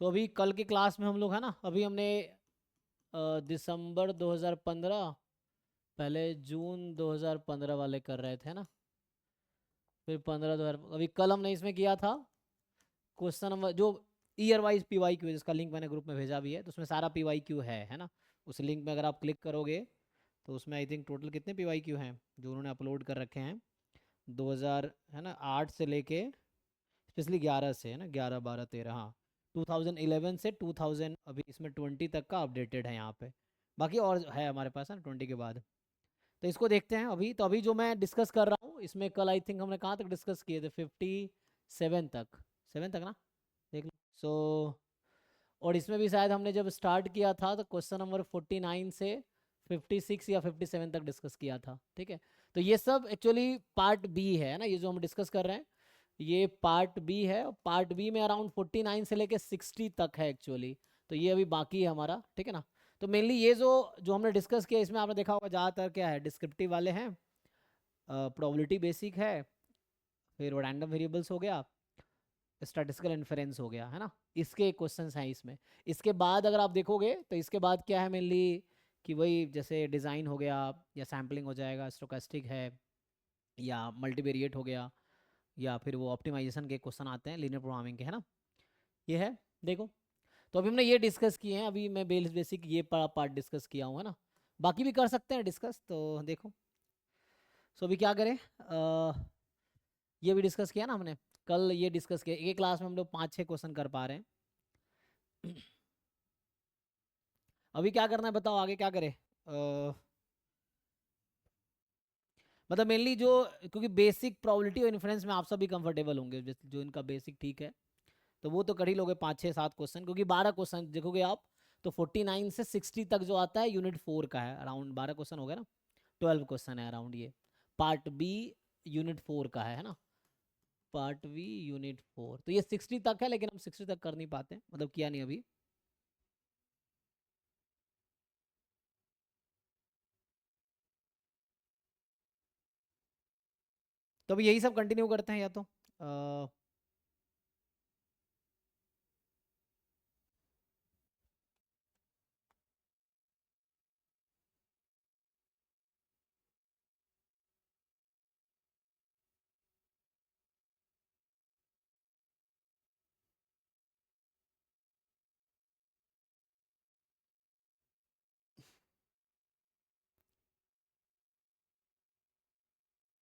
तो अभी कल के क्लास में हम लोग है ना, अभी हमने दिसंबर 2015, पहले जून 2015 वाले कर रहे थे ना, फिर 15 2000, अभी कल हमने इसमें किया था क्वेश्चन नंबर जो ईयर वाइज PYQ, जिसका लिंक मैंने ग्रुप में भेजा भी है, तो उसमें सारा PYQ है ना। उस लिंक में अगर आप क्लिक करोगे तो उसमें आई थिंक टोटल कितने PYQ हैं जो उन्होंने अपलोड कर रखे हैं, 2000 है ना 8 से लेके स्पेशली 11 से है ना, 11 12 13, हाँ 2011 से 2000 अभी इसमें 20 तक का अपडेटेड है यहाँ पे। बाकी और है हमारे पास है ना 20 के बाद। तो इसको देखते हैं अभी। तो अभी जो मैं डिस्कस कर रहा हूँ इसमें कल आई थिंक हमने कहाँ तक डिस्कस किए थे, 57 तक, 7 तक ना, देख लो। सो और इसमें भी शायद हमने जब स्टार्ट किया था तो क्वेश्चन नंबर 49 से 56 या 57 तक डिस्कस किया था, ठीक है। तो ये सब एक्चुअली पार्ट बी है ना, ये जो हम डिस्कस कर रहे हैं ये पार्ट बी है। पार्ट बी में अराउंड 49 से लेके 60 तक है एक्चुअली। तो ये अभी बाकी है हमारा, ठीक है ना। तो मेनली ये जो जो हमने डिस्कस किया इसमें आपने देखा होगा ज़्यादातर क्या है, डिस्क्रिप्टिव वाले हैं, प्रोबेबिलिटी बेसिक है, फिर रैंडम वेरिएबल्स हो गया, स्टैटिस्टिकल इन्फरेंस हो गया, है ना। इसके क्वेश्चंस हैं इसमें। इसके बाद अगर आप देखोगे तो इसके बाद क्या है मेनली, कि वही जैसे डिज़ाइन हो गया, या सैम्पलिंग हो जाएगा, स्टोकेस्टिक है, या मल्टीवेरिएट हो गया, या फिर वो ऑप्टिमाइजेशन के क्वेश्चन आते हैं लीनियर प्रोग्रामिंग के, है ना। ये है, देखो। तो अभी हमने ये डिस्कस किए हैं, अभी मैं बेसिक ये पार्ट डिस्कस किया हूँ, है ना। बाकी भी कर सकते हैं डिस्कस, तो देखो। सो अभी क्या करें, ये भी डिस्कस किया ना हमने, कल ये डिस्कस किया, एक क्लास में हम लोग 5 6 क्वेश्चन कर पा रहे हैं। अभी क्या करना है बताओ, आगे क्या करें। मतलब मेनली जो, क्योंकि बेसिक प्रोबेबिलिटी और इन्फ्रेंस में आप सभी कंफर्टेबल होंगे, जो इनका बेसिक ठीक है, तो वो तो कर ही लोगे 5 6 7 क्वेश्चन, क्योंकि 12 क्वेश्चन देखोगे आप तो 49 से 60 तक जो आता है यूनिट 4 का है, अराउंड 12 क्वेश्चन हो गया ना, 12 क्वेश्चन है अराउंड ये। पार्ट बी यूनिट 4 का है ना, पार्ट बी यूनिट 4, तो ये 60 तक है, लेकिन हम 60 तक कर नहीं पाते, मतलब किया नहीं अभी। तो अभी यही सब कंटिन्यू करते हैं, या तो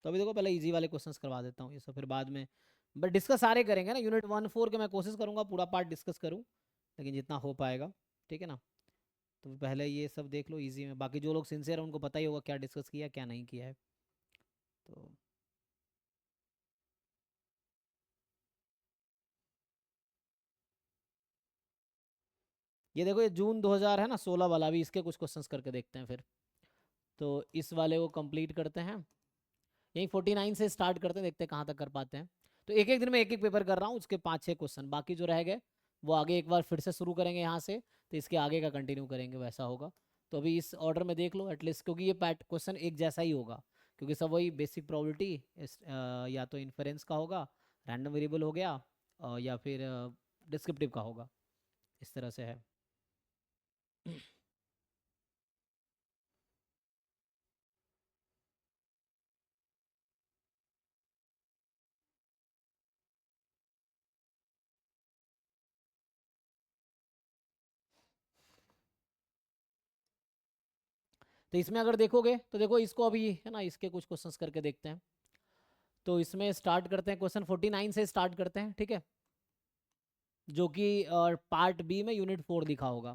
तो अभी देखो पहले इजी वाले क्वेश्चंस करवा देता हूँ ये सब, फिर बाद में बट डिस्कस सारे करेंगे ना। यूनिट 1 4 के मैं कोशिश करूंगा पूरा पार्ट डिस्कस करूँ, लेकिन जितना हो पाएगा, ठीक है ना। तो पहले ये सब देख लो इजी में, बाकी जो लोग सिंसियर हैं उनको पता ही होगा क्या डिस्कस किया क्या नहीं किया है। तो ये देखो, ये जून 2000 है ना 16 वाला, भी इसके कुछ क्वेश्चंस करके देखते हैं फिर। तो इस वाले को कंप्लीट करते हैं, यही 49 से स्टार्ट करते हैं, देखते हैं कहाँ तक कर पाते हैं। तो एक एक दिन में एक एक पेपर कर रहा हूँ, उसके 5 6 क्वेश्चन, बाकी जो रह गए वो आगे एक बार फिर से शुरू करेंगे यहाँ से, तो इसके आगे का कंटिन्यू करेंगे, वैसा होगा। तो अभी इस ऑर्डर में देख लो एटलीस्ट, क्योंकि ये पैट क्वेश्चन एक जैसा ही होगा, क्योंकि सब वही बेसिक प्रोबेबिलिटी या तो इन्फरेंस का होगा, रैंडम वेरिएबल हो गया, या फिर डिस्क्रिप्टिव का होगा, इस तरह से है। तो इसमें अगर देखोगे तो देखो इसको अभी है ना, इसके कुछ क्वेश्चंस करके देखते हैं। तो इसमें स्टार्ट करते हैं, क्वेश्चन 49 से स्टार्ट करते हैं, ठीक है, जो कि पार्ट बी में यूनिट 4 लिखा होगा।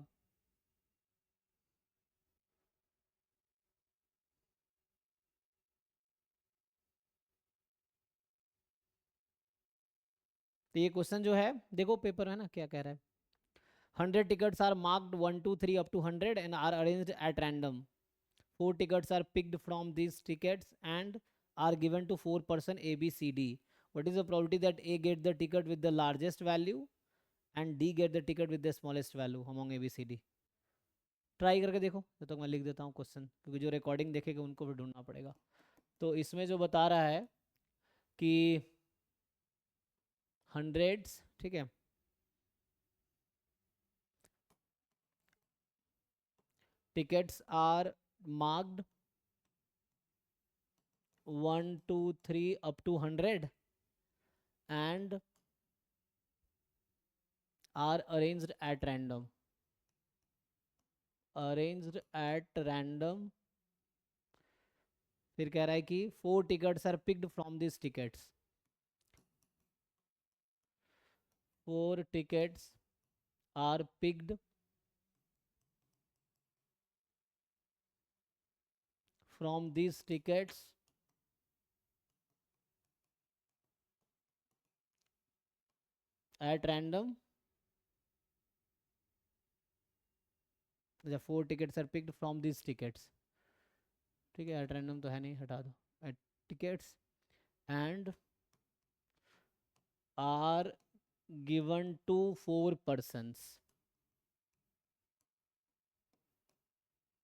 तो ये क्वेश्चन जो है, देखो पेपर है ना क्या कह रहा है, 100 tickets are marked 1 2 3 up to 100 and are arranged at random. 4 tickets are picked from these tickets and are given to 4 person A B C D. What is the probability that A get the ticket with the largest value and D get the ticket with the smallest value among A B C D? Try करके देखो, जब तक मैं लिख देता हूँ question, क्योंकि जो रिकॉर्डिंग देखेगा उनको भी ढूंढना पड़ेगा। तो इसमें जो बता रहा है कि हंड्रेड्स, ठीक है, tickets are marked 1 2 3 up to 100 and are arranged at random. Arranged at random. फिर कह रहा है कि 4 tickets are picked from these tickets. 4 tickets are picked from these tickets at random. The 4 tickets are picked from these tickets. ठीक है, at random तो है नहीं, हटा दो. At tickets and are given to 4 persons.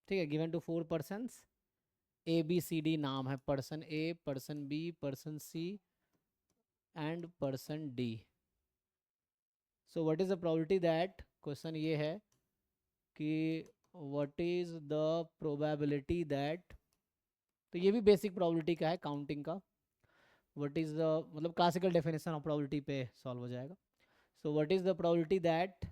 ठीक है, given to 4 persons. A B C D नाम है, person A, person B, person C and person D. So what is the probability that, question ये है कि what is the probability that, तो ये भी बेसिक प्रोबेबिलिटी का है, काउंटिंग का. व्हाट इज द मतलब क्लासिकल डेफिनेशन ऑफ प्रोबेबिलिटी पे सॉल्व हो जाएगा. So what is the probability that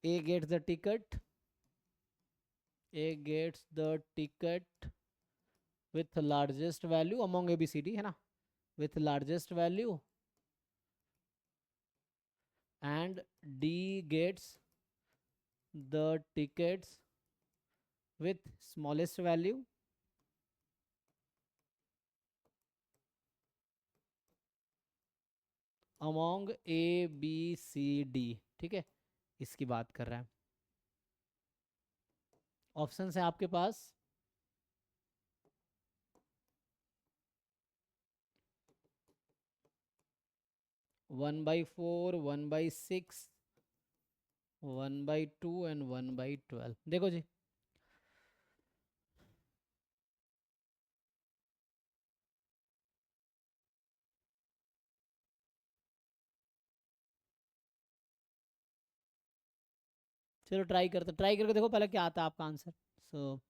A gets the ticket, A gets the ticket with largest value among ABCD, है ना, with largest value, and D gets the tickets with smallest value among A B C D. ठीक है, इसकी बात कर रहा है. Option है आपके पास 1/4, 1/6, 1/2 एंड 1/12. देखो जी, चलो ट्राई करते, ट्राई करके देखो पहले क्या आता है आपका आंसर. सो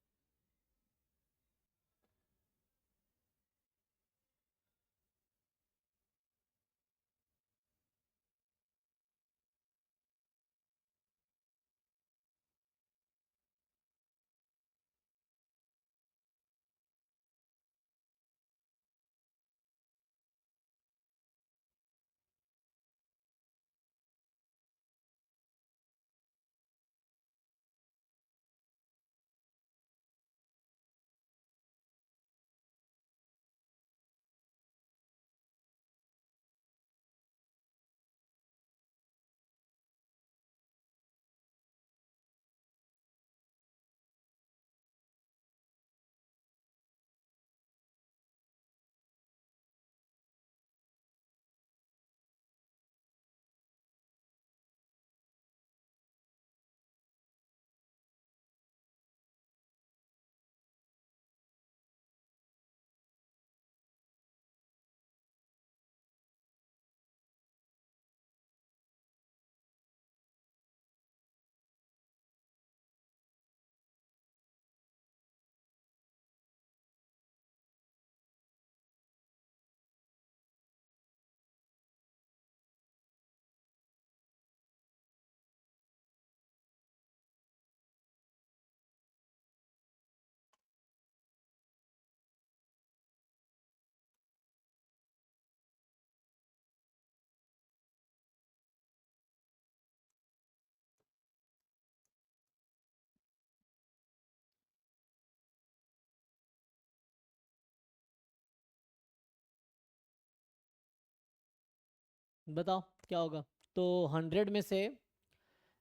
बताओ क्या होगा. तो 100 में से,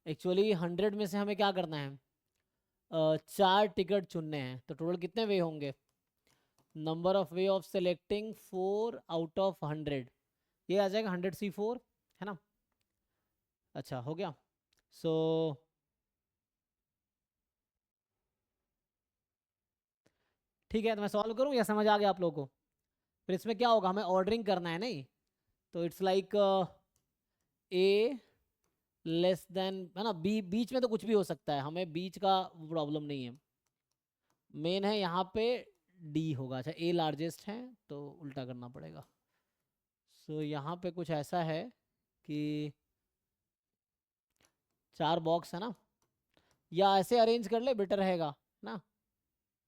एक्चुअली 100 में से हमें क्या करना है, 4 टिकट चुनने हैं. तो टोटल कितने वे होंगे, number of way of selecting 4 out of 100, ये आ जाएगा 100C4, है ना. अच्छा हो गया. सो ठीक है, तो मैं सॉल्व करूँ या समझ आ गया आप लोगों को. फिर इसमें क्या होगा, हमें ऑर्डरिंग करना है नहीं. तो it's like A less than, है ना, बीच में तो कुछ भी हो सकता है, हमें बीच का प्रॉब्लम नहीं है। मेन है यहाँ पे डी होगा। अच्छा ए लार्जेस्ट है तो उल्टा करना पड़ेगा। सो यहाँ पे कुछ ऐसा है कि 4 बॉक्स है ना, या ऐसे अरेंज कर ले बेटर रहेगा ना,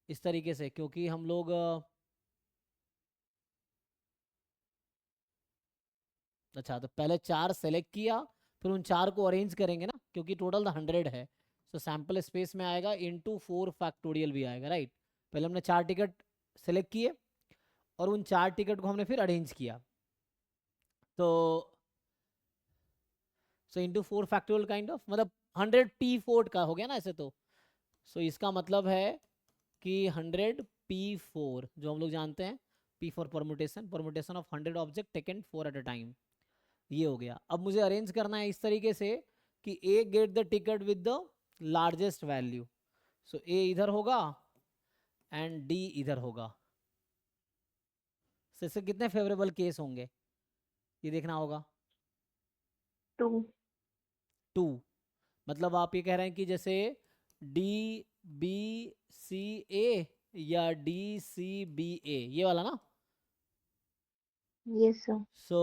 इस तरीके से, क्योंकि हम लोग अच्छा तो पहले 4 सेलेक्ट किया, फिर उन 4 को अरेंज करेंगे ना, क्योंकि टोटल 100 है। सो सैम्पल स्पेस में आएगा इनटू 4 फैक्टोरियल भी आएगा, राइट। पहले हमने 4 टिकट सेलेक्ट किए और उन 4 टिकट को हमने फिर अरेंज किया, तो so into 4 factorial kind of, मतलब 100 पी फोर्ड का हो गया ना ऐसे तो। सो इसका मतलब है कि 100 पी फोर, जो हम लोग जानते हैं, P for permutation, permutation of 100 object taken 4 at a time, ये हो गया। अब मुझे अरेंज करना है इस तरीके से कि A get the ticket with the largest value. So A इधर होगा एंड डी इधर होगा। so इससे कितने फेवरेबल केस होंगे ये देखना होगा। 2। 2, मतलब आप ये कह रहे हैं कि जैसे डी बी सी ए या डी सी बी ए, ये वाला ना। Yes sir. सो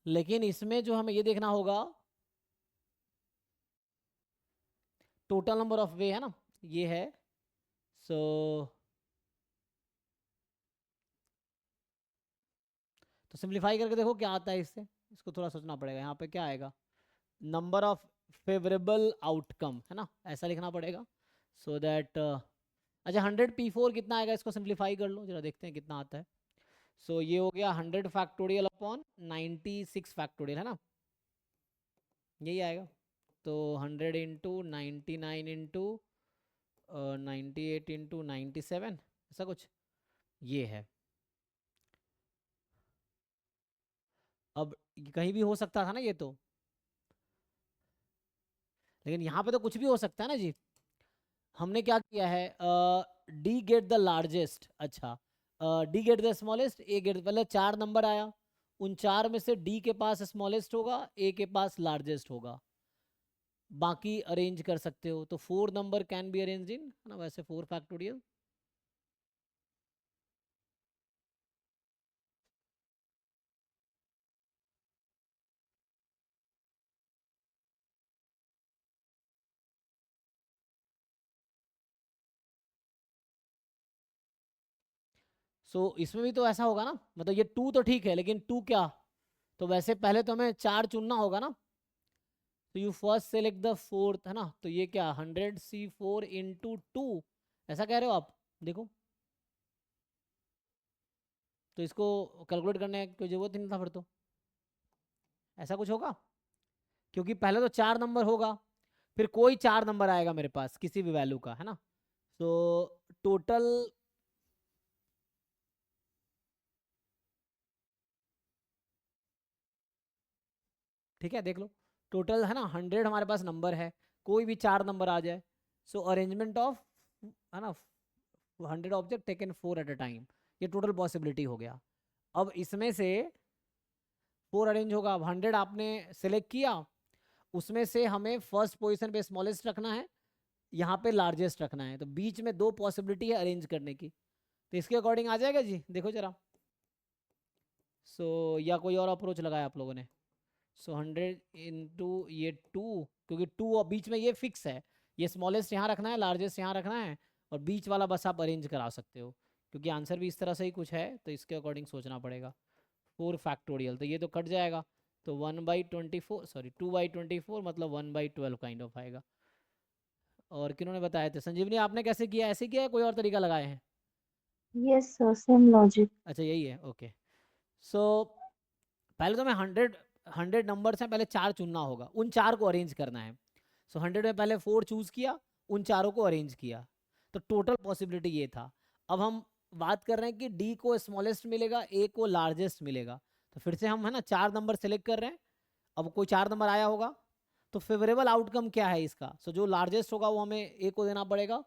लेकिन इसमें जो हमें ये देखना होगा, टोटल नंबर ऑफ वे है ना, ये है। सो तो सिंप्लीफाई करके देखो क्या आता है इससे, इसको थोड़ा सोचना पड़ेगा। यहाँ पे क्या आएगा, नंबर ऑफ फेवरेबल आउटकम, है ना, ऐसा लिखना पड़ेगा। सो दैट अच्छा 100 पी फोर कितना आएगा, इसको सिंप्लीफाई कर लो जरा, देखते हैं कितना आता है। सो ये हो गया 100 फैक्टोरियल अपॉन 96 फैक्टोरियल, है ना, यही आएगा। तो 100 इंटू 99 इंटू 98 इंटू 97, ऐसा कुछ ये है। अब कहीं भी हो सकता था ना ये तो, लेकिन यहाँ पे तो कुछ भी हो सकता है ना जी। हमने क्या किया है, डी गेट द लार्जेस्ट, अच्छा D get the smallest, A get, पहले 4 नंबर आया, उन 4 में से डी के पास स्मॉलेस्ट होगा, ए के पास लार्जेस्ट होगा, बाकी अरेंज कर सकते हो। तो 4 नंबर कैन बी अरेंज इन, है ना, वैसे 4 फैक्टोरियल। सो इसमें भी तो ऐसा होगा ना, मतलब ये 2 तो ठीक है, लेकिन 2 क्या, तो वैसे पहले तो हमें 4 चुनना होगा ना। तो you first select the fourth, है ना, तो ये क्या 100 सी फोर इंटू 2, ऐसा कह रहे हो आप, देखो। तो इसको कैलकुलेट करने की कोई जरूरत ही नहीं था फिर तो, ऐसा कुछ होगा, क्योंकि पहले तो 4 नंबर होगा, फिर कोई 4 नंबर आएगा मेरे पास किसी भी वैल्यू का, है ना। तो टोटल, ठीक है देख लो, टोटल है ना 100 हमारे पास नंबर है, कोई भी 4 नंबर आ जाए। सो अरेंजमेंट ऑफ, है ना, 100 object taken 4 at a time, ये टोटल पॉसिबिलिटी हो गया। अब इसमें से 4 अरेंज होगा। अब 100 आपने सेलेक्ट किया, उसमें से हमें फर्स्ट पोजीशन पे स्मॉलेस्ट रखना है, यहाँ पे लार्जेस्ट रखना है, तो बीच में 2 पॉसिबिलिटी है अरेंज करने की, तो इसके अकॉर्डिंग आ जाएगा जी, देखो जरा। सो या कोई और अप्रोच लगाया आप लोगों ने। सो 100 इंटू ये 2, क्योंकि 2 और बीच में ये फिक्स है, ये स्मॉलेस्ट यहाँ रखना है, लार्जेस्ट यहाँ रखना है, और बीच वाला बस आप अरेंज करा सकते हो, क्योंकि आंसर भी इस तरह से ही कुछ है, तो इसके अकॉर्डिंग सोचना पड़ेगा। 4 फैक्टोरियल, तो ये तो कट जाएगा, तो 1/24, सॉरी 2/24, मतलब 1/12 काइंड ऑफ आएगा। और किन्होंने बताए थे, संजीवनी आपने कैसे किया, ऐसे किया है कोई और तरीका लगाए हैं? Yes sir, same logic. अच्छा यही है, ओके। सो पहले तो मैं 100 नंबर्स हैं, पहले 4 चुनना होगा, उन 4 को अरेंज करना है। सो 100 में पहले 4 चूज किया, उन चारों को अरेंज किया, तो टोटल पॉसिबिलिटी ये था। अब हम बात कर रहे हैं कि डी को स्मॉलेस्ट मिलेगा, ए को लार्जेस्ट मिलेगा, तो फिर से हम, है ना, 4 नंबर सेलेक्ट कर रहे हैं। अब कोई 4 नंबर आया होगा, तो फेवरेबल आउटकम क्या है इसका, सो जो लार्जेस्ट होगा वो हमें ए को देना पड़ेगा,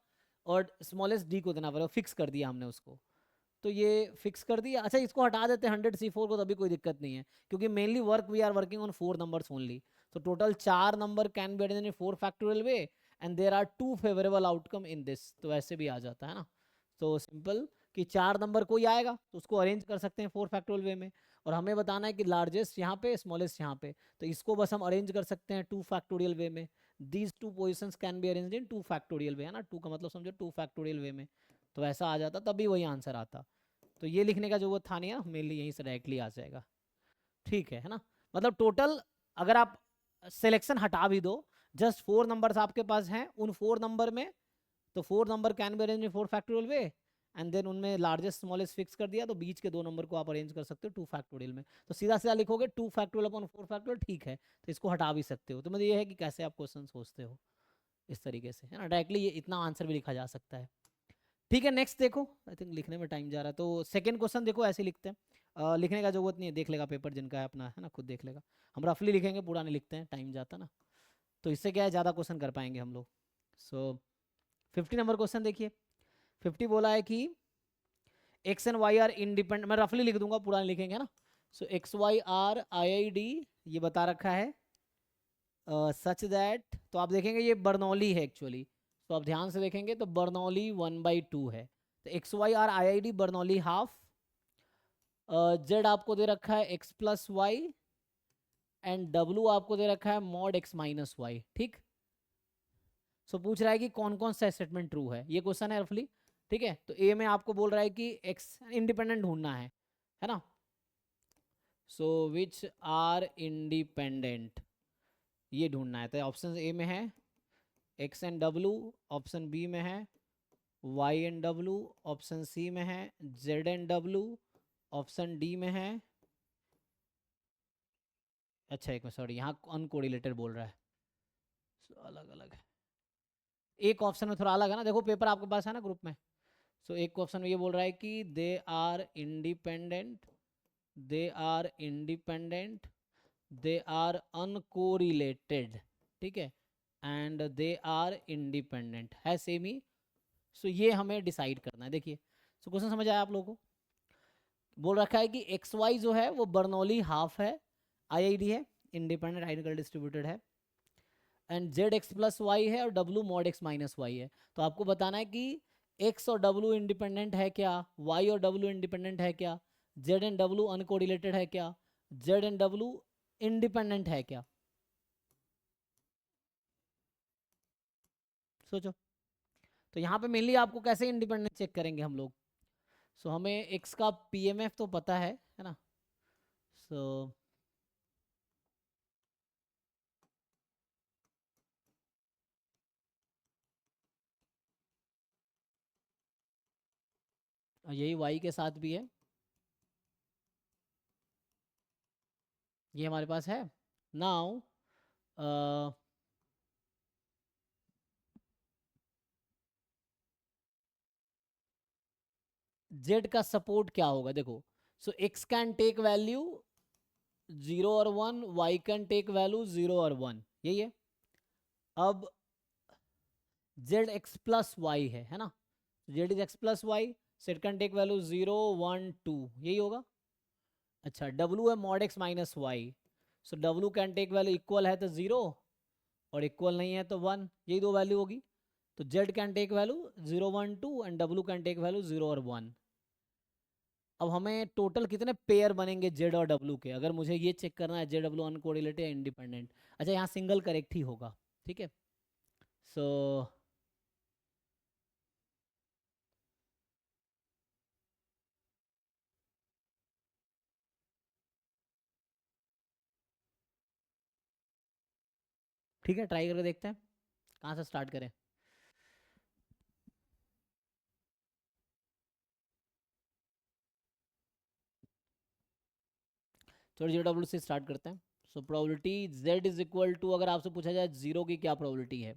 और स्मॉलेस्ट डी को देना पड़ेगा, फिक्स कर दिया हमने उसको। तो ये फिक्स कर दिया। अच्छा इसको हटा देते हैं 100C4 को, तभी कोई दिक्कत नहीं है, क्योंकि mainly work we are working on 4 numbers only. तो total 4 number can be arranged in 4 factorial way and there are 2 favourable outcome in this. तो ऐसे भी आ जाता है ना। तो सिंपल कि 4 नंबर कोई आएगा तो उसको अरेंज कर सकते हैं 4 फैक्टोरियल वे में, और हमें बताना है कि लार्जेस्ट यहाँ पे स्मॉलेस्ट यहाँ पे, तो इसको बस हम अरेंज कर सकते हैं 2 फैक्टोरियल वे में। These 2 positions can be arranged in 2 factorial way, है ना, 2 का मतलब समझो 2 फैक्टोरियल वे में। तो ऐसा आ जाता, तभी वही आंसर आता। तो ये लिखने का जरूरत था नहीं ना, मेनली यहीं से डायरेक्टली आ जाएगा। ठीक है ना। मतलब टोटल अगर आप सिलेक्शन हटा भी दो, जस्ट 4 नंबर्स आपके पास हैं, उन 4 नंबर में तो 4 number can be arrange in 4 factorial way and then उनमें लार्जेस्ट स्मॉलेस्ट फिक्स कर दिया, तो बीच के 2 नंबर को आप अरेंज कर सकते हो 2 फैक्टोरियल में। तो सीधा सीधा लिखोगे 2 फैक्टोरियल अपॉन 4 फैक्टोरियल, ठीक है, तो इसको हटा भी सकते हो। तो मतलब ये है कि कैसे आप क्वेश्चन सोचते हो इस तरीके से, है ना। डायरेक्टली ये इतना आंसर भी लिखा जा सकता है। ठीक है, नेक्स्ट देखो। आई थिंक लिखने में टाइम जा रहा है, तो सेकंड क्वेश्चन देखो ऐसे लिखते हैं। लिखने का जरूरत नहीं है, देख लेगा पेपर जिनका है अपना, है ना, खुद देख लेगा। हम रफली लिखेंगे, पूरा नहीं लिखते हैं, टाइम जाता ना। तो इससे क्या है, ज़्यादा क्वेश्चन कर पाएंगे हम लोग। सो 50 नंबर क्वेश्चन देखिए। 50 बोला है कि x and y are independent, मैं रफली लिख दूंगा, पूरा नहीं लिखेंगे ना। So x Y are I I d ये बता रखा है सच दैट, तो आप देखेंगे ये बर्नौली है एक्चुअली। तो आप ध्यान से देखेंगे तो बर्नौली 1/2 है। तो X Y are I I D Bernoulli half, Z आपको दे रखा है X plus Y and W आपको दे रखा है मॉड एक्स माइनस वाई। ठीक। सो पूछ रहा है कि कौन कौन सा स्टेटमेंट ट्रू है, ये क्वेश्चन है रफली। ठीक है, तो ए में आपको बोल रहा है कि एक्स इंडिपेंडेंट ढूंढना है ना। सो विच आर इंडिपेंडेंट ये ढूंढना है। तो ऑप्शन ए में है X and W, option B में है Y and W, option C में है Z and W, option D में है, अच्छा एक मिनट सॉरी यहाँ अनकोरिलेटेड बोल रहा है। So, अलग अलग है, एक ऑप्शन में थोड़ा अलग है ना, देखो पेपर आपके पास है ना ग्रुप में। सो एक ऑप्शन में ये बोल रहा है कि they are independent, they are independent, they are uncorrelated, ठीक है, एंड दे आर इंडिपेंडेंट है सेम ही। सो ये हमें डिसाइड करना है। देखिए सो क्वेश्चन समझ आया आप लोगों को। बोल रखा है कि एक्स वाई जो है वो बर्नौली हाफ है, आईआईडी है, इंडिपेंडेंट आइडेंटिकल डिस्ट्रीब्यूटेड है, and Z X plus Y है और W mod X minus Y है। तो आपको बताना है कि एक्स और डब्लू इंडिपेंडेंट है क्या, वाई और डब्लू इंडिपेंडेंट है क्या, जेड एंड डब्लू अनकोरिलेटेड है क्या, जेड एंड डब्लू इंडिपेंडेंट है क्या। सोचो। तो यहाँ पे मेनली आपको कैसे इंडिपेंडेंस चेक करेंगे हम लोग। सो हमें एक्स का पीएमएफ तो पता है ना। सो यही वाई के साथ भी है, ये हमारे पास है। नाउ जेड का सपोर्ट क्या होगा, देखो। सो एक्स कैन टेक वैल्यू 0 और 1, वाई कैन टेक वैल्यू 0 और 1, यही है। अब जेड एक्स प्लस वाई है ना, Z is X plus Y, set can take value 0 1 2, यही होगा। अच्छा डब्लू है mod X minus Y, so W can take value equal है तो 0 और इक्वल नहीं है तो 1, यही दो वैल्यू होगी। तो Z can take value 0 1 2 and W can take value 0 और 1। अब हमें टोटल कितने पेयर बनेंगे जेड और डब्लू के, अगर मुझे ये चेक करना है जेड डब्लू अनकोरिलेटेड या इंडिपेंडेंट। अच्छा यहाँ सिंगल करेक्ट ही होगा, ठीक है। सो ठीक है, ट्राई करके देखते हैं कहाँ से स्टार्ट करें। चलो जेड डब्ल्यू से स्टार्ट करते हैं। So probability Z is equal to, अगर आपसे पूछा जाए जीरो की क्या प्रोबेबिलिटी है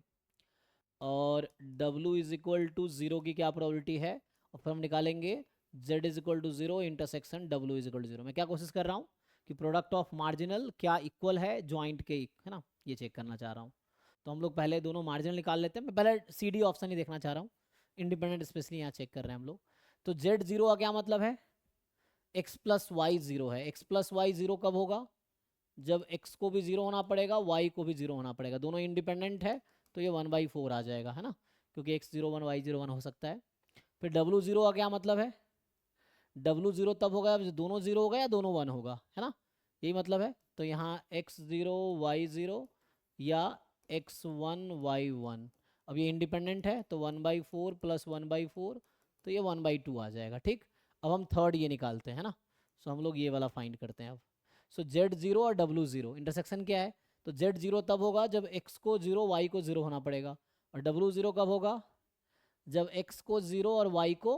और W is equal to zero की क्या प्रोबेबिलिटी है, और फिर हम निकालेंगे Z is equal to zero intersection W is equal to zero. मैं क्या कोशिश कर रहा हूँ कि प्रोडक्ट ऑफ मार्जिनल क्या इक्वल है ज्वाइंट के, है ना, ये चेक करना चाह रहा हूँ। तो हम लोग पहले दोनों मार्जिनल निकाल लेते हैं, मैं पहले सी डी ऑप्शन ही देखना चाह रहा हूँ, इंडिपेंडेंट स्पेशली यहाँ चेक कर रहे हैं हम लोग। तो जेड जीरो का क्या मतलब है, एक्स प्लस वाई जीरो है। एक्स प्लस वाई जीरो कब होगा, जब x को भी जीरो होना पड़ेगा, y को भी जीरो होना पड़ेगा, दोनों इंडिपेंडेंट है, तो ये 1/4 आ जाएगा, है ना, क्योंकि x 0 1 y 0 1 हो सकता है। फिर w जीरो का क्या मतलब है, w जीरो तब होगा जब दोनों जीरो होगा या दोनों वन होगा, है ना, यही मतलब है। तो यहाँ x 0 y 0 या x 1 y 1, अब ये इंडिपेंडेंट है तो 1/4 प्लस 1/4, तो ये 1/2 आ जाएगा। ठीक, अब हम थर्ड ये निकालते हैं ना, सो हम लोग ये वाला फाइंड करते हैं अब। सो जेड जीरो और डब्लू जीरो इंटरसेक्शन क्या है, तो जेड जीरो तब होगा जब x को जीरो y को जीरो होना पड़ेगा, और डब्लू जीरो कब होगा, जब x को जीरो और y को,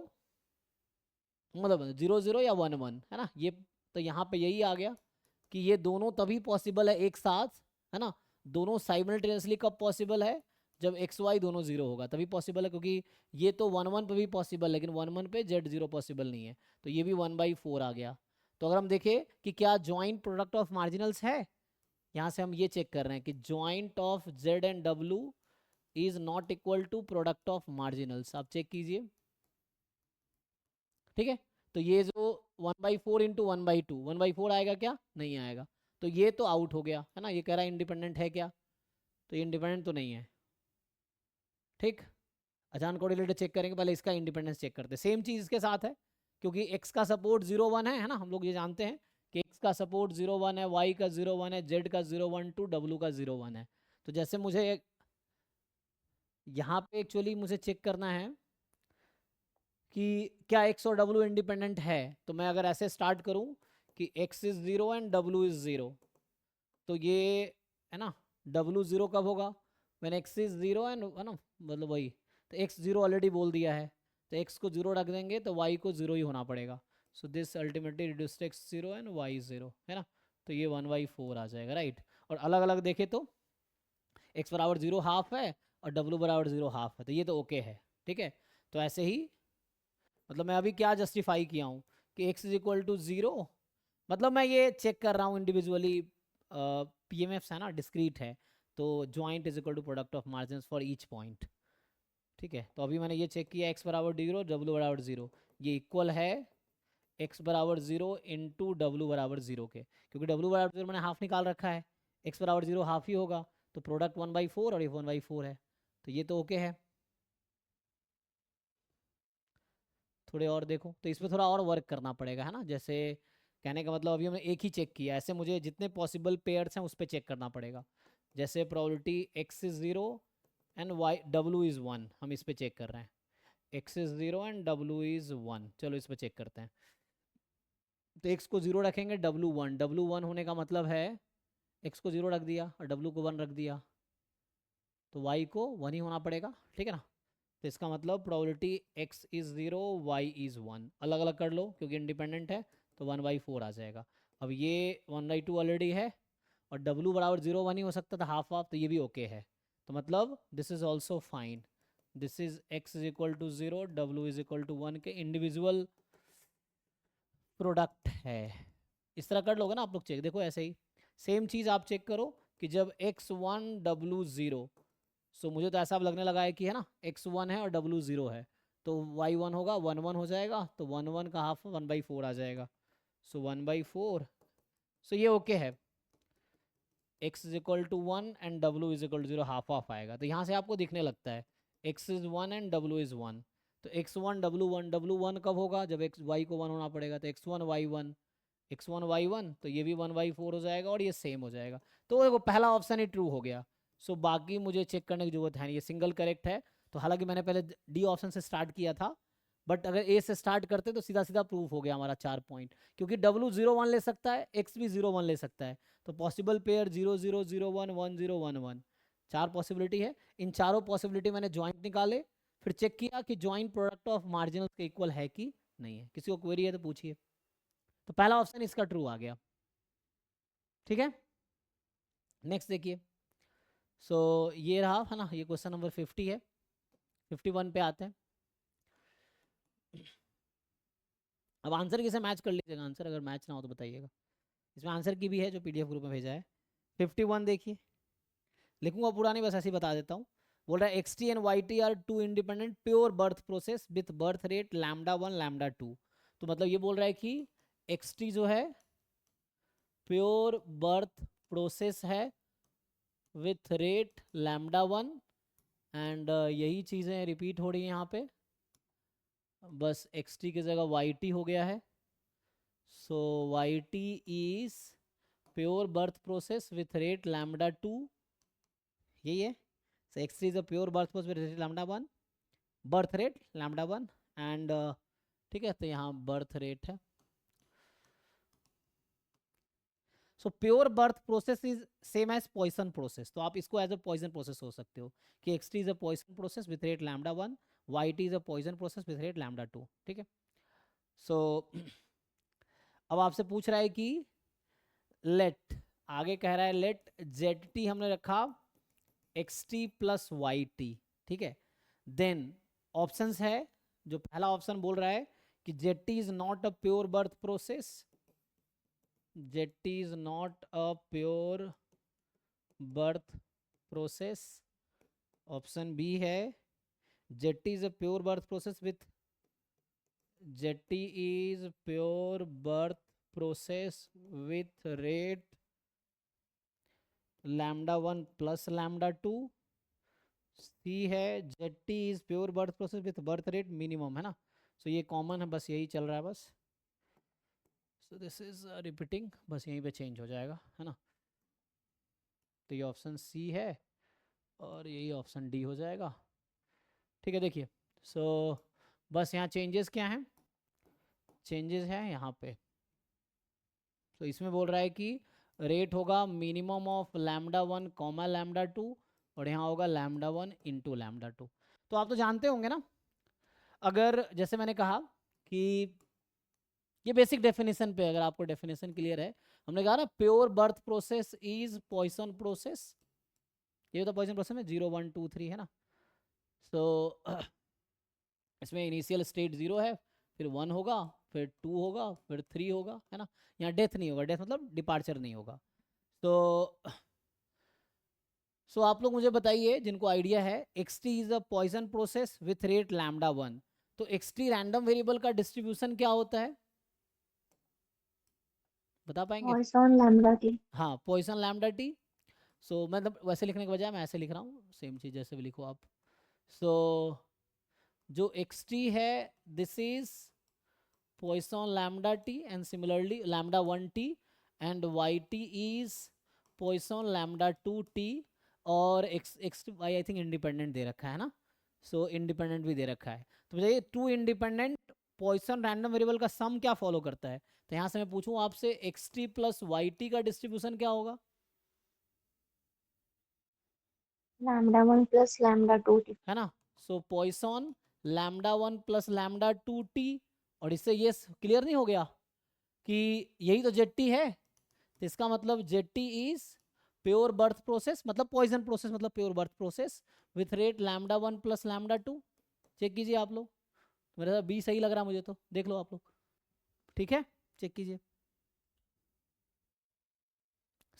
मतलब 0 0 या 1 1, है ना ये। तो यहाँ पे यही आ गया कि ये दोनों तभी पॉसिबल है एक साथ, है ना, दोनों साइमल्टेनियसली कब पॉसिबल है, जब एक्स वाई दोनों जीरो होगा तभी पॉसिबल है, क्योंकि ये तो 1 1 पे भी पॉसिबल, लेकिन 1 1 पे जेड जीरो पॉसिबल नहीं है, तो ये भी 1/4 आ गया। तो अगर हम देखें कि क्या ज्वाइंट प्रोडक्ट ऑफ मार्जिनल्स है, यहाँ से हम ये चेक कर रहे हैं कि ज्वाइंट ऑफ जेड एंड डब्ल्यू is not equal to product of marginals, आप चेक कीजिए। ठीक है, तो ये जो 1/4 इंटू 1/2, 1/4 आएगा क्या, नहीं आएगा, तो ये तो आउट हो गया, है ना। ये कह रहा है इंडिपेंडेंट है क्या, तो ये इंडिपेंडेंट तो नहीं है। ठीक, अचानक कोरिलेटर चेक करेंगे, पहले इसका इंडिपेंडेंस चेक करते हैं। सेम चीज़ इसके साथ है, क्योंकि एक्स का सपोर्ट 0 1 है ना, हम लोग ये जानते हैं कि एक्स का सपोर्ट 0 1 है, वाई का 0 1 है, जेड का 0 1 2, डब्ल्यू का 0 1 है। तो जैसे मुझे यहाँ पे एक्चुअली मुझे चेक करना है कि क्या x और w इंडिपेंडेंट है, तो मैं अगर ऐसे स्टार्ट करूं कि x is 0 and w is 0, तो ये, है ना, w 0 कब होगा, व्हेन x इज 0 एंड, है ना, मतलब वही, तो x 0 ऑलरेडी बोल दिया है, तो x को 0 रख देंगे तो y को 0 ही होना पड़ेगा। So this ultimately reduce to x 0 and y 0, है ना, तो ये 1/4 आ जाएगा, राइट। और अलग अलग देखे तो x बराबर 0 हाफ है और w बराबर 0 हाफ है, तो ये तो ओके है। ठीक है, तो ऐसे ही, मतलब मैं अभी क्या जस्टिफाई किया हूँ कि x इज इक्वल टू 0, मतलब मैं ये चेक कर रहा हूँ इंडिविजुअली, पीएमएफ है ना, डिस्क्रीट है, तो joint is equal to product of margin for each point. ठीक है, तो अभी मैंने ये चेक किया x बराबर 0 w बराबर 0, ये इक्वल है x बराबर 0 इंटू डब्ल्यू बराबर 0 के, क्योंकि w बराबर 0 मैंने हाफ निकाल रखा है, x बराबर 0 हाफ ही होगा, तो प्रोडक्ट 1/4 और ये 1/4 है, तो ये तो ओके है। थोड़े और देखो, तो इसमें थोड़ा और वर्क करना पड़ेगा, है ना, जैसे कहने का मतलब अभी हमने एक ही चेक किया, ऐसे मुझे जितने पॉसिबल पेयर्स हैं उस पर चेक करना पड़ेगा। जैसे probability x is 0 and y w is 1, हम इस पर चेक कर रहे हैं, x is 0 and w is 1, चलो इस पर चेक करते हैं। तो x को 0 रखेंगे, w 1 होने का मतलब है x को 0 रख दिया और w को 1 रख दिया, तो y को 1 ही होना पड़ेगा, ठीक है ना। तो इसका मतलब probability x is 0 y is 1, अलग अलग कर लो क्योंकि इंडिपेंडेंट है, तो 1/4 आ जाएगा। अब ये 1/2 ऑलरेडी है, और w बराबर 0 1 ही हो सकता था, हाफ हाफ, तो ये भी ओके है, तो मतलब this is also fine, this is x is equal to 0 w is equal to 1 के इंडिविजुअल प्रोडक्ट है। इस तरह कर लोगे ना आप लोग चेक, देखो ऐसे ही सेम चीज़ आप चेक करो कि जब x 1 w 0, सो मुझे तो ऐसा अब लगने लगा है कि, है ना, x 1 है और w 0 है, तो y 1 होगा, 1 1 हो जाएगा, तो 1 1 का हाफ 1/4 आ जाएगा, सो 1/4, सो ये ओके है, x is equal to 1 and w is equal to 0, half half आएगा, तो यहाँ से आपको दिखने लगता है x is 1 and w is 1, तो x1 w1 कब होगा, जब x y को 1 होना पड़ेगा, तो x1 y1, x1 y1, तो ये भी 1/4 हो जाएगा और ये सेम हो जाएगा, तो देखो पहला ऑप्शन ही ट्रू हो गया। सो बाकी मुझे चेक करने की जरूरत है नहीं, ये सिंगल करेक्ट है, तो हालांकि मैंने पहले डी ऑप्शन से स्टार्ट किया था, बट अगर ए से स्टार्ट करते तो सीधा सीधा प्रूफ हो गया हमारा 4 पॉइंट, क्योंकि w 0 1 ले सकता है, x भी 0 1 ले सकता है, तो पॉसिबल पेयर 0 0 0 1 1 0 1 1, 4 पॉसिबिलिटी है। इन चारों पॉसिबिलिटी मैंने ज्वाइंट निकाले, फिर चेक किया कि ज्वाइंट प्रोडक्ट ऑफ मार्जिनल के इक्वल है कि नहीं है। किसी को क्वेरी है तो पूछिए। तो पहला ऑप्शन इसका ट्रू आ गया, ठीक है। नेक्स्ट देखिए, सो ये रहा, है ना, ये क्वेश्चन नंबर 50 है। 51 पे आते हैं। अब आंसर किसे मैच कर लीजिएगा, आंसर अगर मैच ना हो तो बताइएगा। इसमें आंसर की भी है जो पीडीएफ ग्रुप में भेजा है। 51 देखिए, लिखूंगा पूरा नहीं, बस ऐसे ही बता देता हूँ। बोल रहा है XT and YT are two independent pure birth process with birth rate λ1 λ2। तो मतलब ये बोल रहा है कि XT जो है प्योर बर्थ प्रोसेस है विथ रेट λ1 एंड यही चीज़ें रिपीट हो रही हैं यहाँ पे, बस XT की जगह YT हो गया है। So YT is pure birth process with rate λ2, यही है। So XT is a pure birth process with rate λ1, birth rate λ1 and ठीक है, तो यहाँ बर्थ रेट है। So pure birth process is same as Poisson process, तो आप इसको एज अ पॉइजन प्रोसेस हो सकते हो कि XT is a Poisson process with rate λ1, YT is a Poisson process with rate λ2, ठीक है। सो अब आपसे पूछ रहा है कि लेट, आगे कह रहा है लेट ZT हमने रखा XT प्लस YT, ठीक है। देन ऑप्शंस है, जो पहला ऑप्शन बोल रहा है कि ZT is not a pure birth process, ZT is not a pure birth process। Option B है ZT is a pure birth process with ZT is pure birth process with rate λ1 plus λ2। सी है ZT is pure birth process with birth rate minimum, है ना। सो ये common है, बस यही चल रहा है बस। सो दिस इज रिपीटिंग, बस यहीं पे चेंज हो जाएगा, है ना। तो ये ऑप्शन सी है और यही ऑप्शन डी हो जाएगा, ठीक है। देखिए सो बस यहाँ चेंजेस क्या हैं, चेंजेस हैं यहाँ पे। तो इसमें बोल रहा है कि रेट होगा मिनिमम ऑफ λ1 कॉमा λ2 और यहाँ होगा λ1 इंटू λ2। तो आप तो जानते होंगे ना, अगर जैसे मैंने कहा कि ये बेसिक डेफिनेशन पे, अगर आपको डेफिनेशन क्लियर है, हमने कहा ना pure birth process is Poisson process, ये तो पॉइसन प्रोसेस में 0 1 2 3 है ना। सो इसमें इनिशियल स्टेट 0 है, फिर 1 होगा, फिर 2 होगा, फिर 3 होगा, है ना। यहाँ डेथ नहीं होगा, डेथ मतलब डिपार्चर नहीं होगा। तो आप लोग मुझे बताइए जिनको आइडिया है, XT is a Poisson process with rate λ1, तो XT रैंडम वेरिएबल का डिस्ट्रीब्यूशन क्या होता है, बता पाएंगे। Poisson lambda t. हाँ पॉइसन लैम्डा टी। सो मतलब वैसे लिखने के बजाय मैं ऐसे लिख रहा हूँ, सेम चीज़ जैसे भी लिखो आप। सो जो XT है this is Poisson lambda t and similarly lambda 1 t and yt is Poisson lambda 2 t और x y I think independent they रखा है ना। सो इंडिपेंडेंट भी दे रखा है, तो बताइए two independent Poisson random variable का सम क्या फॉलो करता है। तो यहाँ से मैं पूछूं आपसे XT प्लस YT का डिस्ट्रीब्यूशन क्या होगा, लैम्ब्डा 1 प्लस लैम्ब्डा 2 टी। है ना। So Poisson lambda 1 plus lambda 2 t, और इससे ये क्लियर नहीं हो गया कि यही तो जेटी है, तो इसका मतलब ZT is pure birth process, मतलब पॉइजन प्रोसेस मतलब pure birth process with rate λ1 plus λ2। Check कीजिए आप लोग, मेरे साथ बी सही लग रहा है मुझे, तो देख लो आप लोग, ठीक है, चेक कीजिए,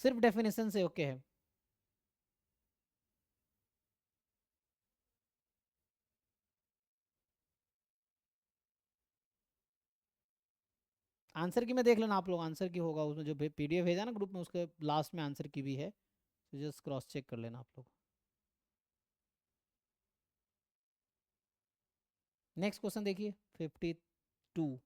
सिर्फ डेफिनेशन से ओके है। आंसर की में देख लेना आप लोग, आंसर की होगा उसमें जो PDF भेजा ना ग्रुप में, उसके लास्ट में आंसर की भी है, तो जस्ट क्रॉस चेक कर लेना आप लोग। नेक्स्ट क्वेश्चन देखिए 52।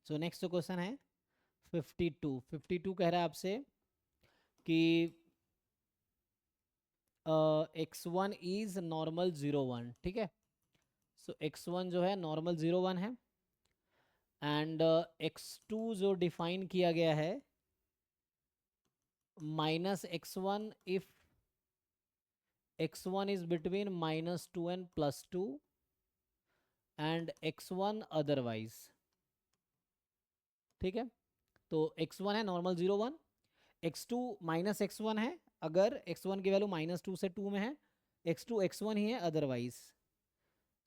सो नेक्स्ट जो क्वेश्चन है 52 कह रहा है आपसे कि x1 इज नॉर्मल 0 1, ठीक है। सो x1 जो है नॉर्मल 0 1 है, एंड x2 जो डिफाइन किया गया है -x1 if x1 is between -2 and +2 and x1 otherwise, ठीक है। तो x1 है नॉर्मल 0 1, x2 -x1 है अगर x1 की वैल्यू -2 से 2 में है, x2 x1 ही है अदरवाइज।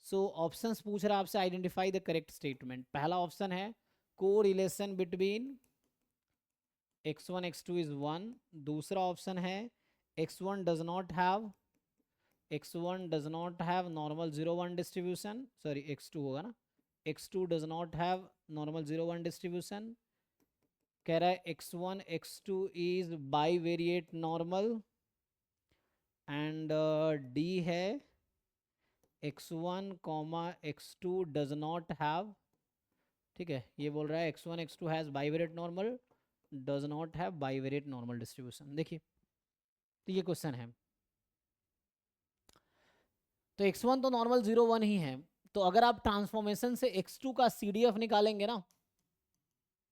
सो ऑप्शंस पूछ रहा है आपसे, आइडेंटिफाई द करेक्ट स्टेटमेंट। पहला ऑप्शन है को relation between x1 x2 is 1। दूसरा ऑप्शन है x1 does not have normal 0 1 distribution, sorry x2 होगा ना, x2 does not have normal 0 1 distribution. कह रहा है x1 x2 is bivariate normal, and D है x1 x2 does not have, ठीक है, ये बोल रहा है x1 x2 has bivariate normal, does not have bivariate normal distribution. देखिए तो ये क्वेश्चन है, तो x1 तो नॉर्मल 0 1 ही है, तो अगर आप ट्रांसफॉर्मेशन से x2 का CDF निकालेंगे ना,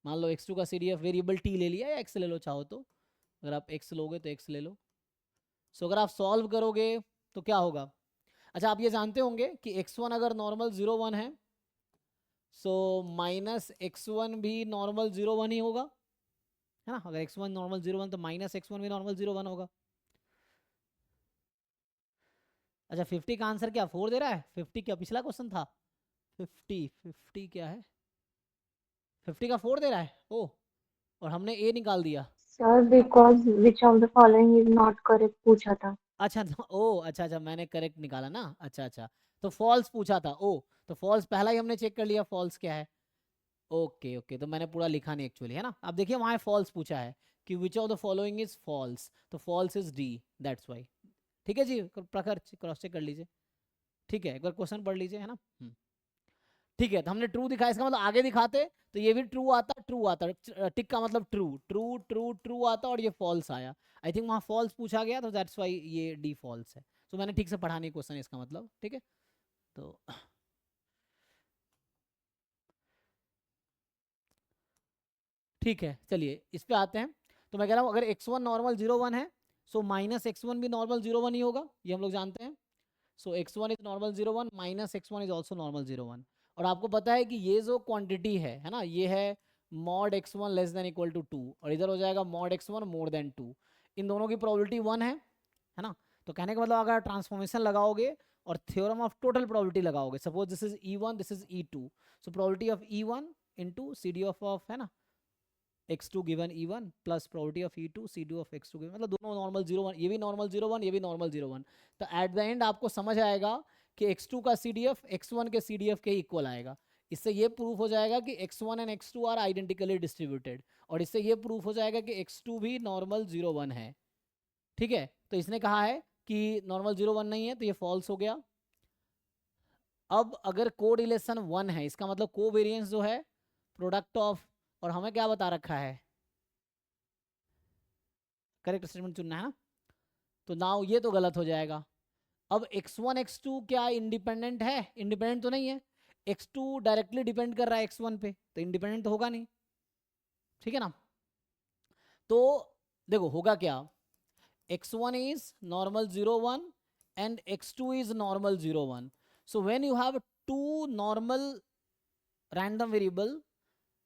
मान लो x2 का CDF वेरिएबल t ले लिया या x ले लो चाहो तो, अगर आप x लोगे तो x ले लो। सो अगर आप सॉल्व करोगे तो क्या होगा, अच्छा आप ये जानते होंगे कि x1 अगर नॉर्मल 0 1 है, सो -x1 भी नॉर्मल 0 1 ही होगा, है ना। अगर x1 नॉर्मल 0 1 तो -x1 भी नॉर्मल 0 1 होगा। अच्छा 50 का आंसर क्या 4 दे रहा है, 50 क्या पिछला क्वेश्चन था, 50 क्या है, 50 का 4 दे रहा है, ओ, और हमने ए निकाल दिया। Sir because which of the following is not correct पूछा था। अच्छा ओ अच्छा अच्छा, मैंने करेक्ट निकाला ना, अच्छा अच्छा, तो फॉल्स पूछा था, ओ तो फॉल्स पहला ही हमने चेक कर लिया, फॉल्स क्या है। ओके ओके, तो मैंने पूरा लिखा नहीं एक्चुअली, है ना। अब देखिए वहाँ फॉल्स पूछा है कि which of the following is false, तो false is D, that's why. ठीक है जी, प्रखर क्रॉस चेक कर लीजिए, ठीक है, एक बार क्वेश्चन पढ़ लीजिए, है ना। ठीक है, तो हमने ट्रू दिखाया, इसका मतलब आगे दिखाते तो ये भी ट्रू आता, टिक का मतलब ट्रू ट्रू ट्रू ट्रू आता, और ये फॉल्स आया। आई थिंक वहाँ फॉल्स पूछा गया, तो दैट्स वाई ये डी फॉल्स है। तो मैंने ठीक से पढ़ा नहीं क्वेश्चन, इसका मतलब, ठीक है। तो ठीक है, चलिए इस पे आते हैं। तो मैं कह रहा हूँ अगर x1 नॉर्मल 0 1 है, सो -x1 भी नॉर्मल 0 1 ही होगा, ये हम लोग जानते हैं। सो x1 is normal 0 1, -x1 is also normal 0 1। और आपको पता है कि ये जो क्वांटिटी है ना, ये है mod x1 less than equal to 2, और इधर हो जाएगा मॉड x1 मोर देन 2। इन दोनों की प्रोबेबिलिटी 1 है ना। तो कहने का मतलब अगर ट्रांसफॉर्मेशन लगाओगे और थ्योरम ऑफ टोटल प्रोबेबिलिटी लगाओगे, suppose this is E1 this is E2, so probability of E1 into CD of है ना x2 given E1 plus probability of E2 CD of x2 given, मतलब दोनों नॉर्मल 0 1, ये भी normal 0 1 ये भी normal 0 1। तो एट द एंड आपको समझ आएगा कि x2 का CDF x1 के CDF के इक्वल आएगा। इससे ये प्रूफ हो जाएगा कि x1 and x2 are identically distributed, और इससे ये प्रूफ हो जाएगा कि x2 भी नॉर्मल 0 1 है, ठीक है। तो इसने कहा है कि नॉर्मल 0 1 नहीं है, तो ये फॉल्स हो गया। अब अगर को रिलेशन 1 है, इसका मतलब को वेरियंस जो है प्रोडक्ट ऑफ, और हमें क्या बता रखा है, करेक्ट स्टेटमेंट चुनना है ना। तो नाउ ये तो गलत हो जाएगा। अब x1 x2 क्या इंडिपेंडेंट है, इंडिपेंडेंट तो नहीं है। x2 डायरेक्टली डिपेंड कर रहा है x1 पे, तो इंडिपेंडेंट तो होगा नहीं, ठीक है ना। तो देखो होगा क्या, x1 is normal 0 1 and x2 is normal 0 1. So when you have two normal random variable,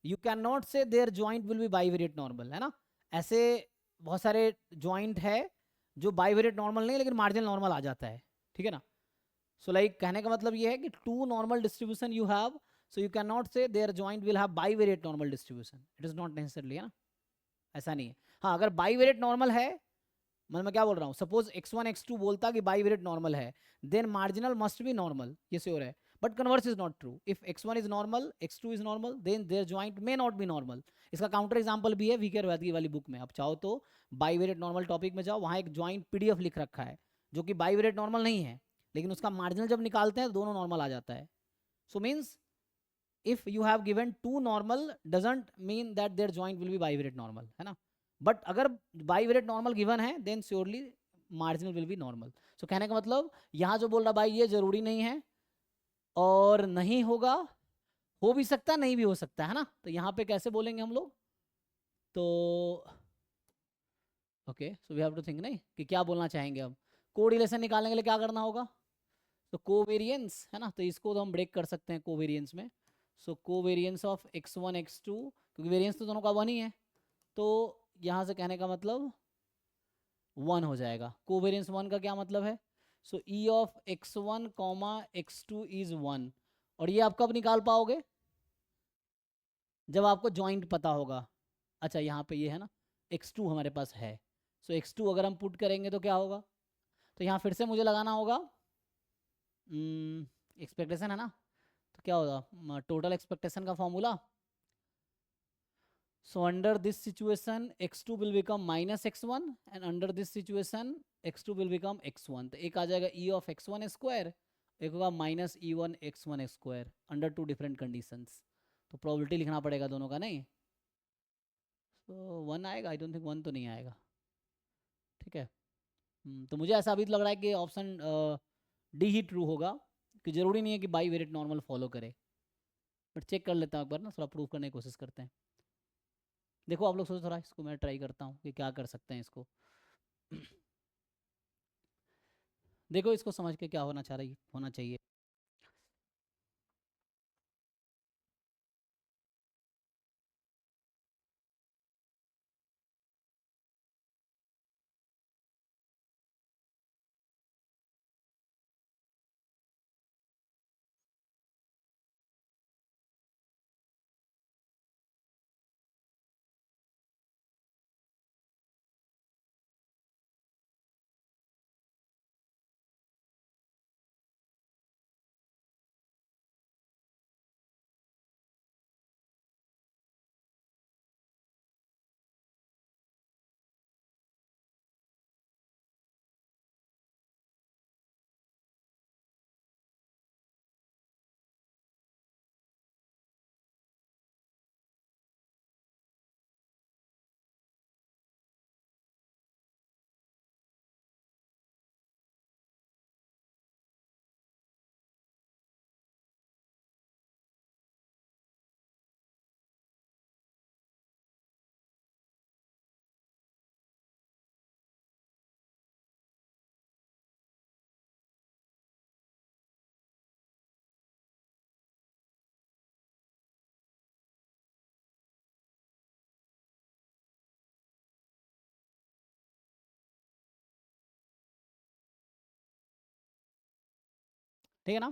you cannot say their joint will be bivariate normal, है ना। ऐसे बहुत सारे जॉइंट है जो बाइवेरिएट नॉर्मल नहीं लेकिन मार्जिनल नॉर्मल आ जाता है, ठीक है ना। सो लाइक कहने का मतलब ये है कि two normal distribution you have, so you can not say their joint will have bivariate normal distribution, it is not necessarily, है ना, ऐसा नहीं है। हाँ अगर बाइवेरिएट नॉर्मल है, मतलब मैं क्या बोल रहा हूँ, सपोज x1 x2 बोलता कि बाइवेरिएट नॉर्मल है, then marginal must be normal, ये श्योर है। But converse is not true, if x1 is normal x2 is normal then their joint may not be normal. इसका काउंटर एग्जांपल भी है VK रवादगी वाली book में, आप चाहो तो बाइवेरिएट नॉर्मल टॉपिक में जाओ, वहाँ एक जॉइंट PDF लिख रखा है जो कि बाइवेरिएट नॉर्मल नहीं है, लेकिन उसका मार्जिनल जब निकालते हैं तो दोनों नॉर्मल आ जाता है। So means if you have given two normal doesn't mean that their joint will be bivariate normal, है ना। बट अगर बाइवेरिएट नॉर्मल गिवन है then surely marginal will be normal. So कहने का मतलब यहाँ जो बोल रहा भाई ये जरूरी नहीं है और नहीं होगा, हो भी सकता है नहीं भी हो सकता है ना। तो यहाँ पे कैसे बोलेंगे हम लोग, तो okay so we have to think नहीं कि क्या बोलना चाहेंगे हम। कोरिलेशन निकालने के लिए क्या करना होगा, तो कोवेरियंस है ना, तो इसको तो हम ब्रेक कर सकते हैं कोवेरियंस में। सो कोवेरियंस ऑफ x1 x2, क्योंकि वेरियंस तो दोनों का 1 ही है, तो यहाँ से कहने का मतलब 1 हो जाएगा। कोवेरियंस 1 का क्या मतलब है, so E of x1 comma x2 is 1। और ये आप कब निकाल पाओगे, जब आपको जॉइंट पता होगा। अच्छा यहाँ पे ये है ना, x2 हमारे पास है, सो x2 अगर हम पुट करेंगे तो क्या होगा, तो यहाँ फिर से मुझे लगाना होगा एक्सपेक्टेशन है ना, तो क्या होगा टोटल एक्सपेक्टेशन का formula. So under this situation x2 will become minus x1 and under this situation x2 will become x1। तो एक आ जाएगा e of x1 स्क्वायर, एक होगा minus e1 x1 square under to different conditions. तो probability लिखना पड़ेगा दोनों का नहीं, तो 1 आएगा, आई डोंट थिंक 1 तो नहीं आएगा, ठीक है। तो मुझे ऐसा अभी तो लग रहा है कि ऑप्शन डी ही ट्रू होगा, कि जरूरी नहीं है कि बाई वेरिएट नॉर्मल फॉलो करे, बट चेक कर लेता हूँ एक बार ना, थोड़ा प्रूव करने की कोशिश करते हैं। देखो आप लोग सोचो थोड़ा, इसको मैं ट्राई करता हूँ कि क्या कर सकते हैं इसको। देखो इसको समझ के क्या होना चाह रही होना चाहिए। ठीक है ना,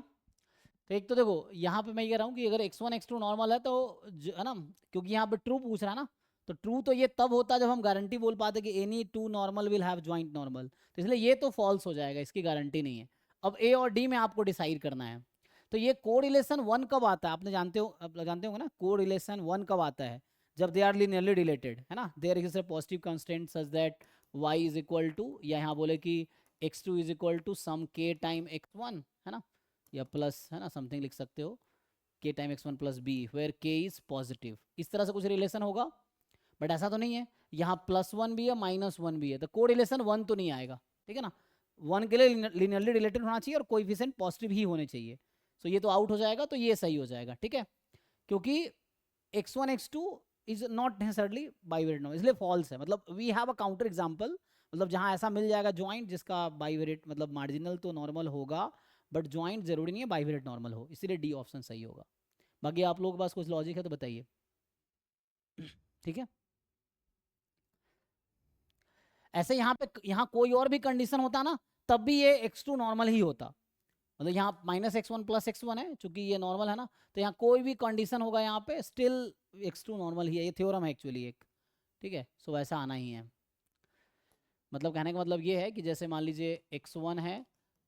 तो एक तो देखो यहाँ पे मैं ये कह रहा हूँ कि अगर x1 x2 नॉर्मल है तो है ना, क्योंकि यहाँ पे ट्रू पूछ रहा है ना, तो ट्रू तो ये तब होता है जब हम गारंटी बोल पाते कि any two normal will have joint normal, तो इसलिए ये तो फॉल्स हो जाएगा, इसकी गारंटी नहीं है। अब ए और डी में आपको डिसाइड करना है। तो ये कोरिलेशन 1 कब आता है, आपने जानते हो, आप जानते होंगे ना, कोरिलेशन 1 कब आता है, जब दे आर लिनियरली रिलेटेड है ना, there is a positive constant such that y is equal to, या यहाँ बोले कि x2 is equal to some k time x1 है ना, या प्लस है ना समथिंग लिख सकते हो k time x1 plus B where k is positive, इस तरह से कुछ रिलेशन होगा। बट ऐसा तो नहीं है, यहाँ +1 भी है -1 भी है, तो को रिलेशन 1 तो नहीं आएगा, ठीक है ना। 1 के लिए लिनियरली रिलेटेड होना चाहिए और कोएफिशिएंट पॉजिटिव ही होने चाहिए, सो ये तो आउट हो जाएगा, तो ये सही हो जाएगा, ठीक है, क्योंकि x1 x2 is not necessarily bivariate normal, इसलिए फॉल्स है। मतलब we have a counter example, मतलब जहाँ ऐसा मिल जाएगा ज्वाइंट जिसका बाइवेरिएट मतलब मार्जिनल तो नॉर्मल होगा, बट ज्वाइंट जरूरी नहीं है बाइवेरिएट नॉर्मल हो, इसीलिए डी ऑप्शन सही होगा। बाकी आप लोगों के पास कुछ लॉजिक है तो बताइए। ठीक है, ऐसे यहाँ पे यहाँ कोई और भी कंडीशन होता ना तब भी ये x2 नॉर्मल ही होता, मतलब यहाँ -x1 प्लस x1 है, चूंकि ये नॉर्मल है ना, तो यहाँ कोई भी कंडीशन होगा यहाँ पे स्टिल x2 नॉर्मल ही है, ये थ्योरम है एक्चुअली एक, ठीक है। सो वैसा आना ही है, मतलब कहने का मतलब ये है कि जैसे मान लीजिए x1 है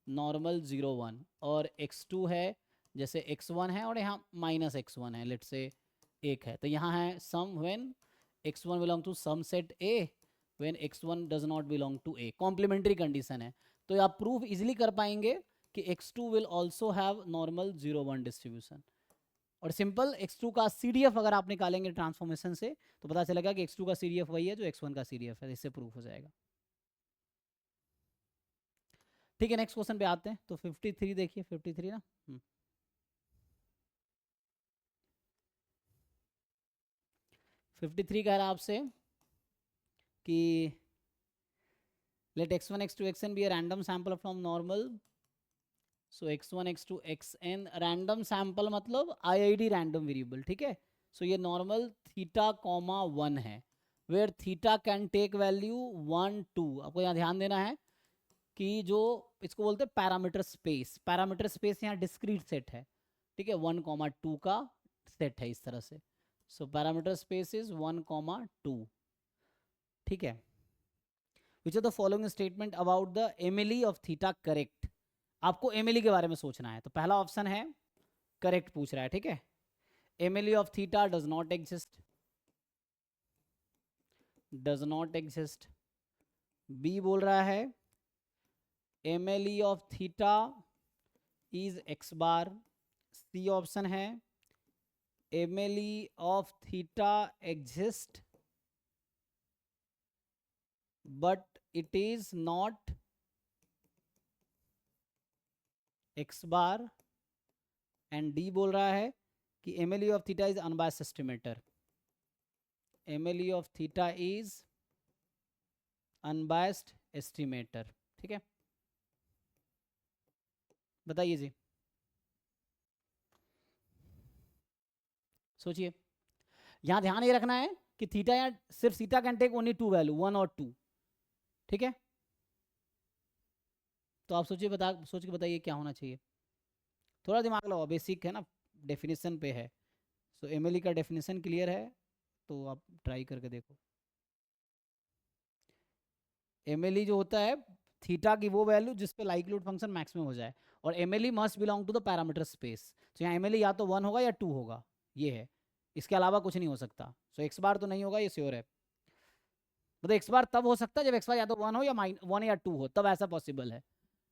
नॉर्मल 0 1 और x2 है जैसे x1 है और यहाँ -x1 है, लेट से 1 है, तो यहाँ है sum when x1 belong to some set a when x1 does not belong to a, complementary condition है। तो आप प्रूफ इजिली कर पाएंगे कि x2 will also have normal 0 1 distribution. और सिंपल x2 का CDF अगर आप निकालेंगे ट्रांसफॉर्मेशन से तो पता चलेगा कि x2 का CDF वही है जो x1 का CDF है, इससे प्रूफ हो जाएगा। ठीक है, नेक्स्ट क्वेश्चन पे आते हैं। तो 53 देखिए, 53 ना, 53 कह रहा आपसे कि let x1 x2 xn be a random sample from normal, so x1 x2 xn random sample मतलब IID random variable, ठीक है। so ये normal थीटा कॉमा 1 है, where theta can take value 1 2। आपको यहाँ ध्यान देना है कि जो इसको बोलते हैं पैरामीटर स्पेस, पैरामीटर स्पेस यहाँ डिस्क्रीट सेट है, ठीक है, 1,2 का सेट है इस तरह से। सो पैरामीटर स्पेस इज 1,2, ठीक है। Which are the following statement about the MLE of theta correct. आपको एमिली के बारे में सोचना है, तो पहला ऑप्शन है करेक्ट पूछ रहा है, ठीक है। MLE of theta does not exist, does not exist. B बोल रहा है MLE of theta is X bar. C option है MLE of theta exist but it is not X bar. And D बोल रहा है कि MLE of theta is unbiased estimator, MLE of theta is unbiased estimator, ठीक है। बताइए जी, सोचिए। यहां ध्यान ये रखना है कि थीटा या सिर्फ theta can take only 2 value, 1 और 2, ठीक है। तो आप सोचिए, सोच के बताइए क्या होना चाहिए। थोड़ा दिमाग लगाओ, बेसिक है ना, डेफिनेशन पे है। सो एमएलई का डेफिनेशन क्लियर है तो आप ट्राई करके देखो। एमएलई जो होता है थीटा की वो वैल्यू जिस पे लाइक्लीहुड फंक्शन मैक्सिमम हो जाए, और MLE must belong to the parameter space. तो यहाँ एमएलई या तो 1 होगा या 2 होगा, ये है, इसके अलावा कुछ नहीं हो सकता। सो एक्स बार तो नहीं होगा, ये श्योर है। मतलब एक्स बार तब हो सकता है जब एक्स बार या तो 1 हो या 1 या 2 हो, तब ऐसा पॉसिबल है,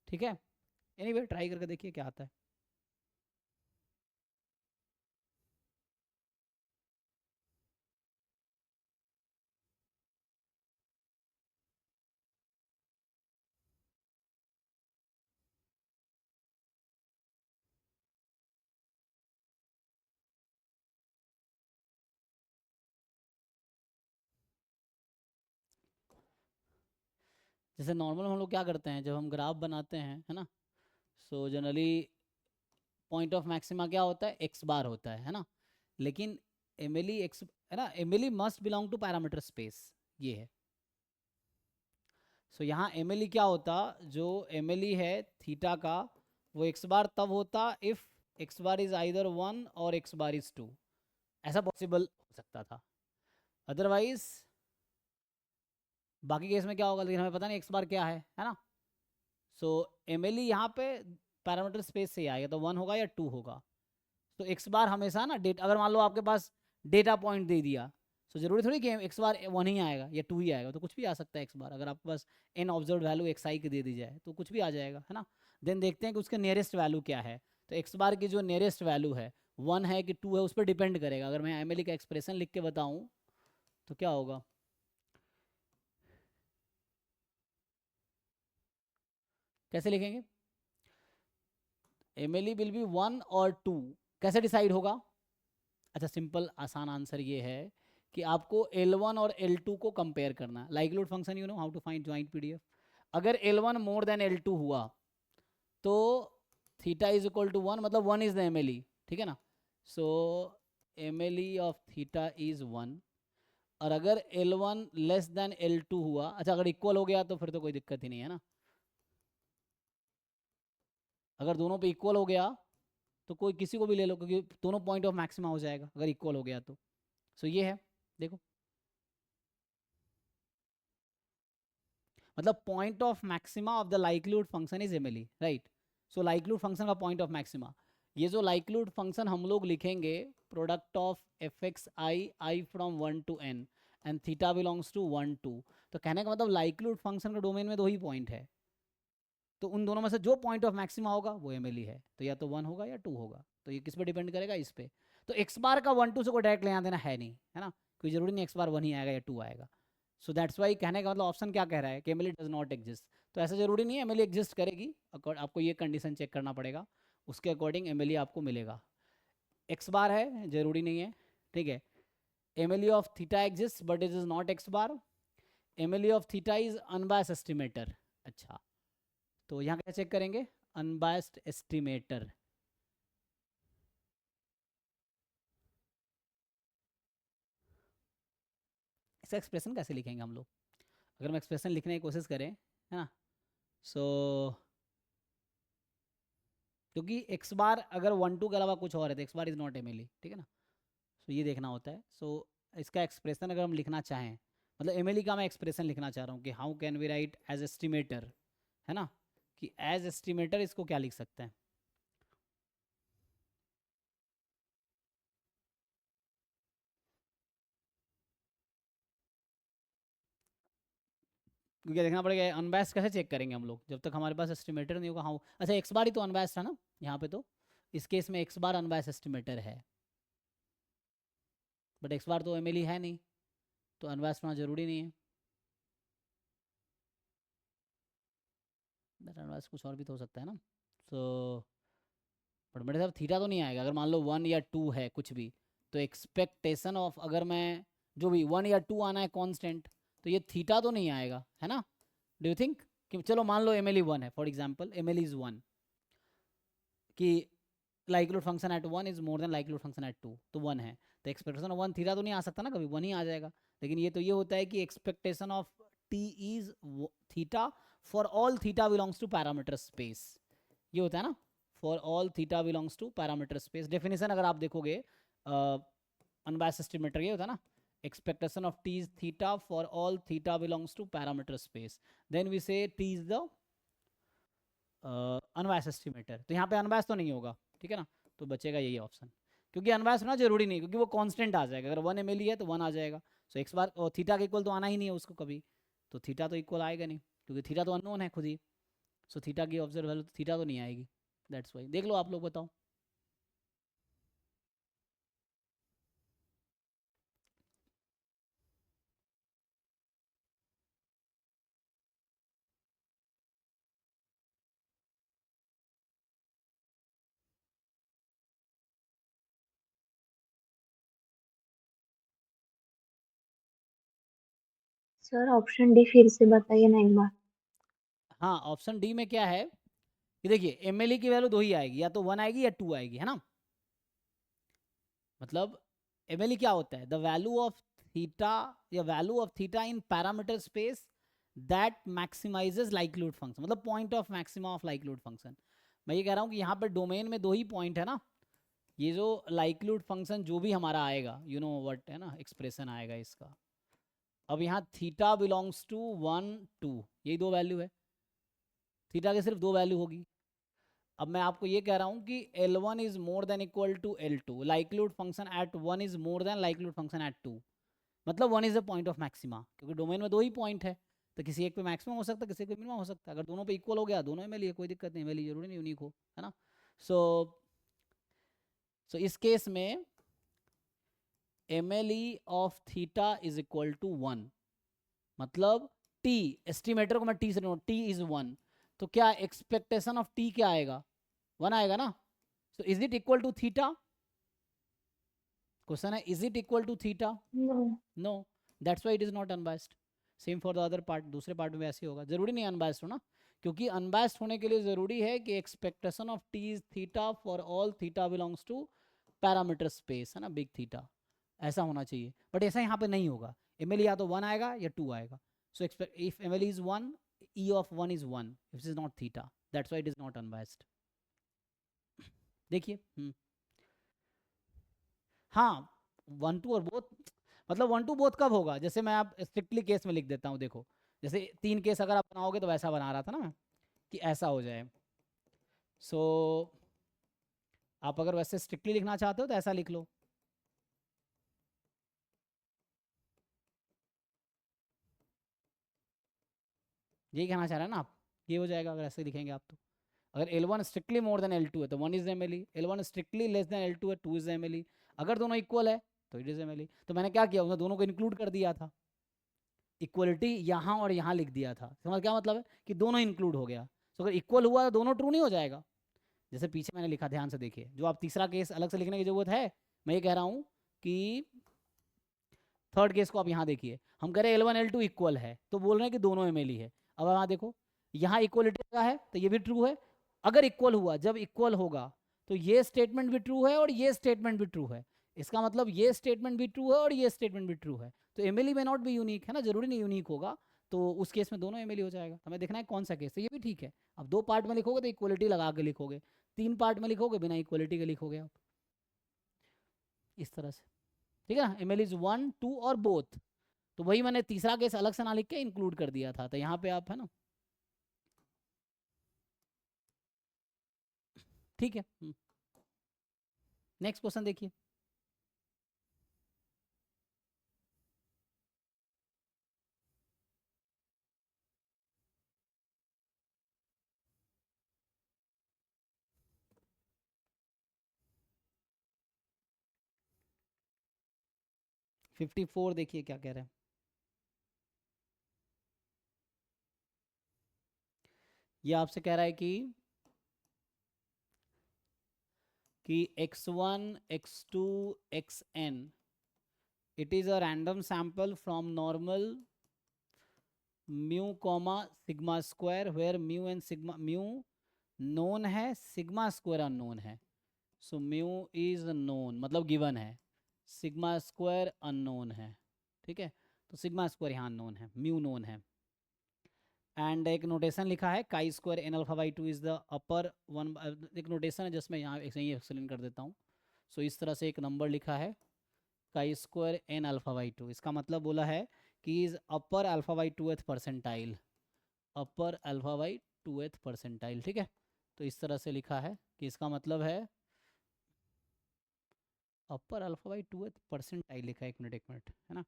ठीक है। एनीवे ट्राई करके देखिए क्या आता है। जैसे नॉर्मल हम लोग क्या करते हैं जब हम ग्राफ बनाते हैं, है ना, so generally point of maxima क्या होता है, एक्स बार होता है ना। लेकिन एमएलई एक्स है ना, MLE must belong to parameter space, ये है। सो यहाँ एमएलई क्या होता, जो एमएलई है थीटा का वो एक्स बार तब होता if x bar is either 1 और एक्स बार इज 2, ऐसा पॉसिबल हो सकता था। अदरवाइज बाकी केस में क्या होगा, लेकिन हमें पता नहीं एक्स बार क्या है ना। सो एमएलई यहाँ पे पैरामीटर स्पेस से ही आएगा, तो 1 होगा या 2 होगा। तो एक्स बार हमेशा ना डेट, अगर मान लो आपके पास डेटा पॉइंट दे दिया, तो जरूरी थोड़ी कि एक्स बार 1 ही आएगा या 2 ही आएगा, तो कुछ भी आ सकता है एक्स बार। अगर आपके पास एन ऑब्जर्व वैल्यू एक्स आई की दे दी जाए तो कुछ भी आ जाएगा, है ना। देन देखते हैं कि उसके नियरेस्ट वैल्यू क्या है। तो एक्स बार की जो नियरेस्ट वैल्यू है 1 है कि 2 है, उस पर डिपेंड करेगा। अगर मैं एमएलई का एक्सप्रेशन लिख के बताऊँ तो क्या होगा, कैसे लिखेंगे, एमएलई विल बी 1 और 2, कैसे डिसाइड होगा। अच्छा, सिंपल आसान आंसर ये है कि आपको L1 और L2 को कंपेयर करना है। Likelihood function you know how to find joint PDF. अगर L1 मोर देन L2 हुआ तो थीटा इज इक्वल टू 1, मतलब 1 इज द एमएलई, ठीक है ना। सो एमएलई ऑफ थीटा इज 1। और अगर L1 लेस देन L2 हुआ, अच्छा अगर इक्वल हो गया तो फिर तो कोई दिक्कत ही नहीं है ना। अगर दोनों पे इक्वल हो गया तो कोई किसी को भी ले लो, क्योंकि दोनों पॉइंट ऑफ मैक्सिमा हो जाएगा अगर इक्वल हो गया तो। सो ये है, देखो, मतलब point of maxima of the likelihood function is MLE, right. So likelihood function का पॉइंट ऑफ मैक्सिमा, ये जो लाइक्लीहुड फंक्शन हम लोग लिखेंगे product of F X I from 1 to n and theta belongs to 1 2। तो कहने का मतलब लाइक्लीहुड फंक्शन के डोमेन में 2 ही पॉइंट है, तो उन दोनों में से जो पॉइंट ऑफ मैक्सिमा होगा वो एमएलई है। तो या तो 1 होगा या 2 होगा, तो ये किस पे डिपेंड करेगा, इस पे। तो एक्स बार का 1 2 से कोई डायरेक्ट ले देना है नहीं, है ना, कोई जरूरी नहीं एक्स बार 1 ही आएगा या 2 आएगा। सो दैट्स वाई कहने का मतलब ऑप्शन क्या कह रहा है कि एमएलई डज नॉट एग्जिस्ट। तो ऐसा ज़रूरी नहीं है एम एग्जिस्ट करेगी, आपको ये कंडीशन चेक करना पड़ेगा, उसके अकॉर्डिंग एम आपको मिलेगा। एक्स बार है ज़रूरी नहीं है, ठीक है। M of theta exist but it is not X bar. M of theta is unbiased estimator. अच्छा, तो यहाँ क्या चेक करेंगे, अनबायस्ड एस्टिमेटर। इसका एक्सप्रेशन कैसे लिखेंगे हम लोग, अगर हम एक्सप्रेशन लिखने की कोशिश करें, है ना, सो क्योंकि एक्स बार अगर 1 2 के अलावा कुछ और है तो X bar is not M ठीक है ना, सो ये देखना होता है। सो इसका एक्सप्रेशन अगर हम लिखना चाहें, मतलब एम का मैं एक्सप्रेशन लिखना चाह रहा हूँ कि how can we write as estimator, है ना, कि एज एस्टिमेटर इसको क्या लिख सकते हैं। क्योंकि देखना पड़ेगा अनबैस्ड कैसे चेक करेंगे हम लोग, जब तक हमारे पास एस्टिमेटर नहीं होगा। हाँ, अच्छा एक्स बार ही तो अनबैस्ड है ना यहाँ पे, तो इस केस में एक्स बार अनबैस्ड एस्टिमेटर है, बट एक्स बार तो एम है नहीं, तो अनबैस्ड होना जरूरी नहीं है। बट अनबैस्ड कुछ और भी तो हो सकता है ना। सो बट मेरे साथ थीटा तो नहीं आएगा, अगर मान लो 1 या 2 है कुछ भी, तो एक्सपेक्टेशन ऑफ, अगर मैं जो भी 1 या 2 आना है कांस्टेंट, तो ये थीटा तो नहीं आएगा, है ना। डू यू थिंक कि चलो मान लो एम 1 है, फॉर एग्जाम्पल एम इज 1, कि likelihood function at 1 is more than likelihood function at 2, तो 1 है, तो एक्सपेक्टेशन ऑफ 1 थीटा तो नहीं आ सकता ना, कभी 1 ही आ जाएगा। लेकिन ये तो ये होता है कि expectation of T is theta for all theta belongs to parameter space, ये होता है ना, for all theta belongs to parameter space. Definition अगर आप देखोगे अनबायस्ड एस्टिमेटर, ये होता है ना, expectation of t is theta for all theta belongs to parameter space, then we say t is the unbiased estimator. तो यहाँ पे अनबायस्ड तो नहीं होगा, ठीक है ना, तो बचेगा यही ऑप्शन, क्योंकि अनबायस्ड होना जरूरी नहीं, क्योंकि वो कांस्टेंट आ जाएगा, अगर 1 एम है तो 1 आ जाएगा। सो एक्स बार और थीटा के इक्वल तो आना ही नहीं है उसको कभी, तो थीटा तो इक्वल आएगा नहीं, क्योंकि थीटा तो अननोन है खुद ही। सो थीटा की ऑब्जर्व वैल्यू थीटा तो नहीं आएगी, दैट्स वाई। देख लो आप लोग, बताओ। सर ऑप्शन डी फिर से बताइए ना एक बार। हाँ, ऑप्शन डी में क्या है कि देखिए एम की वैल्यू 2 ही आएगी, या तो 1 आएगी या 2 आएगी, है ना। मतलब एम क्या होता है, द वैल्यू ऑफ थीटा या value of theta in parameter space that maximises likelihood function, मतलब point of maxima of likelihood function. मैं ये कह रहा हूँ कि यहाँ पर डोमेन में 2 ही पॉइंट है ना, ये जो लाइक्लीहुड फंक्शन जो भी हमारा आएगा, यू नो व्हाट है ना, एक्सप्रेशन आएगा इसका। अब यहाँ थीटा बिलोंग्स टू 1 2, यही 2 वैल्यू है, थीटा के सिर्फ 2 वैल्यू होगी। अब मैं आपको ये कह रहा हूँ कि L1 is more than equal to L2, likelihood function at 1 is more than likelihood function at 2, मतलब 1 is the point of maxima, क्योंकि डोमेन में 2 ही पॉइंट है, तो किसी एक पे मैक्सिमम हो सकता है, किसी पे मिनिमम हो सकता है। अगर दोनों पे इक्वल हो गया, दोनों में लिए कोई दिक्कत नहीं, वैल्यू जरूरी नहीं यूनिक हो, है ना। सो इस केस में MLE of theta is equal to 1, मतलब टी, एस्टिमेटर को मैं टी से टी इज 1, तो क्या एक्सपेक्टेशन ऑफ टी क्या आएगा, 1 आएगा ना। So is it equal to theta, question है is it equal to theta, no. No, that's why it is not unbiased. Same for the other part, दूसरे part में ऐसे होगा, जरूरी नहीं अनबायस्ड होना, क्योंकि अनबायस्ड होने के लिए जरूरी है कि expectation of T is theta for all theta belongs to parameter space, है ना, बिग थीटा, ऐसा होना चाहिए। बट ऐसा यहाँ पे नहीं होगा, एम या तो 1 आएगा या 2 आएगा। So expect if M is 1, E of 1 is 1, if is not theta, that's why it is not unbiased. देखिए हाँ, 1 2 और बोथ, मतलब 1 2 बोथ कब होगा, जैसे मैं आप स्ट्रिक्टली केस में लिख देता हूँ, देखो जैसे 3 केस अगर आप बनाओगे तो वैसा बना रहा था ना मैं, कि ऐसा हो जाए। सो आप अगर वैसे स्ट्रिक्टली लिखना चाहते हो तो ऐसा लिख लो, यही कहना चाह रहे हैं ना आप, ये हो जाएगा अगर ऐसे लिखेंगे आप तो। अगर L1 strictly more than L2 है तो 1 is M L E, L1 strictly less than L2 है 2 इज एम एल ई, अगर दोनों इक्वल है तो it is M L E. तो मैंने क्या किया, उन्हें दोनों को इंक्लूड कर दिया था, इक्वलिटी यहाँ और यहाँ लिख दिया था, समझ क्या मतलब है कि दोनों इंक्लूड हो गया। तो अगर इक्वल हुआ तो दोनों ट्रू नहीं हो जाएगा, जैसे पीछे मैंने लिखा, ध्यान से देखिए। जो आप तीसरा केस अलग से लिखने की जरूरत है, मैं ये कह रहा हूँ कि थर्ड केस को आप यहाँ देखिए, हम कह रहे हैं L1 L2 इक्वल है, तो बोल रहे हैं कि दोनों ML है। अब यहाँ देखो, यहाँ इक्वलिटी का है तो ये भी ट्रू है। अगर इक्वल हुआ, जब इक्वल होगा तो ये स्टेटमेंट भी ट्रू है और ये स्टेटमेंट भी ट्रू है। इसका मतलब ये स्टेटमेंट भी ट्रू है और ये स्टेटमेंट भी ट्रू है। तो ML में नॉट भी यूनिक है ना, जरूरी नहीं यूनिक होगा, तो उस केस में दोनों ML हो जाएगा। हमें देखना है कौन सा केस है, ये भी ठीक है। अब 2 पार्ट में लिखोगे तो इक्वलिटी लगा के लिखोगे, 3 पार्ट में लिखोगे बिना इक्वलिटी के लिखोगे आप, इस तरह से, ठीक है ना। ML इज 1 2 और बोथ। तो वही मैंने तीसरा केस अलग से ना लिख के इंक्लूड कर दिया था, तो यहाँ पे आप है ना, ठीक है। नेक्स्ट क्वेश्चन देखिए। फिफ्टी 54 देखिए क्या कह रहे हैं। ये आपसे कह रहा है कि x1 x2 xn, it is a random sample from normal mu comma sigma square where mu and sigma, mu known है, sigma square unknown है। सो mu is known मतलब गिवन है, सिग्मा स्क्वायर अननोन है, ठीक है। तो सिग्मा स्क्वायर यहाँ अननोन है, म्यू नोन है। एंड एक नोटेशन लिखा है chi square N alpha by 2 is the upper one, एक नोटेशन है जिसमें यहाँ एक सही एक्सप्लेन कर देता हूँ। सो इस तरह से एक नंबर लिखा है chi square N alpha by 2, इसका मतलब बोला है कि is upper alpha by 2th percentile, upper alpha by 2th percentile, ठीक है। तो इस तरह से लिखा है कि इसका मतलब है अपर अल्फा बाई 2th परसेंटाइल लिखा है, एक मिनट है ना।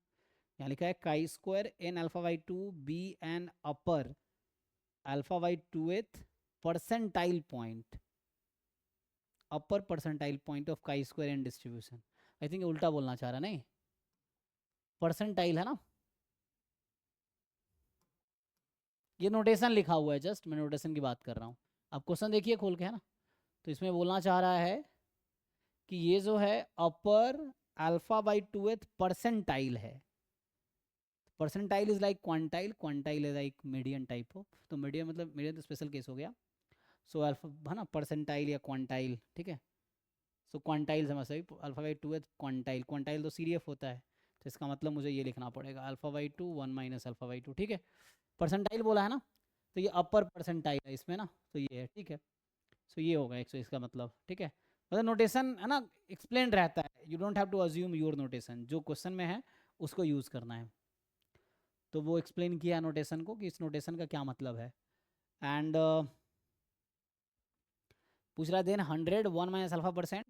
यहाँ लिखा है chi square N alpha by 2 be N upper alpha by 2th percentile point, upper percentile point of chi square N distribution. I think उल्टा बोलना चाह रहा, नहीं परसेंटाइल है ना, ये नोटेशन लिखा हुआ है, जस्ट मैं नोटेशन की बात कर रहा हूँ। आप क्वेश्चन देखिए खोल के, है ना। तो इसमें बोलना चाह रहा है कि ये जो है अपर अल्फा बाई 2th परसेंटाइल है। Percentile is like quantile, quantile is like median type of, तो मीडियन मतलब मीडियन तो स्पेशल केस हो गया। सो अल्फा है ना, परसेंटाइल या क्वांटाइल, ठीक है। सो क्वांटाइल समझ सही, alpha by 2th quantile, quantile तो सीरीएफ होता है, तो इसका मतलब मुझे ये लिखना पड़ेगा alpha by 2 1 minus alpha by 2, ठीक है। परसेंटाइल बोला है ना, तो ये अपर परसेंटाइल है इसमें ना, तो ये है, ठीक है। सो ये होगा 100 इसका मतलब, ठीक है। मतलब नोटेशन है ना एक्सप्लेन रहता है, you don't have to assume your notation, जो क्वेश्चन में है उसको यूज़ करना है। तो वो एक्सप्लेन किया नोटेशन को कि इस नोटेशन का क्या मतलब है। एंड पूछ रहा है then 100 1 minus alpha percent,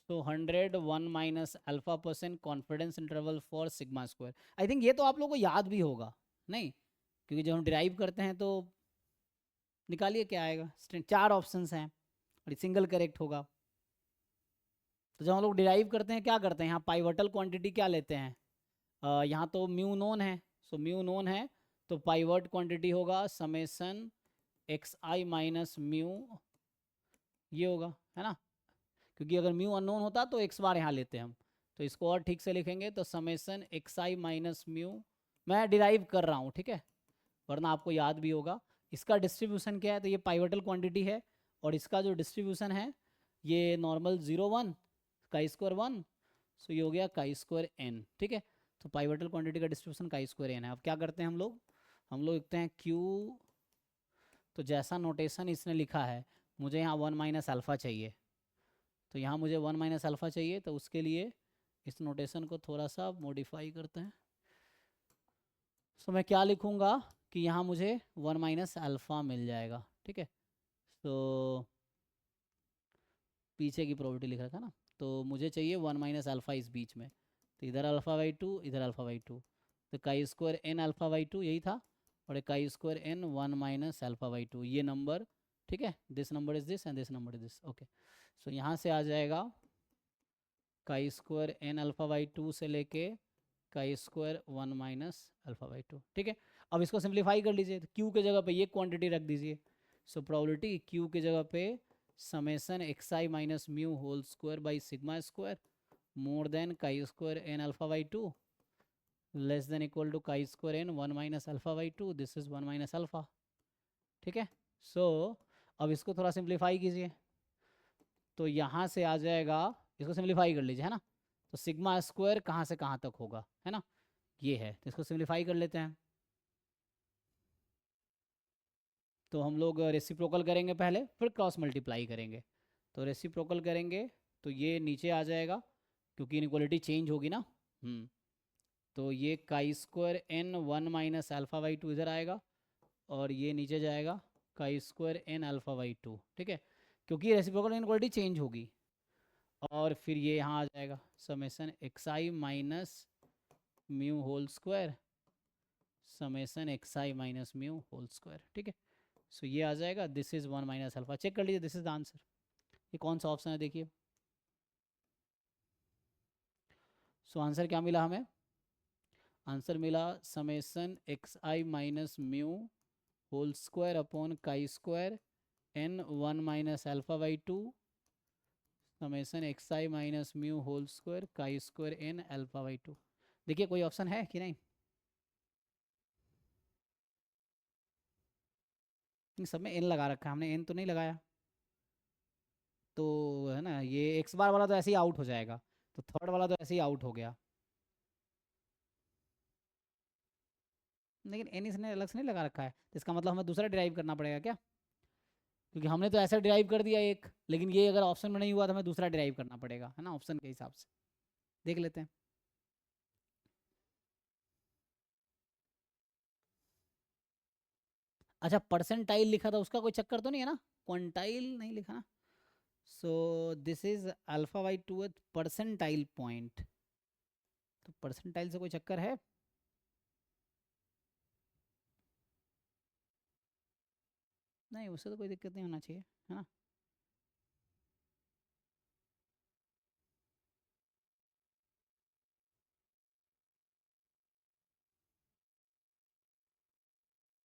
so 100 1 minus alpha percent confidence interval for sigma square. I think ये तो आप लोगों को याद भी होगा, नहीं, क्योंकि जब हम डिराइव करते हैं तो निकालिए क्या आएगा, 4 ऑप्शंस हैं और सिंगल करेक्ट होगा। तो जब हम लोग डिराइव करते हैं क्या करते हैं, यहाँ पाइवटल क्वांटिटी क्या लेते हैं, यहाँ तो म्यू नोन है, सो म्यू नोन है तो पाइवट क्वांटिटी होगा समेसन एक्स आई माइनस म्यू, ये होगा, है ना। क्योंकि अगर म्यू अननोन होता तो एक्स बार यहाँ लेते हैं हम, तो इसको और ठीक से लिखेंगे तो समेसन एक्स आई माइनस म्यू, मैं डिराइव कर रहा हूँ, ठीक है, वरना आपको याद भी होगा। इसका डिस्ट्रीब्यूशन क्या है, तो ये पाइवटल क्वांटिटी है और इसका जो डिस्ट्रीब्यूशन है ये नॉर्मल 0 1 काई स्क्वायर 1, सो ये हो गया काई स्क्वायर एन, ठीक है। तो पाइवटल क्वांटिटी का डिस्ट्रीब्यूशन काई स्क्वायर एन है। अब क्या करते हैं हम लोग लिखते हैं क्यू, तो जैसा नोटेशन इसने लिखा है मुझे यहाँ 1 माइनस अल्फ़ा चाहिए, तो यहाँ मुझे 1 माइनस अल्फ़ा चाहिए, तो उसके लिए इस नोटेशन को थोड़ा सा मॉडिफाई करते हैं। सो मैं क्या लिखूँगा कि यहाँ मुझे 1 माइनस अल्फ़ा मिल जाएगा, ठीक है। तो पीछे की प्रॉपर्टी लिख रखा ना, तो मुझे चाहिए 1 माइनस अल्फ़ा इस बीच में, तो इधर अल्फ़ा बाई 2 इधर अल्फ़ा बाई 2, तो काई स्क्वायर एन अल्फ़ा बाई 2 यही था, और एक chi square N 1 minus alpha by 2 ये नंबर, ठीक है। This number is this and this number is this, okay. So यहाँ से आ जाएगा काई स्क्वायर एन अल्फ़ा बाई 2 से लेके chi square 1 minus alpha by 2, ठीक है। अब इसको सिंप्लीफाई कर लीजिए, तो क्यू के जगह पे ये क्वांटिटी रख दीजिए। सो प्रोबेबिलिटी क्यू के जगह पे summation x I minus mu whole square by sigma square more than chi square N alpha by 2 less than equal to chi square N 1 minus alpha by 2, this is 1 minus alpha, ठीक है। सो अब इसको थोड़ा simplify कीजिए, तो यहाँ से आ जाएगा, इसको सिंप्लीफाई कर लीजिए, है ना। तो सिग्मा स्क्वायर कहाँ से कहाँ तक होगा, है ना, ये है। तो इसको सिंप्लीफाई कर लेते हैं। तो हम लोग रेसिप्रोकल करेंगे पहले, फिर क्रॉस मल्टीप्लाई करेंगे। तो रेसिप्रोकल करेंगे तो ये नीचे आ जाएगा, क्योंकि इनक्वालिटी चेंज होगी ना। तो ये chi square N 1 minus alpha by 2 इधर आएगा, और ये नीचे जाएगा काई स्क्वायर एन अल्फा बाई 2, ठीक है, क्योंकि रेसिप्रोकल इनक्वालिटी चेंज होगी। और फिर ये यहाँ आ जाएगा समेसन एक्स आई minus mu whole square summation x आई माइनस म्यू होल स्क्वायर, ठीक है। सो ये आ जाएगा, this is 1 minus alpha. Check कर लीजिए, दिस इज द आंसर। ये कौन सा ऑप्शन है देखिए। सो आंसर क्या मिला हमें, आंसर मिला summation x I minus mu whole square upon chi square N 1 minus alpha by 2 summation x I minus mu whole square chi square N alpha by 2। देखिए कोई ऑप्शन है कि नहीं, सब में एन लगा रखा है हमने, एन तो नहीं लगाया, तो है ना, ये एक्स बार वाला तो ऐसे ही आउट हो जाएगा, तो थर्ड वाला तो ऐसे ही आउट हो गया। लेकिन एन इसने अलग से नहीं लगा रखा है, तो इसका मतलब हमें दूसरा डिराइव करना पड़ेगा क्या, क्योंकि हमने तो ऐसा डिराइव कर दिया एक, लेकिन ये अगर ऑप्शन में नहीं हुआ तो हमें दूसरा डिराइव करना पड़ेगा, है ना, ऑप्शन के हिसाब से। देख लेते हैं। अच्छा परसेंटाइल लिखा था, उसका कोई चक्कर तो नहीं है ना, क्वांटाइल नहीं लिखा ना। So this is alpha by 2 percentile point, तो परसेंटाइल से कोई चक्कर है, नहीं उससे तो कोई दिक्कत नहीं होना चाहिए, है ना।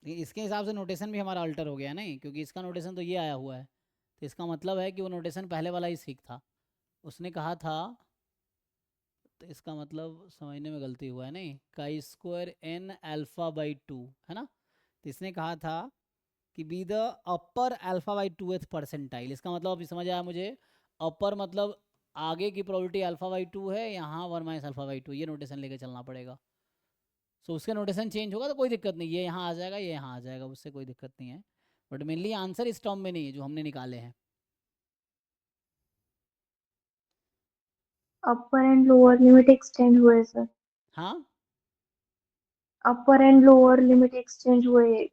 लेकिन इसके हिसाब से नोटेशन भी हमारा अल्टर हो गया नहीं, क्योंकि इसका नोटेशन तो ये आया हुआ है, तो इसका मतलब है कि वो नोटेशन पहले वाला ही ठीक था, उसने कहा था, तो इसका मतलब समझने में गलती हुआ है नहीं, काई स्क्वायर एन अल्फा बाई 2, है ना। तो इसने कहा था कि B the upper alpha by 2th percentile, इसका मतलब अभी समझ आया मुझे, अपर मतलब आगे की प्रोबेबिलिटी अल्फा बाई 2 है, यहाँ 1 माइनस अल्फा बाई 2, ये नोटेशन लेके चलना पड़ेगा। सो उसके नोटेशन चेंज होगा तो कोई दिक्कत नहीं, ये यहाँ आ जाएगा, ये यहाँ आ जाएगा, उससे कोई दिक्कत नहीं है, बट मेनली आंसर इस टर्म में नहीं है जो हमने निकाले हैं। अपर एंड लोअर लिमिट एक्सटेंड हुए सर, हाँ अपर एंड लोअर लिमिट एक्सचेंज हुए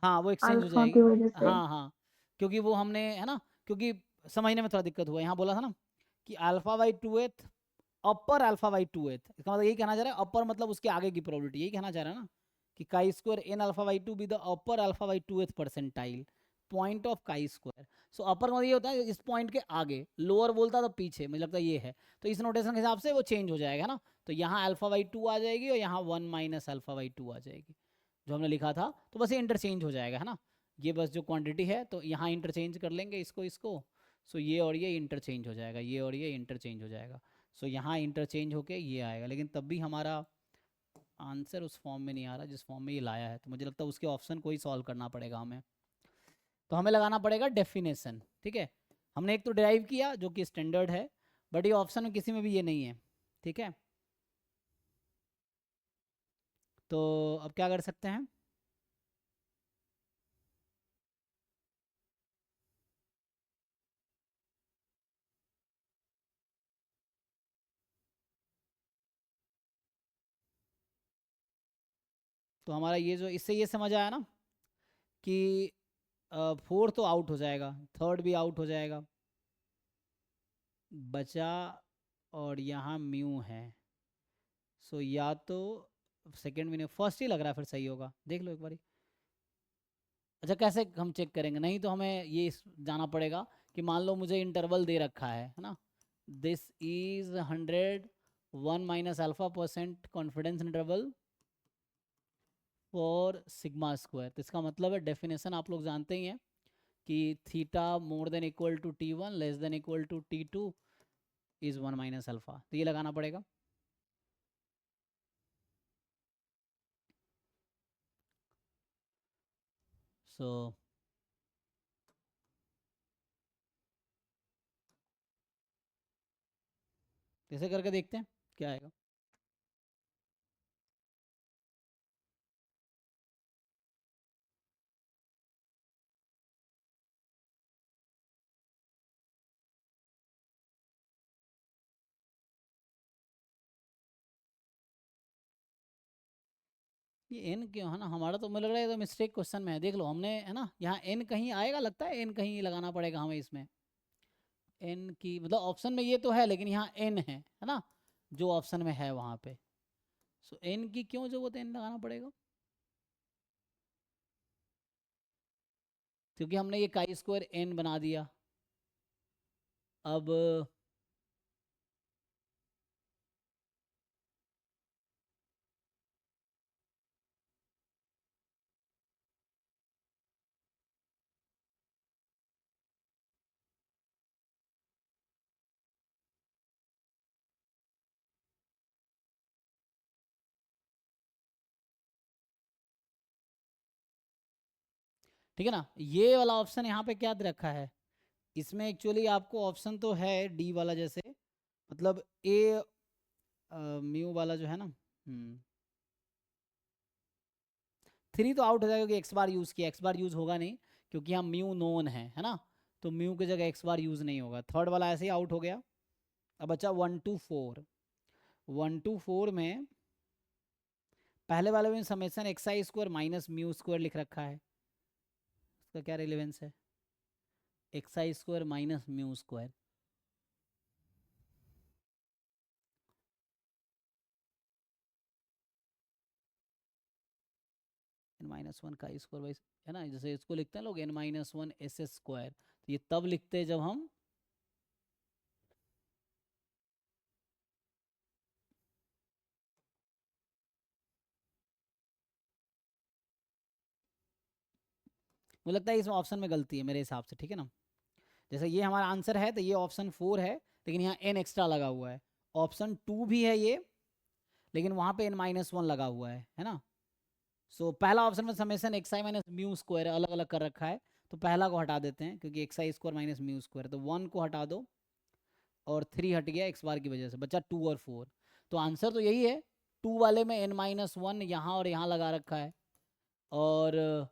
हाँ वो एक्सचेंज हो अल्फा जाएगी, की वजह से। हाँ हाँ, क्योंकि वो हमने, है ना, क्योंकि समझने में थोड़ा दिक्कत हुआ, यहाँ बोला था ना कि alpha by 2th upper alpha by 2th, इसका मतलब यही कहना चाह रहा है, अपर मतलब उसके आगे की प्रोबेबिलिटी, यही कहना चाह रहा है ना, कि chi square N alpha by 2 be the upper alpha by 2th percentile point of chi square. So upper मतलब ये होता है इस पॉइंट के आगे, लोअर बोलता तो पीछे, मुझे लगता है ये है, तो इस नोटेशन के हिसाब से वो चेंज हो जाएगा ना, तो यहाँ अल्फा बाई 2 आ जाएगी और यहाँ 1 माइनस अल्फा बाई 2 आ जाएगी, जो हमने लिखा था, तो बस ये इंटरचेंज हो जाएगा, है ना, ये बस जो क्वांटिटी है तो यहाँ इंटरचेंज कर लेंगे इसको। सो ये और ये इंटरचेंज हो जाएगा, ये और ये इंटरचेंज हो जाएगा, सो यहाँ इंटरचेंज होके ये आएगा, लेकिन तब भी हमारा आंसर उस फॉर्म में नहीं आ रहा जिस फॉर्म में ये लाया है, तो मुझे लगता है उसके ऑप्शन को ही सॉल्व करना पड़ेगा हमें, तो हमें लगाना पड़ेगा डेफिनेशन, ठीक है। हमने एक तो डिराइव किया जो कि स्टैंडर्ड है, बट ये ऑप्शन में किसी में भी ये नहीं है, ठीक है। तो अब क्या कर सकते हैं, तो हमारा ये जो, इससे ये समझ आया ना कि फोर्थ तो आउट हो जाएगा, थर्ड भी आउट हो जाएगा, बचा और यहाँ म्यू है, सो या तो सेकंड में नहीं, फर्स्ट ही लग रहा है, फिर सही होगा, देख लो एक बारी। अच्छा कैसे हम चेक करेंगे, नहीं तो हमें ये जाना पड़ेगा कि मान लो मुझे इंटरवल दे रखा है ना, this is 100 1 minus alpha percent confidence interval for sigma square. तो इसका मतलब है, डेफिनेशन आप लोग जानते ही हैं कि theta more than equal to T1 less than equal to T2 is 1 minus alpha. तो ये लगाना पड़ेगा। सो ऐसे करके देखते हैं क्या आएगा। ये एन क्यों है ना, हमारा तो मुझे लग रहा है तो मिस्टेक क्वेश्चन में है। देख लो हमने, है ना, यहाँ एन कहीं आएगा, लगता है एन कहीं लगाना पड़ेगा हमें इसमें। एन की मतलब ऑप्शन में ये तो है, लेकिन यहाँ एन है ना, जो ऑप्शन में है वहाँ पे। सो एन की क्यों जरूरत है, एन लगाना पड़ेगा क्योंकि हमने ये काई स्क्वायर एन बना दिया। अब ठीक है ना, ये वाला ऑप्शन यहाँ पे क्या दे रखा है, इसमें एक्चुअली आपको ऑप्शन तो है डी वाला, जैसे मतलब ए म्यू वाला जो है ना, 3 तो आउट हो जाएगा क्योंकि एक्स बार यूज़ किया, एक्स बार यूज़ होगा नहीं क्योंकि हम म्यू नोन है ना, तो म्यू की जगह एक्स बार यूज़ नहीं होगा। थर्ड वाला ऐसे ही आउट हो गया। अब बचा 1 to 4। 1 to 4 में पहले वाले में summation x I square minus mu square लिख रखा है, इसका क्या रिलेवेंस है, X I square minus mu square. N minus one का स्क्वायर बाई, है ना, जैसे इसको लिखते हैं लोग N minus one S square, तो ये तब लिखते हैं जब हम मुझे लगता है इस ऑप्शन में गलती है मेरे हिसाब से, ठीक है ना। जैसे ये हमारा आंसर है तो ये ऑप्शन 4 है, लेकिन यहाँ एन एक्स्ट्रा लगा हुआ है। ऑप्शन 2 भी है ये, लेकिन वहाँ पे एन माइनस वन लगा हुआ है ना। सो पहला ऑप्शन में समेसन एक्स आई माइनस म्यू स्क्वायर अलग अलग कर रखा है, तो पहला को हटा देते हैं क्योंकि x I square minus mu square, तो 1 को हटा दो और 3 हट गया एक्स बार की वजह से, बचा 2 और 4। तो आंसर तो यही है, 2 वाले में एन माइनस वन यहाँ और यहाँ लगा रखा है, और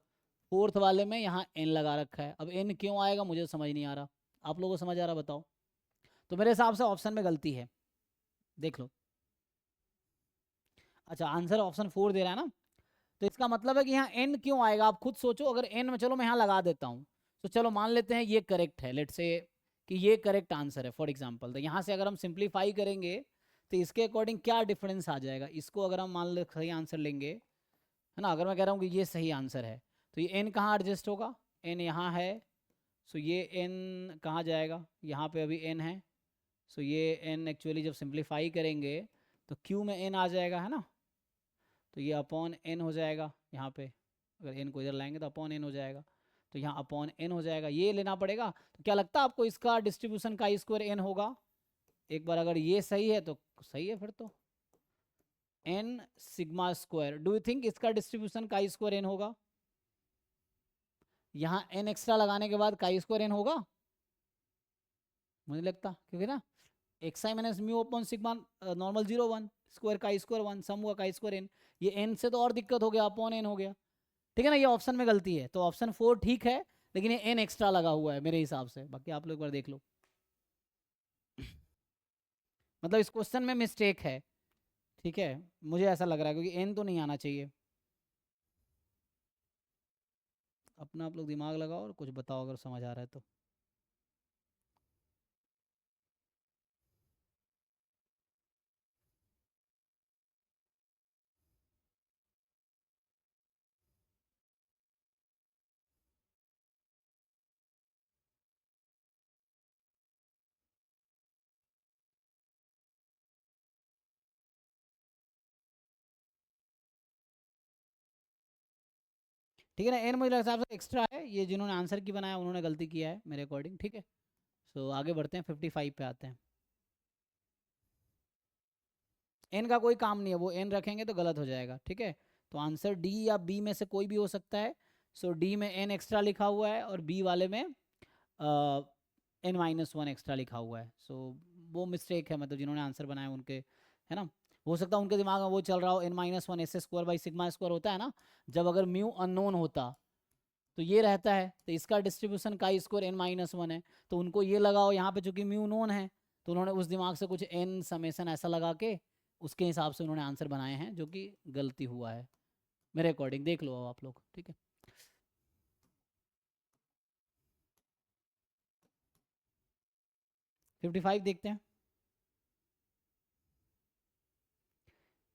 फोर्थ वाले में यहाँ एन लगा रखा है। अब एन क्यों आएगा मुझे समझ नहीं आ रहा, आप लोगों को समझ आ रहा बताओ। तो मेरे हिसाब से ऑप्शन में गलती है, देख लो। अच्छा आंसर ऑप्शन 4 दे रहा है ना, तो इसका मतलब है कि यहाँ एन क्यों आएगा आप खुद सोचो। अगर एन में, चलो मैं यहाँ लगा देता हूँ, तो चलो मान लेते हैं ये करेक्ट है, लेट से कि ये करेक्ट आंसर है फॉर एग्जाम्पल। तो यहाँ से अगर हम सिंप्लीफाई करेंगे तो इसके अकॉर्डिंग क्या डिफरेंस आ जाएगा, इसको अगर हम मान ले सही आंसर लेंगे, है ना, अगर मैं कह रहा हूँ कि ये सही आंसर है, तो ये एन कहाँ एडजस्ट होगा, एन यहाँ है, सो ये एन कहाँ जाएगा, यहाँ पे अभी एन है, सो ये एन एक्चुअली जब सिंप्लीफाई करेंगे तो क्यू में एन आ जाएगा, है ना, तो ये अपॉन एन हो जाएगा यहाँ पे, अगर एन को इधर लाएंगे तो अपॉन एन हो जाएगा, तो यहाँ अपॉन एन हो जाएगा, ये लेना पड़ेगा। तो क्या लगता है आपको इसका डिस्ट्रीब्यूशन का स्क्वायर एन होगा, एक बार अगर ये सही है तो सही है, फिर तो n sigma square, do you think इसका डिस्ट्रीब्यूशन का स्क्वायर एन होगा, यहाँ एन एक्स्ट्रा लगाने के बाद का स्क्वायर एन होगा, मुझे लगता, क्योंकि ना एक्स आई minus mu upon sigma normal 0 1 square का स्क्वायर 1 सम हुआ का स्क्वायर एन, ये एन से तो और दिक्कत हो गया, अपॉन एन हो गया, ठीक है ना। ये ऑप्शन में गलती है, तो ऑप्शन 4 ठीक है, लेकिन ये एन एक्स्ट्रा लगा हुआ है मेरे हिसाब से, बाकी आप लोग एक बार देख लो। मतलब इस क्वेश्चन में मिस्टेक है, ठीक है, मुझे ऐसा लग रहा है क्योंकि एन तो नहीं आना चाहिए। अपना आप लोग दिमाग लगाओ और कुछ बताओ अगर समझ आ रहा है तो। ठीक है ना। n मुझे हिसाब से एक्स्ट्रा है, ये जिन्होंने आंसर की बनाया उन्होंने गलती किया है मेरे अकॉर्डिंग, ठीक है। सो आगे बढ़ते हैं, 55 पे आते हैं। n का कोई काम नहीं है, वो n रखेंगे तो गलत हो जाएगा, ठीक है। तो आंसर डी या बी में से कोई भी हो सकता है। सो डी में n एक्स्ट्रा लिखा हुआ है और बी वाले में n-1 एक्स्ट्रा लिखा हुआ है। सो वो मिस्टेक है, मतलब जिन्होंने आंसर बनाया उनके, है ना। हो सकता है उनके दिमाग में वो चल रहा हो n-1 S square by sigma square होता है ना, जब अगर म्यू अननोन होता तो ये रहता है, तो इसका डिस्ट्रीब्यूशन का स्क्वायर n-1 है, तो उनको ये लगाओ यहाँ पे चूंकि म्यू नोन है, तो उन्होंने उस दिमाग से कुछ n समेसन ऐसा लगा के उसके हिसाब से उन्होंने आंसर बनाए हैं, जो कि गलती हुआ है मेरे अकॉर्डिंग। देख लो आप लोग, ठीक है। फिफ्टी फाइव देखते हैं।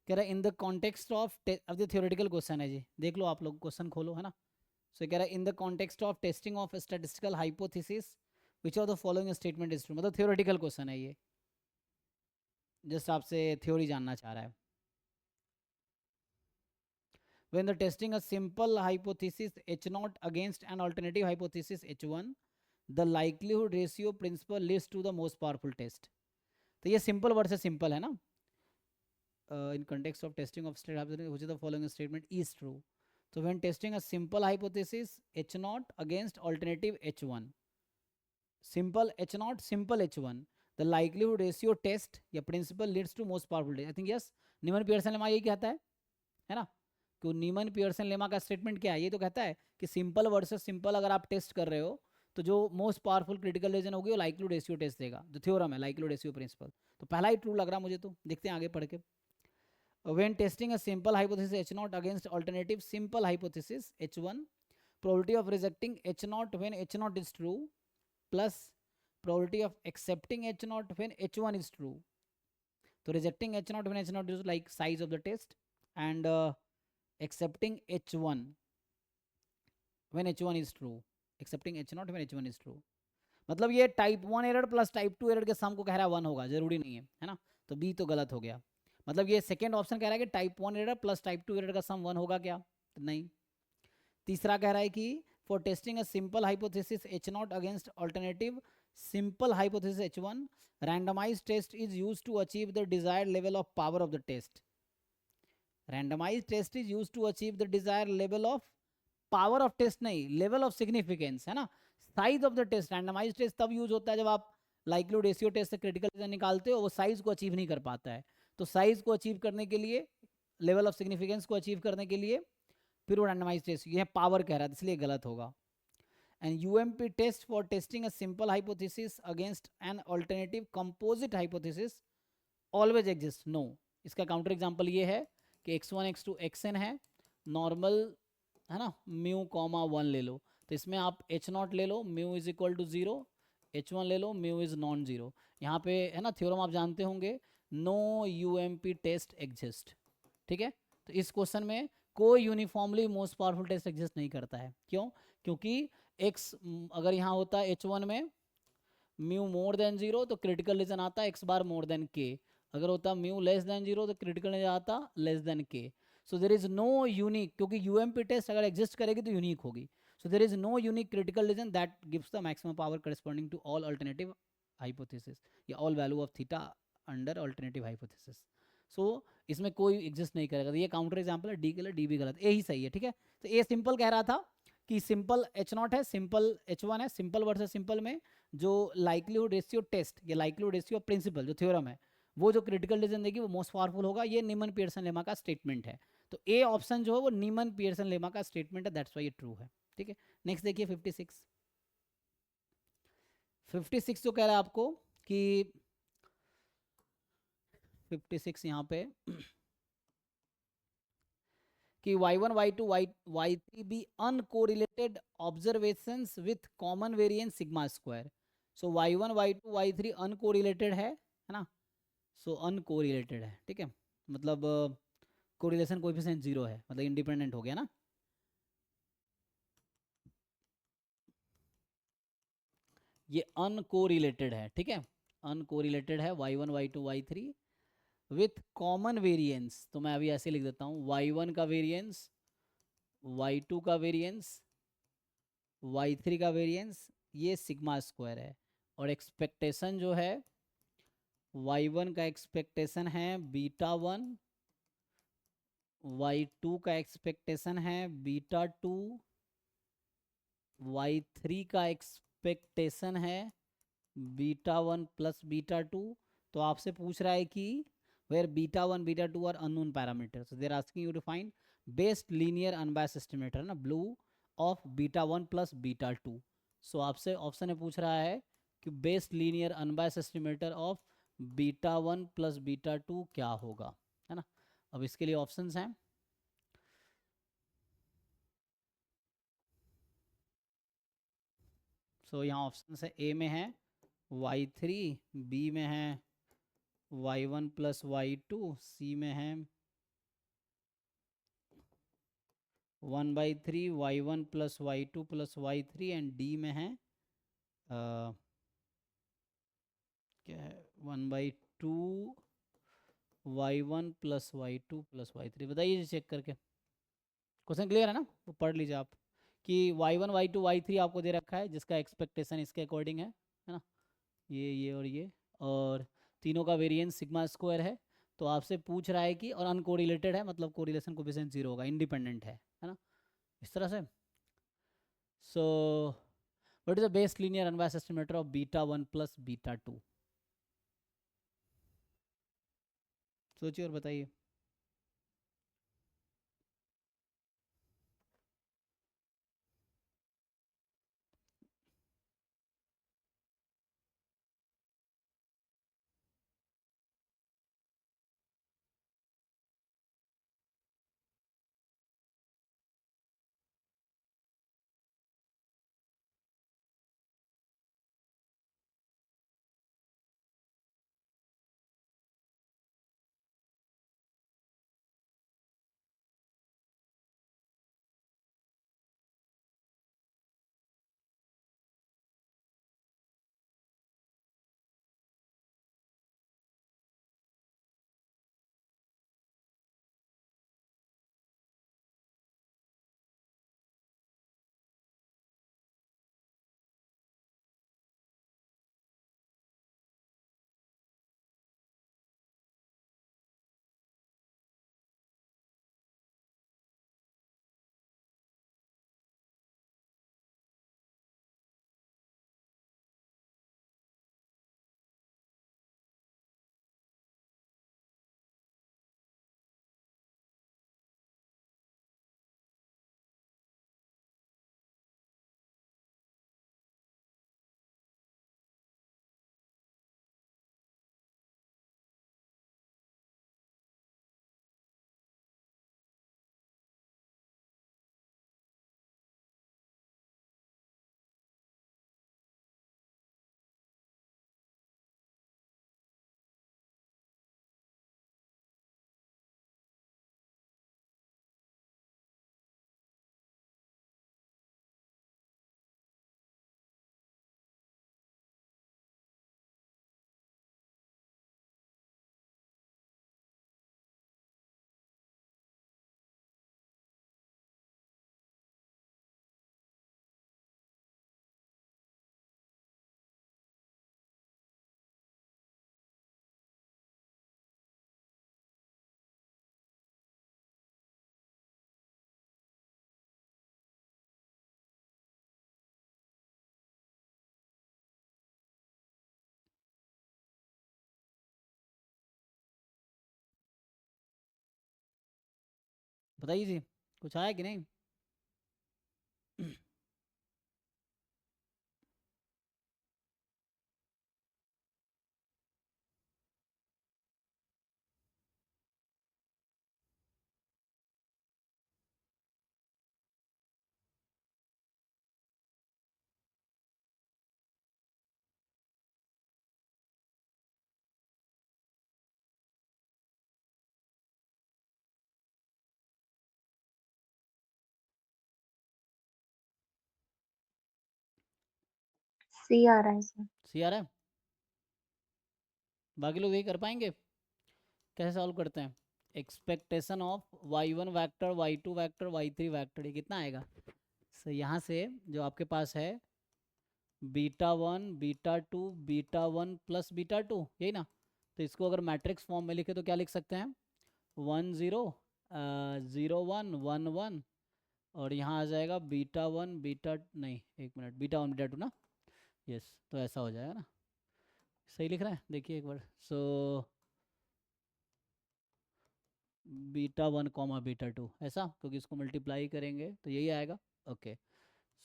कह रहा है इन द कॉन्टेक्स्ट ऑफ, अब ये थ्योरेटिकल क्वेश्चन है जी, देख लो आप लोग, क्वेश्चन खोलो, है ना। सो कह रहा है in the context of testing of statistical hypothesis which of the following statement is true, मतलब थ्योरेटिकल क्वेश्चन है ये, जस्ट आपसे थ्योरी जानना चाह रहा है। When the testing a simple hypothesis H0 against an alternative hypothesis H1, the likelihood ratio principle leads to the most powerful test. तो ये simple word से simple है ना. In context of testing of state hypothesis, which is the following statement is true. So when testing a simple hypothesis H0 against alternative H1, simple H0, simple H1, the likelihood ratio test या principle leads to most powerful test. I think yes, Neyman Pearson lemma यही कहता है ना. क्यों Neyman Pearson lemma का statement क्या है, ये तो कहता है कि सिंपल वर्सेस सिंपल अगर आप टेस्ट कर रहे हो तो जो मोस्ट पावरफुल क्रिटिकल रीजन होगी वो लाइक्लीहुड रेशियो टेस्ट देगा, जो थ्योरम है लाइक्लीहुड रेशियो प्रिंसिपल। तो पहला ही ट्रू लग रहा मुझे, तो देखते हैं आगे पढ़ के। When testing a simple hypothesis H0 against alternative simple hypothesis H1, probability of rejecting H0 when H0 is true plus probability of accepting H0 when H1 is true. So rejecting H0 when H0 is like size of the test, and accepting H1 when H1 is true, accepting H0 when H1 is true। मतलब ये type 1 error plus type 2 error के सम को कह रहा है 1 होगा, जरूरी नहीं है ना। तो बी तो गलत हो गया, मतलब ये सेकेंड ऑप्शन कह रहा है कि type 1 error plus type 2 error का सम 1 होगा क्या, तो नहीं। तीसरा कह रहा है कि for testing a simple hypothesis H0 against alternative simple hypothesis H1, randomized test is used to achieve the desired level of power of the test। randomized test is used to achieve the desired level of power of test, नहीं level of significance, है ना। Size of the test, randomize test तब use होता है जब आप likelihood ratio test से critical region निकालते हो, वो साइज को अचीव नहीं कर पाता है। तो साइज को अचीव करने के लिए, लेवल ऑफ सिग्निफिकेंस को अचीव करने के लिए फिर वो रैंडमाइज टेस्ट, ये पावर कह रहा है इसलिए गलत होगा। And UMP test for testing a simple hypothesis against an alternative composite hypothesis always exist, no. इसका काउंटर एग्जांपल ये है कि x1 x2 xn है, नॉर्मल है ना, म्यू कॉमा 1 ले लो, तो इसमें आप H0 ले लो, mu is equal to 0, H1 ले लो, म्यू इज नॉन जीरो। यहाँ पे है ना थ्योरम आप जानते होंगे, नो यूएमपी टेस्ट एग्जिस्ट, ठीक है। तो इस क्वेश्चन में कोई uniformly most powerful test exist नहीं करता है, क्यों? क्योंकि x अगर यहाँ होता है H1 में म्यू मोर देन 0 तो क्रिटिकल रीजन आता x bar more than k, अगर होता म्यू लेस देन 0 तो क्रिटिकल रीजन आता less than k। So there is no unique, क्योंकि यूएमपी टेस्ट अगर एग्जिस्ट करेगी तो यूनिक होगी। So there is no unique critical region that gives the maximum power corresponding to all alternative hypothesis या all value of theta under alternative hypothesis. सो इसमें कोई exist नहीं करेगा, तो ये काउंटर एग्जाम्पल है, डी के लिए डी भी गलत, ए ही सही है, ठीक है। तो ए सिंपल कह रहा था कि सिंपल H0 है, सिंपल H1 है, सिंपल वर्सेस सिंपल में जो लाइक्लीहुड रेशियो टेस्ट या लाइक्लीहुड रेशियो प्रिंसिपल जो थ्योरम है, वो जो क्रिटिकल रीजन देगी वो मोस्ट पावरफुल होगा, ये नीमन पियर्सन लेमा का स्टेटमेंट है। तो ए ऑप्शन जो है वो नीमन पियर्सन लेमा का स्टेटमेंट है, दैट्स व्हाई ये ट्रू है, ठीक है। नेक्स्ट देखिए 56 जो कह रहा है आपको कि 56 यहाँ पे कि y1 y2 y3 be uncorrelated observations with common variance sigma square। so y1 y2 y3 uncorrelated है ना, so uncorrelated है, ठीक है। मतलब कोरिलेशन कोएफिशिएंट 0 है, मतलब इंडिपेंडेंट हो गया ना। ये अनकोरिलेटेड है, ठीक है, अनकोरिलेटेड है y1 y2 y3 with common variance. तो मैं अभी ऐसे लिख देता हूँ, y1 का वेरिएंस y2 का वेरिएंस, y3 का वेरिएंस, ये सिग्मा स्क्वायर है। और एक्सपेक्टेशन जो है y1 का एक्सपेक्टेशन है बीटा 1, y2 का एक्सपेक्टेशन है बीटा 2, y3 का एक्सपेक्टेशन है बीटा 1 प्लस बीटा 2। तो आपसे पूछ रहा है कि where beta 1 beta 2 are unknown parameter, so they are asking you to find best linear unbiased estimator ना BLUE of beta 1 plus beta 2। सो आपसे ऑप्शन में पूछ रहा है कि best linear unbiased estimator of beta 1 plus beta 2 क्या होगा, है ना। अब इसके लिए ऑप्शंस हैं, सो यहाँ ऑप्शन है, ए में है y3, बी में है y1 प्लस y2, सी में है 1/3 y1 plus y2 plus y3 and D में है क्या है 1/2 y1 plus y2 plus y3। बताइए चेक करके, क्वेश्चन क्लियर है ना, वो पढ़ लीजिए आप कि y1 y2 y3 आपको दे रखा है जिसका एक्सपेक्टेशन इसके अकॉर्डिंग है ना, ये और ये, और तीनों का वेरिएंस सिग्मा स्क्वायर है। तो आपसे पूछ रहा है कि और अनकोरिलेटेड है, मतलब कोरिलेशन कोफिशिएंट 0 होगा, इंडिपेंडेंट है ना, इस तरह से। So what is the best linear unbiased estimator of beta 1 plus beta 2? सोचिए और बताइए। बताइए जी, कुछ आया कि नहीं? सी आ रहा है सर। सी आ रहा है? बाकी लोग यही कर पाएंगे? कैसे सॉल्व करते हैं? Expectation of y1 vector, y2 vector, y3 vector, ये कितना आएगा? सो यहाँ से जो आपके पास है β1 β2 β1 प्लस β2, यही ना? तो इसको अगर मैट्रिक्स फॉर्म में लिखे तो क्या लिख सकते हैं? 1 0 0 1 1 1, और यहाँ आ जाएगा β1 बीटा, नहीं एक मिनट, β1 β2 ना, यस, तो ऐसा हो जाएगा ना? सही लिख रहा है, देखिए एक बार। सो β1 कॉमा β2 ऐसा, क्योंकि इसको मल्टीप्लाई करेंगे तो यही आएगा। ओके,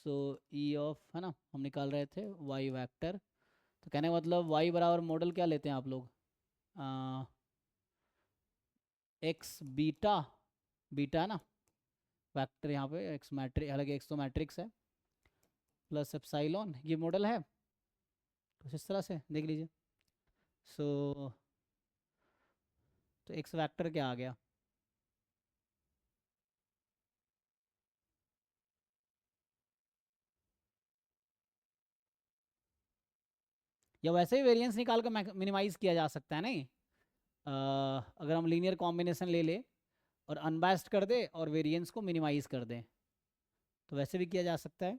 सो ई ऑफ, है ना, हम निकाल रहे थे वाई वेक्टर, तो कहने का मतलब वाई बराबर मॉडल क्या लेते हैं आप लोग? एक्स बीटा, बीटा है ना वेक्टर, यहाँ पे एक्स मैट्रिक्स, हालांकि एक्स तो मैट्रिक्स है, प्लस एप्सिलॉन, ये मॉडल है, कुछ इस तरह से देख लीजिए। सो तो एक्स वेक्टर क्या आ गया? या वैसे ही वेरिएंस निकाल कर मिनिमाइज किया जा सकता है, नहीं? अगर हम लीनियर कॉम्बिनेशन ले ले और अनबायस्ड कर दे और वेरिएंस को मिनिमाइज कर दें, तो वैसे भी किया जा सकता है।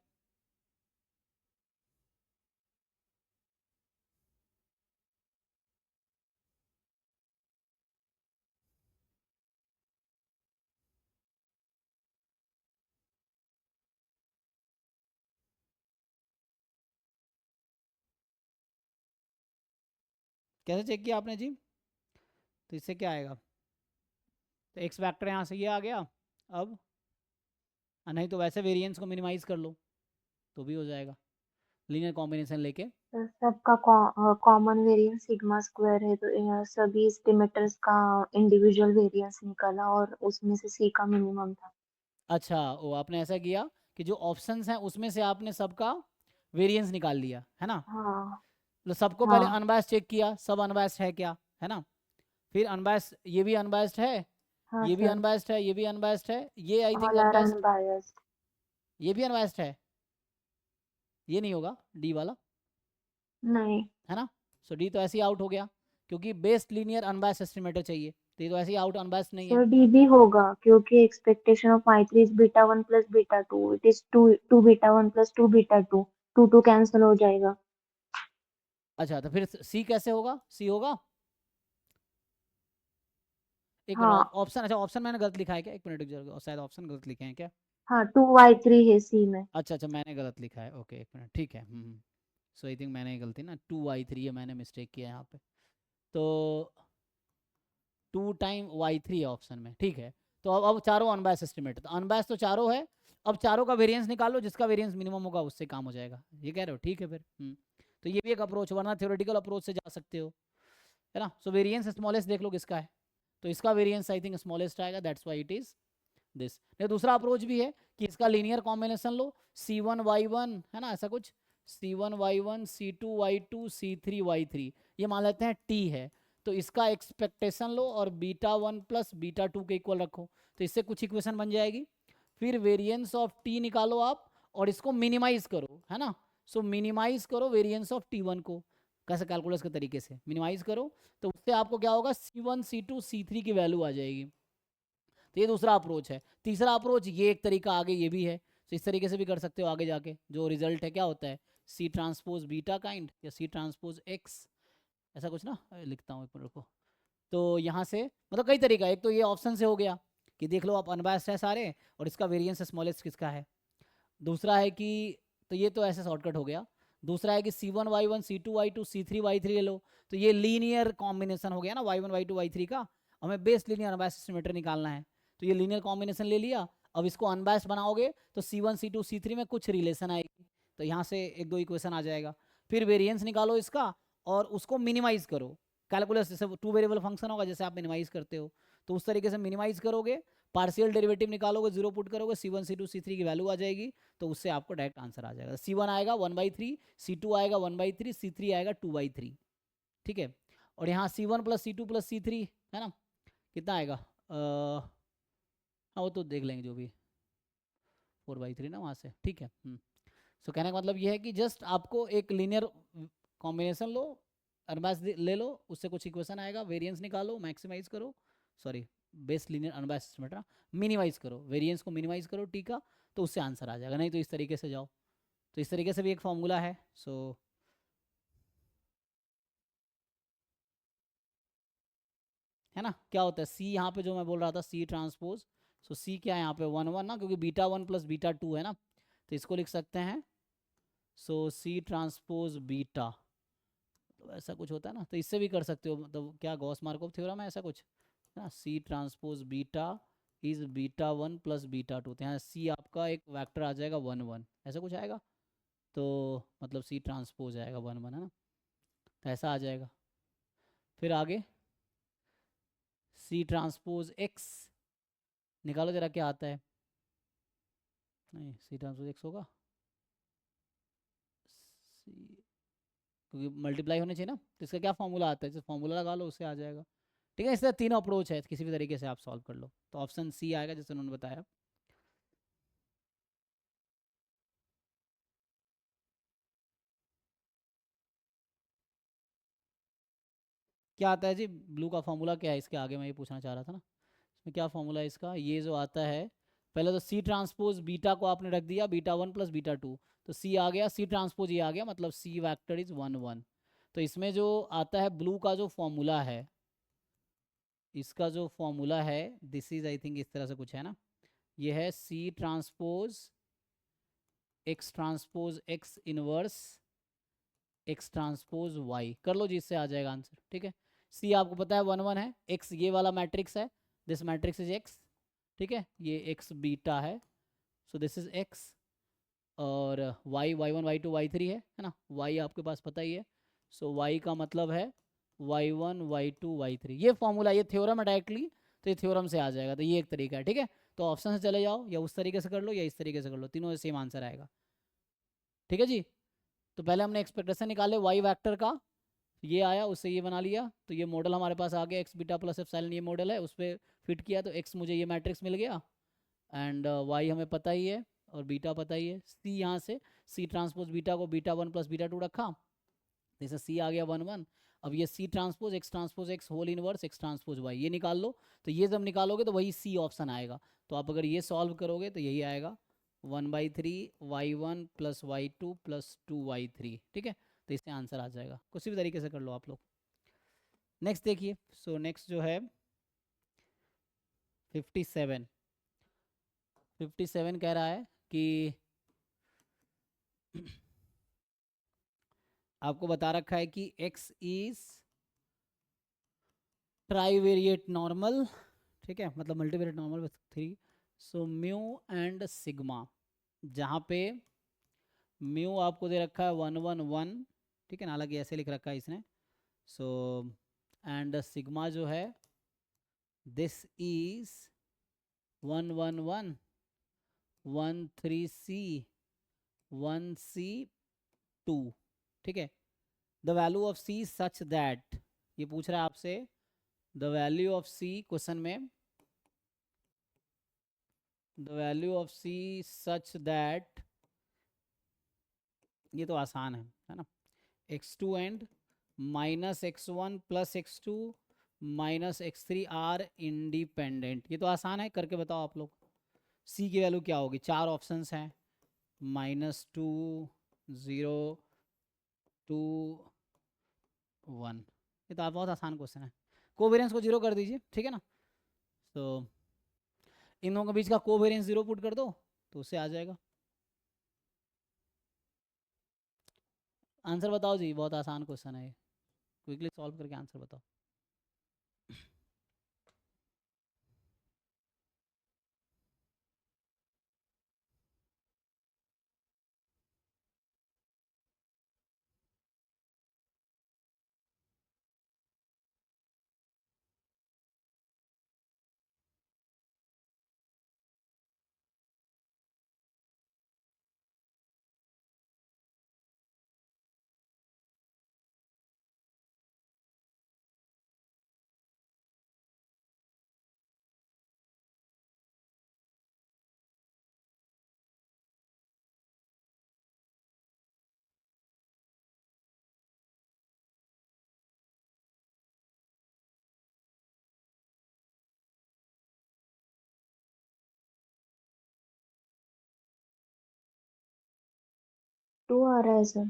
कैसे चेक किया आपने जी? तो इससे क्या आएगा? तो एक्स वेक्टर यहाँ से ये आ गया, अब नहीं तो वैसे वेरिएंस को मिनिमाइज कर लो तो भी हो जाएगा लीनियर कॉम्बिनेशन लेके। तो सबका कॉमन वेरिएंस सिग्मा स्क्वायर है, तो सभी एस्टिमेटर्स का इंडिविजुअल वेरिएंस निकाला और उसमें से सी का मिनिमम था। अच्छा, वो आपने ऐसा किया कि जो ऑप्शंस हैं उसमें से आपने सबका वेरिएंस निकाल लिया, है ना? हाँ तो सबको पहले हाँ अनबायस्ड चेक किया, सब अनबायस्ड है क्या, है ना? फिर अनबायस्ड, ये भी अनबायस्ड है, हाँ ये भी सर, अनबायस्ड है, ये भी अनबायस्ड है, ये I think all are unbiased, unbiased. ये भी अनबायस्ड है, ये नहीं होगा डी वाला, नहीं है ना? सो डी तो ऐसे ही आउट हो गया, क्योंकि बेस्ड लीनियर अनबायस्ड एस्टिमेटर चाहिए, तो ये तो ऐसे ही आउट, अनबायस्ड नहीं है। सर, डी भी होगा क्योंकि expectation of y3 is β1 plus β2, it is 2 β1 plus 2 β2, 2 cancel हो जाएगा। अच्छा, तो फिर सी कैसे होगा? सी होगा, एक मिनट, हाँ ऑप्शन, अच्छा ऑप्शन मैंने गलत लिखा है क्या? एक मिनट रुक जाओ, शायद ऑप्शन गलत लिखे हैं क्या? हाँ, 2y3 है सी में। अच्छा अच्छा, मैंने गलत लिखा है, ओके एक मिनट, ठीक है। सो आई थिंक मैंने ही गलती ना, 2y3 है, मैंने मिस्टेक किया यहाँ पे, तो 2 टाइम y3 है ऑप्शन में, ठीक है। तो अब चारों अनबायस्ड एस्टिमेट, तो अनबायस्ड तो चारों है, अब चारों का वेरिएंस निकालो, जिसका वेरिएंस मिनिमम होगा उससे काम हो जाएगा, ये कह रहे हो? ठीक है फिर। तो ये भी एक अप्रोच, वरना थ्योरेटिकल अप्रोच से जा सकते हो, है ना? सो वेरिएंस स्मॉलेस्ट देख लो किसका है, तो इसका वेरिएंस आई थिंक स्मॉलेस्ट आएगा, that's why it is this. नहीं, दूसरा अप्रोच भी है कि इसका लीनियर कॉम्बिनेशन लो, C1Y1, है ना, ऐसा कुछ, C1Y1 C2Y2 C3Y3, ये मान लेते हैं T है, तो इसका एक्सपेक्टेशन लो और β1 प्लस β2 के इक्वल रखो, तो इससे कुछ इक्वेशन बन जाएगी। फिर वेरिएंस ऑफ T निकालो आप और इसको मिनिमाइज करो, है ना? सो मिनिमाइज करो वेरिएंस ऑफ T1 को, कैसे? कैलकुलस के तरीके से मिनिमाइज करो, तो उससे आपको क्या होगा? C1 C2 C3 की वैल्यू आ जाएगी। तो ये दूसरा अप्रोच है। तीसरा अप्रोच, ये एक तरीका आगे ये भी है, तो इस तरीके से भी कर सकते हो आगे जाके, जो रिजल्ट है क्या होता है, सी ट्रांसपोज बीटा काइंड या सी ट्रांसपोज एक्स, ऐसा कुछ ना, लिखता हूँ एक मिनट को। तो यहाँ से मतलब कई तरीका, एक तो ये ऑप्शन से हो गया कि देख लो आप अनबायस्ड है सारे और इसका वेरिएंस स्मॉलेस्ट किसका है। दूसरा है कि, तो ये तो ऐसे शॉर्टकट हो गया। दूसरा है कि C1Y1 C2Y2 C3Y3 ले लो, तो ये लीनियर कॉम्बिनेशन हो गया ना Y1 Y2 Y3 का, हमें बेस लीनियर अनबायस्ड एस्टिमेटर निकालना है, तो ये लीनियर कॉम्बिनेशन ले लिया। अब इसको अनबायस्ड बनाओगे तो C1 C2 C3 में कुछ रिलेशन आएगी, तो यहाँ से एक दो इक्वेशन आ जाएगा। फिर वेरिएंस निकालो इसका और उसको मिनिमाइज करो, कैलकुलस जैसे 2 वेरिएबल फंक्शन होगा जैसे आप मिनिमाइज करते हो, तो उस तरीके से मिनिमाइज करोगे, पार्शियल डेरिवेटिव निकालोगे, 0 पुट करोगे, C1 C2 C3 की वैल्यू आ जाएगी, तो उससे आपको डायरेक्ट आंसर आ जाएगा। C1 आएगा 1/3, C2 आएगा 1/3, C3 आएगा 2/3, ठीक है। और यहाँ C1 plus C2 plus C3 है ना, कितना आएगा? हाँ वो तो देख लेंगे, जो भी 4/3 ना वहाँ से, ठीक है। सो कहने का मतलब ये है कि जस्ट आपको एक लीनियर कॉम्बिनेशन लो, अनबायस्ड ले लो, उससे कुछ इक्वेशन आएगा, वेरिएंस निकालो, मैक्सिमाइज करो, sorry best linear unbiased estimator, minimize करो, वेरिएंस को मिनिमाइज करो टी का, तो उससे आंसर आ जाएगा। नहीं तो इस तरीके से जाओ, तो इस तरीके से भी एक फॉर्मूला है। सो है ना, क्या होता है सी यहाँ पे जो मैं बोल रहा था सी ट्रांसपोज, सो सी क्या है यहाँ पे 1 1 ना, क्योंकि बीटा 1 प्लस बीटा 2 है ना, तो इसको लिख सकते हैं सो सी ट्रांसपोज बीटा, तो ऐसा कुछ होता है ना, तो इससे भी कर सकते हो, मतलब क्या गॉस मार्कोव थ्योरम है ऐसा कुछ है ना, C transpose beta is beta 1 plus beta 2, तो यहाँ सी आपका एक वेक्टर आ जाएगा 1 1, ऐसा कुछ आएगा, तो मतलब सी ट्रांसपोज आएगा 1 1 है ना, तो ऐसा आ जाएगा। फिर आगे सी ट्रांसपोज एक्स निकालो जरा क्या आता है, नहीं सी ट्रांसपोज एक्स होगा सी, क्योंकि मल्टीप्लाई होने चाहिए ना, तो इसका क्या फॉर्मूला आता है, जैसे फॉर्मूला लगा लो उससे आ जाएगा। ठीक है, इससे 3 अप्रोच है, किसी भी तरीके से आप सॉल्व कर लो, तो ऑप्शन सी आएगा जैसे उन्होंने बताया। क्या आता है जी, ब्लू का फॉर्मूला क्या है, इसके आगे मैं ये पूछना चाह रहा था ना, इसमें क्या फॉर्मूला है इसका, ये जो आता है पहले तो सी ट्रांसपोज बीटा को आपने रख दिया बीटा 1 प्लस बीटा 2, तो सी आ गया, सी ट्रांसपोज ये आ गया, मतलब सी वेक्टर इज 1 1। तो इसमें जो आता है ब्लू का जो फॉर्मूला है, इसका जो फॉर्मूला है दिस इज आई थिंक इस तरह से कुछ है ना, ये है C transpose X inverse X transpose Y, कर लो जी, इससे आ जाएगा आंसर। ठीक है, सी आपको पता है 1 1 है, एक्स ये वाला मैट्रिक्स है, दिस मैट्रिक्स इज एक्स, ठीक है, ये एक्स बीटा है, सो दिस इज एक्स, और वाई y1 y2 y3 है ना, वाई आपके पास पता ही है, सो वाई का मतलब है y1 y2 y3, ये फॉर्मूला ये थ्योरम है डायरेक्टली, तो ये थ्योरम से आ जाएगा, तो ये एक तरीका है। ठीक है, तो ऑप्शन से चले जाओ, या उस तरीके से कर लो या इस तरीके से कर लो, तीनों सेम आंसर आएगा। ठीक है जी, तो पहले हमने एक्सपेक्टेशन निकाले वाई वैक्टर का, ये आया, उससे ये बना लिया, तो ये मॉडल हमारे पास आ गया, एक्स बीटा प्लस एप्सिलॉन ये मॉडल है, उस पर फिट किया, तो एक्स मुझे ये मैट्रिक्स मिल गया, एंड वाई हमें पता ही है और बीटा पता ही है, सी यहाँ से सी ट्रांसपोज बीटा को बीटा 1 प्लस बीटा 2 रखा, जैसे सी आ गया 1 1, अब ये C transpose X whole inverse X transpose Y ये निकाल लो, तो ये जब निकालोगे तो वही सी ऑप्शन आएगा, तो आप अगर ये सॉल्व करोगे तो यही आएगा 1/3 y1 plus y2 plus 2y3। ठीक है, तो इससे आंसर आ जाएगा, किसी भी तरीके से कर लो आप लोग। नेक्स्ट देखिए, सो नेक्स्ट जो है 57 कह रहा है कि आपको बता रखा है कि x इज ट्राईवेरिएट नॉर्मल, ठीक है, मतलब multivariate normal with 3, so mu and sigma, जहाँ पे म्यू आपको दे रखा है 1 1 1, ठीक है ना, हालांकि ऐसे लिख रखा है इसने, सो एंड सिग्मा जो है दिस इज 1 1 1 1 3 c 1 c 2। ठीक है, the value of c such that, ये पूछ रहा है आपसे the value of c, question में the value of c such that, ये तो आसान है ना, x2 and minus x1 plus x2 minus x3 are independent, ये तो आसान है, करके बताओ आप लोग, c की वैल्यू क्या होगी, 4 ऑप्शंस हैं, -2 0 2 1, ये तो बहुत आसान क्वेश्चन है, कोवेरियंस को 0 कर दीजिए, ठीक है ना, तो इन दोनों के बीच का कोवेरियंस 0 पुट कर दो तो उससे आ जाएगा आंसर। बताओ जी, बहुत आसान क्वेश्चन है ये, क्विकली सॉल्व करके आंसर बताओ। 2 आ रहा है सर।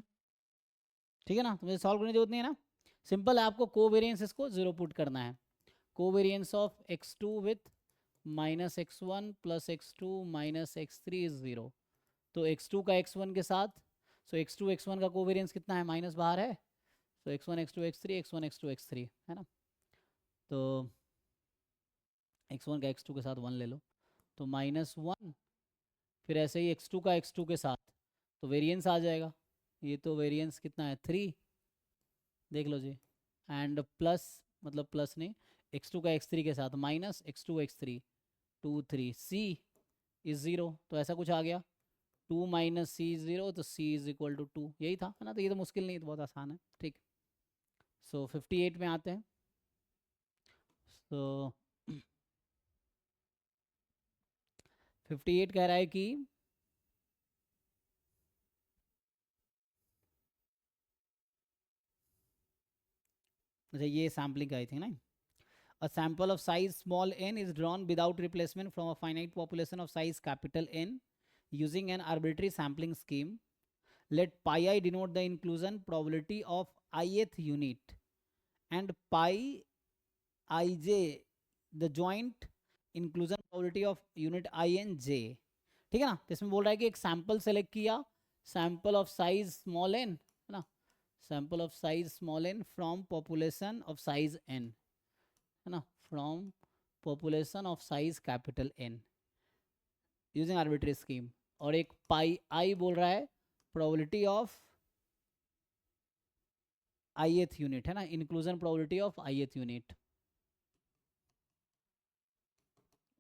ठीक है ना, तो मुझे सॉल्व करने की जरूरत नहीं है ना, सिंपल है, आपको कोवेरियंस इसको 0 पुट करना है। Covariance of x2 with minus x1 plus x2 minus x3 is 0। तो x2 का x1 के साथ, सो x2 x1 का कोवेरियंस कितना है, माइनस बाहर है, तो x1 x2 x3 x1 x2 x3 है ना, तो x1 का x2 के साथ 1 ले लो, तो -1, फिर ऐसे ही x2 का x2 के साथ, तो वेरिएंस आ जाएगा, ये तो वेरिएंस कितना है 3, देख लो जी, एंड प्लस, मतलब प्लस नहीं, x2 का x3 के साथ minus x2 x3 2 3 c is 0, तो ऐसा कुछ आ गया, 2 माइनस सी इज 0, तो c इज इक्वल टू 2, यही था, है ना, तो ये तो मुश्किल नहीं है, तो बहुत आसान है, ठीक। सो 58 में आते हैं, सो 58 कह रहा है कि अच्छा ये सैम्पलिंग आई थी ना, a sample of size small n is drawn without replacement from a finite population of size capital N using an arbitrary sampling scheme. Let pi I denote the inclusion probability of ith unit and pi ij the joint inclusion probability of unit I n j। ठीक है ना, तो इसमें बोल रहा है कि एक सैंपल सेलेक्ट किया, sample of size small n, है ना, sample of size small n from population of size N, है ना, from population of size capital N using arbitrary scheme, और एक पाई आई बोल रहा है प्रोबेबिलिटी ऑफ ith यूनिट, है ना, inclusion probability of ith unit,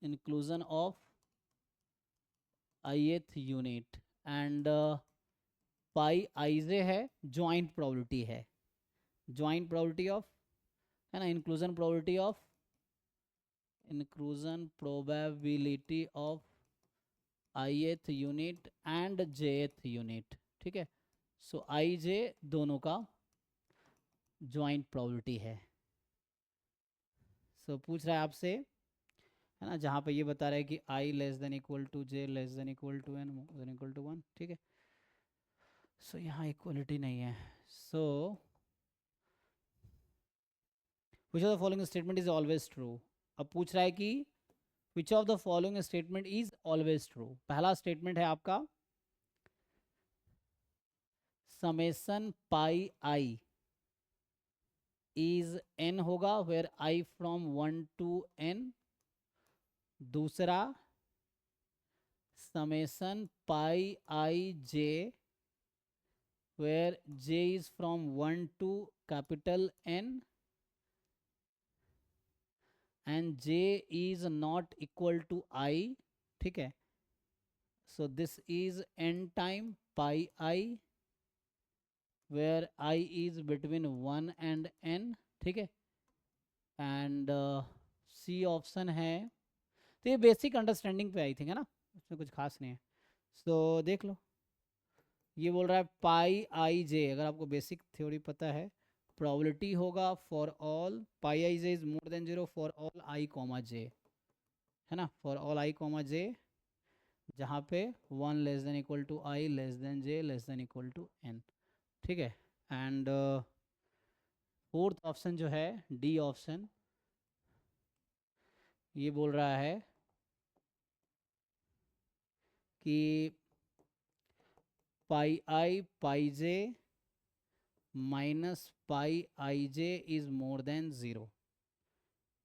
inclusion of ith unit, and pi I J है ज्वाइंट प्रोबेबिलिटी है, ज्वाइंट प्रोबेबिलिटी ऑफ, है ना, inclusion probability of, inclusion probability of ith unit and jth unit, ठीक है, सो आई जे दोनों का ज्वाइंट प्रोबेबिलिटी है। सो पूछ रहा है आपसे, है ना, जहाँ पे ये बता रहा है कि i less than equal to j less than equal to n more than equal to 1, ठीक है, सो यहाँ इक्वलिटी नहीं है, so which of the following statement is always true. अब पूछ रहा है कि which of the following statement is always true. पहला स्टेटमेंट है आपका summation pi I is n होगा where i from 1 to n। दूसरा summation pi I J where j is from 1 to capital N and j is not equal to I, ठीक है, so this is n time pi I where I is between 1 and n, ठीक है, and C option है, तो ये basic understanding पे I think, है ना, इसमें कुछ खास नहीं है, सो देख लो, ये बोल रहा है पाई आई जे, अगर आपको बेसिक थ्योरी पता है, प्रोबेबिलिटी होगा for all pi I J is more than 0 for all I comma J, है ना, for all I comma J, जहाँ पे 1 less than equal to I less than J less than equal to N, ठीक है, and fourth option जो है D option, ये बोल रहा है कि pi I pi J minus pi I J is more than 0,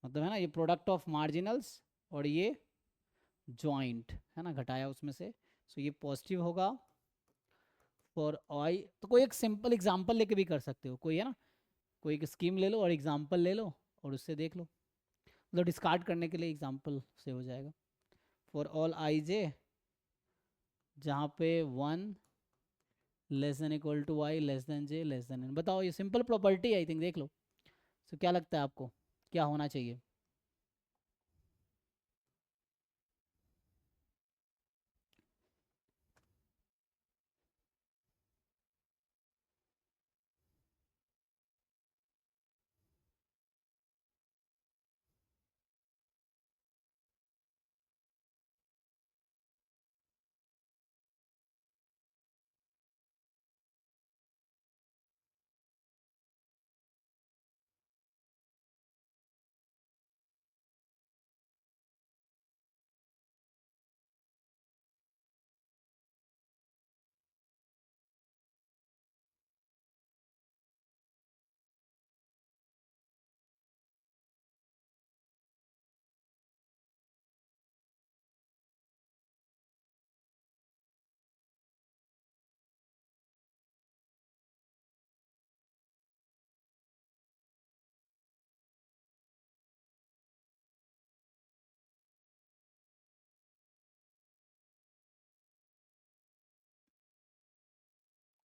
मतलब है ना, ये प्रोडक्ट ऑफ मार्जिनल्स और ये जॉइंट, है ना, घटाया उसमें से, सो ये पॉजिटिव होगा फॉर आई। तो कोई एक सिंपल एग्जांपल लेके भी कर सकते हो, कोई है ना, कोई एक स्कीम ले लो और एग्जांपल ले लो और उससे देख लो, मतलब डिस्कार्ड करने के लिए एग्जांपल से हो जाएगा, फॉर ऑल आई जे जहाँ पे 1 less than equal to I less than J less than n, बताओ, ये सिंपल प्रॉपर्टी आई थिंक, देख लो, सो क्या लगता है आपको क्या होना चाहिए।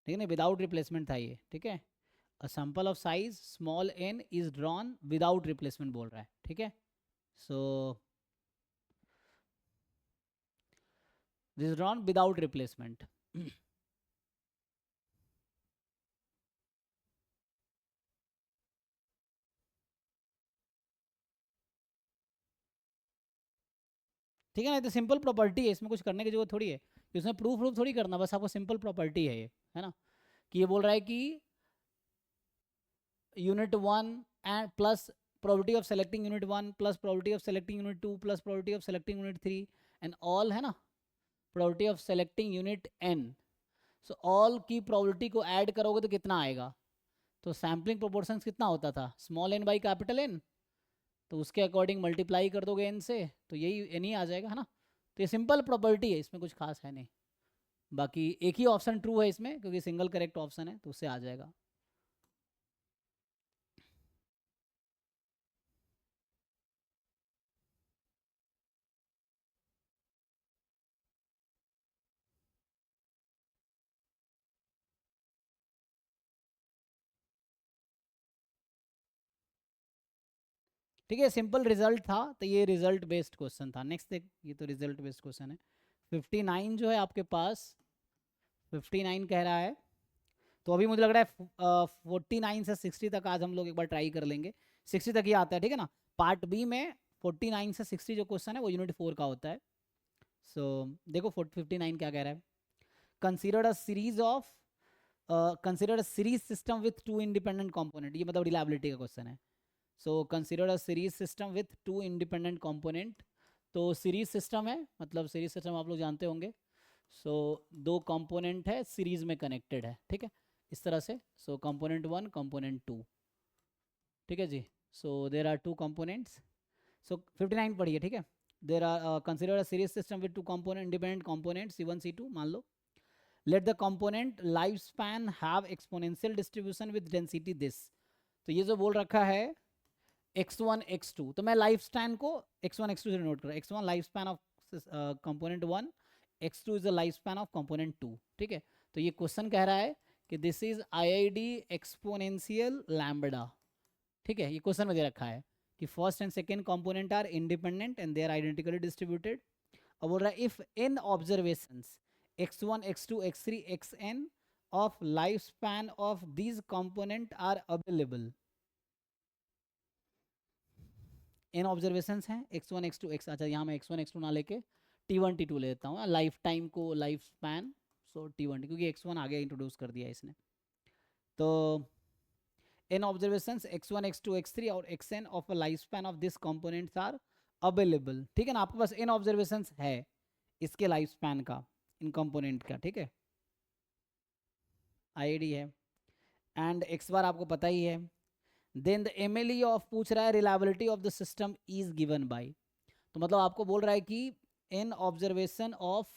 ठीक है ना, विदाउट रिप्लेसमेंट था ये, ठीक है। A sample of size small n is drawn without replacement बोल रहा है, ठीक है। So this drawn without replacement. ठीक है ना, तो सिंपल प्रॉपर्टी है, इसमें कुछ करने की जरूरत थोड़ी है, इसमें प्रूफ थोड़ी करना, बस आपको सिंपल प्रॉपर्टी है ये, है ना। कि ये बोल रहा है कि unit 1 and plus probability of selecting unit 1 plus probability of selecting unit 2 plus probability of selecting unit 3 and all, है ना, probability of selecting unit n, so all की probability को ऐड करोगे तो कितना आएगा, तो सैम्पलिंग प्रोपोर्शंस कितना होता था, small n by capital n, तो उसके अकॉर्डिंग मल्टीप्लाई कर दोगे n से, तो यही n ही आ जाएगा, है ना। तो ये सिंपल प्रॉपर्टी है, इसमें कुछ खास है नहीं। बाकी एक ही ऑप्शन ट्रू है इसमें, क्योंकि सिंगल करेक्ट ऑप्शन है, तो उससे आ जाएगा। ठीक है, सिंपल रिजल्ट था, तो ये रिजल्ट बेस्ड क्वेश्चन था। नेक्स्ट देख, ये तो रिजल्ट बेस्ड क्वेश्चन है। 59 जो है आपके पास, 59 कह रहा है, तो अभी मुझे लग रहा है 49 से 60 तक आज हम लोग एक बार ट्राई कर लेंगे। 60 तक ही आता है, ठीक है ना। पार्ट बी में 49 से 60 जो क्वेश्चन है वो यूनिट 4 का होता है। सो देखो 59 क्या कह रहा है, consider a series of consider a series system with to independent component, ये मतलब रिलायबिलिटी का क्वेश्चन है। So consider a series system with to independent component, तो सीरीज सिस्टम है, मतलब सीरीज सिस्टम आप लोग जानते होंगे। सो दो कंपोनेंट है, सीरीज में कनेक्टेड है, ठीक है, इस तरह से। सो कंपोनेंट 1 कंपोनेंट 2, ठीक है जी। So there are two components. So 59 पढ़िए, ठीक है। There are consider a series system with two component independent component C1 C2 मान लो। Let the component life span have exponential distribution with density this, तो ये जो बोल रखा है x1 x2, तो मैं लाइफ स्पैन को x1 x2 से नोट कर, x1 life span of component 1, x2 is the life span of component 2, ठीक है। तो ये क्वेश्चन कह रहा है कि this is IID exponential lambda, ठीक है, ये क्वेश्चन में दे रखा है कि first and second component are independent and they are identically distributed. अब बोल रहा है if in observations x1 x2 x3 xn of lifespan of these component are available, n observations हैं x1 x2 x, अच्छा यहाँ मैं x1 x2 ना लेके t1 t2 ले लेता हूँ, लाइफ टाइम को लाइफ स्पैन, सो t1 क्योंकि x1 आगे इंट्रोड्यूस कर दिया इसने। तो n observations x1 x2 x3 और xn of a life span of this components are available, ठीक है ना। आपके पास n ऑब्जर्वेशंस है इसके लाइफ स्पैन का, इन कंपोनेंट का, ठीक है, IID है, एंड x बार आपको पता ही है। देन द MLE ऑफ पूछ रहा है reliability of the system is given by, तो मतलब आपको बोल रहा है कि n observation of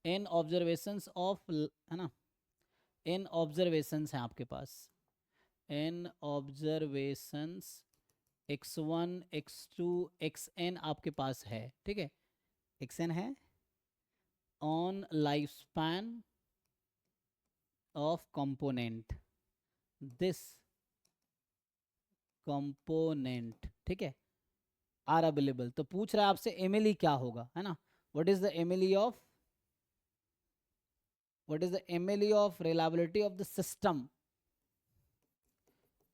n observations of, है ना, n ऑब्जर्वेशंस हैं आपके पास, n observations x1 x2 xn आपके पास है, ठीक है, xn है on life span of component this component, ठीक है, आर अवेलेबल। तो पूछ रहा है आपसे MLE क्या होगा, है ना, what is the MLE of, what is the MLE of reliability of the system,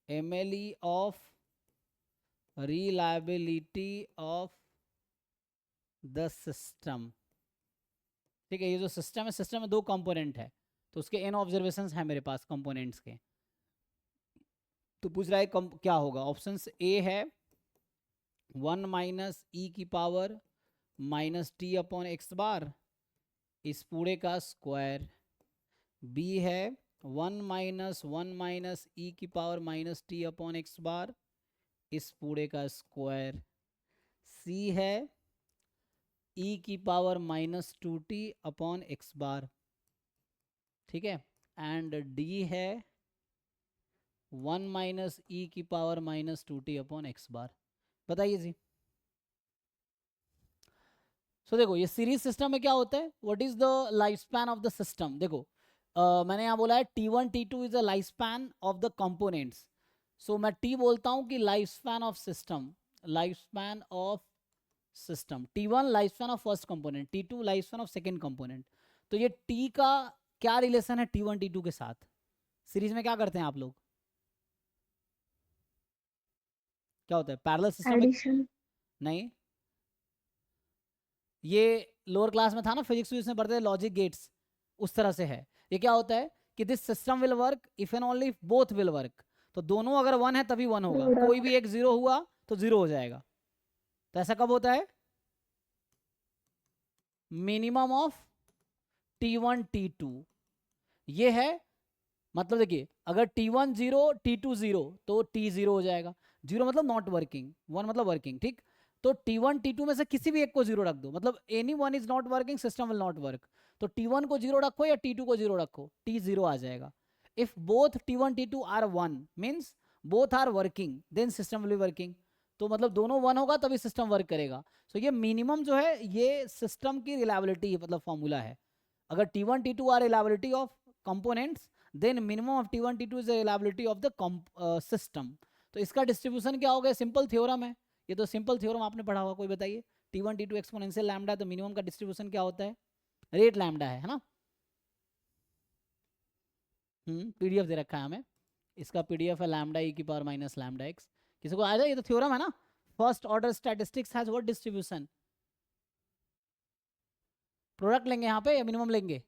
MLE of reliability of the system, ठीक है। ये जो सिस्टम है, सिस्टम में दो कंपोनेंट है, तो उसके n ऑब्जर्वेशंस हैं मेरे पास कंपोनेंट्स के, तो पूछ रहा है क्या होगा। ऑप्शंस A है 1 माइनस ई की power minus T upon X bar इस पूरे का स्क्वायर, B है 1 माइनस ई की power minus T upon X bar इस पूरे का स्क्वायर, C है e की power minus 2t upon X bar, ठीक है, एंड D है 1 माइनस ई की power minus 2t upon X bar. बताइए जी। देखो ये सीरीज सिस्टम में क्या होता है, what is the life span of the system, देखो मैंने यहाँ बोला है T1 T2 इज a life span of the components. So मैं T बोलता हूँ कि life span of system, life span of system. T1 life span of first component, T2 life span of second component. तो ये T का क्या relation है T1 T2 के साथ? सीरीज में क्या करते हैं आप लोग? क्या होता है? पैरेलल सिस्टम में एडिशन. नहीं, ये लोअर क्लास में था ना फिजिक्स में पढ़ते थे लॉजिक गेट्स, उस तरह से है. ये क्या होता है कि this system will work if and only if both will work. तो दोनों अगर वन है तभी वन होगा, कोई भी एक जीरो हुआ तो जीरो हो जाएगा. तो ऐसा कब होता है? Minimum of T1 T2. ये है मतलब देखिए अगर T1 0 T2 0 तो T 0 हो जाएगा. जीरो मतलब नॉट वर्किंग, वन मतलब वर्किंग. ठीक, तो T1 T2 में से किसी भी एक को जीरो रख दो, मतलब any one is not working, system will not work. तो T1 को जीरो रखो या T2 को जीरो रखो, T 0 आ जाएगा. If both T1 T2 are one means both are working then system will be working. तो मतलब दोनों वन होगा तभी सिस्टम वर्क करेगा. सो ये मिनिमम जो है ये सिस्टम की रिलायबिलिटी मतलब फॉर्मूला है. अगर T1 T2 are reliability of components then minimum of T1 T2 is the reliability of the system. तो इसका डिस्ट्रीब्यूशन क्या हो गया? सिंपल थ्योरम है ये, तो सिंपल थ्योरम आपने पढ़ा होगा. कोई बताइए. T1 T2 एक्सपोनेंशियल लैम्डा, तो मिनिमम का डिस्ट्रीब्यूशन क्या होता है? रेट लैम्डा है ना. पीडीएफ दे रखा है हमें, इसका पीडीएफ है लैम्डा ई की पावर माइनस लैम्डा एक्स. किसी को आ जाए? ये तो थ्योरम है ना. First order statistics has what distribution? Product लेंगे यहाँ पे या मिनिमम लेंगे?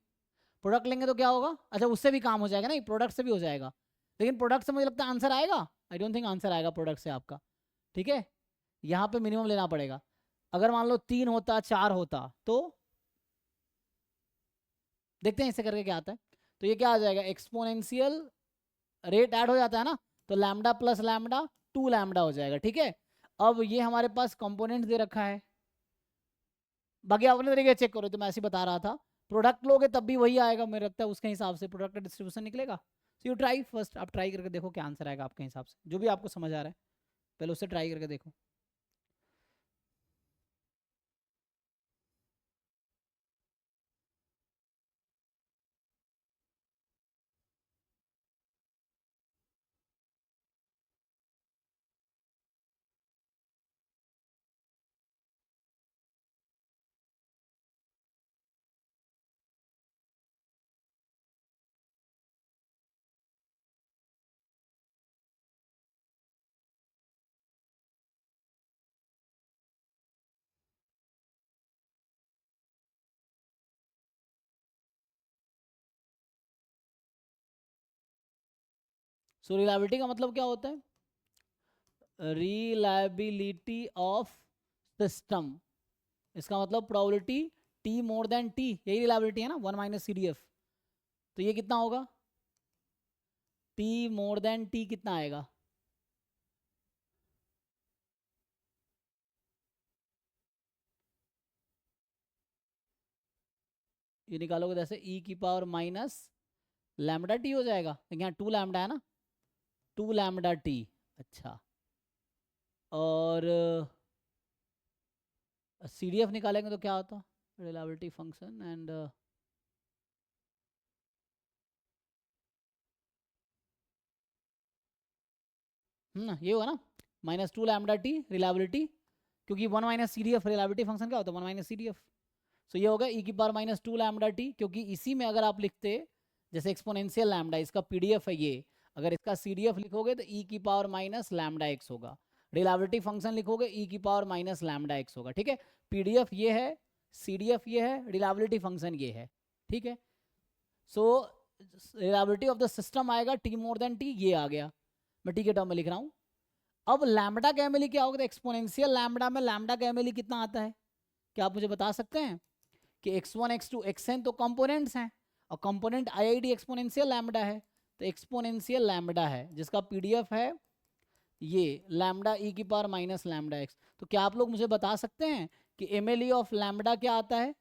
प्रोडक्ट लेंगे तो क्या होगा? अच्छा उससे भी काम हो जाएगा ना, प्रोडक्ट से भी हो जाएगा. लेकिन प्रोडक्ट से मुझे लगता है आंसर आएगा. आई डोंट थिंक आंसर आएगा प्रोडक्ट से आपका. ठीक है, यहाँ पे मिनिमम लेना पड़ेगा. अगर मान लो 3 होता 4 होता तो देखते हैं इससे करके क्या आता है. तो ये क्या आ जाएगा? एक्सपोनेंशियल रेट ऐड हो जाता है ना, तो लैम्डा प्लस लैम्डा 2 लैम्डा हो जाएगा. ठीक है, अब ये हमारे पास कंपोनेंट दे रखा है, बाकी अपने तरीके चेक करो. तो मैं ऐसे बता रहा था, प्रोडक्ट लोगे तब भी वही आएगा मेरे लगता है, उसके हिसाब से प्रोडक्ट का डिस्ट्रीब्यूशन निकलेगा. सो यू ट्राई फर्स्ट, आप ट्राई करके देखो क्या आंसर आएगा आपके हिसाब से, जो भी आपको समझ आ रहा है पहले उससे ट्राई करके देखो. सो रिलायबिलिटी का मतलब क्या होता है? Reliability of system. इसका मतलब probability T more than T, यही रिलायबिलिटी है ना, 1 माइनस सी डी एफ. तो ये कितना होगा? टी मोर देन टी कितना आएगा? ये निकालोगे जैसे ई की पावर माइनस लैम्डा टी हो जाएगा. यहाँ 2 लैम्डा है ना, 2 लैम्डा टी. अच्छा, और सी डी एफ निकालेंगे तो क्या होता? रिलायबिलिटी फंक्शन एंड ये हुआ ना -2 लैम्डा टी रिलायबिलिटी, क्योंकि 1 minus C D F reliability function क्या होता है? 1 minus C D F. So ये होगा ई की पावर -2 लैम्डा टी, क्योंकि इसी में अगर आप लिखते जैसे एक्सपोनेंशियल लैम्डा, इसका पीडीएफ है ये, अगर इसका सीडीएफ लिखोगे तो ई की पावर माइनस लैम्डा एक्स होगा. रिलायबिलिटी फंक्शन लिखोगे ई की पावर माइनस लैम्डा एक्स होगा. ठीक है, पीडीएफ ये है, सीडीएफ ये है, रिलायबिलिटी फंक्शन ये है. ठीक है, सो रिलायबिलिटी ऑफ द सिस्टम आएगा टी मोर देन टी, ये आ गया, मैं टी के टर्म में लिख रहा हूँ. अब लैम्डा का एमएलई क्या होगा? एक्सपोनेंशियल लैम्डा में लैम्डा का एमएलई कितना आता है? क्या आप मुझे बता सकते हैं? कि x1 x2 xn तो कंपोनेंट्स हैं, और कंपोनेंट आईआईडी एक्सपोनेंशियल लैम्डा है. तो एक्सपोनेंशियल लैम्डा है जिसका पीडीएफ है ये लैम्डा ई की पावर माइनस लैम्डा एक्स. तो क्या आप लोग मुझे बता सकते हैं कि एमएलई ऑफ लैम्डा क्या आता है?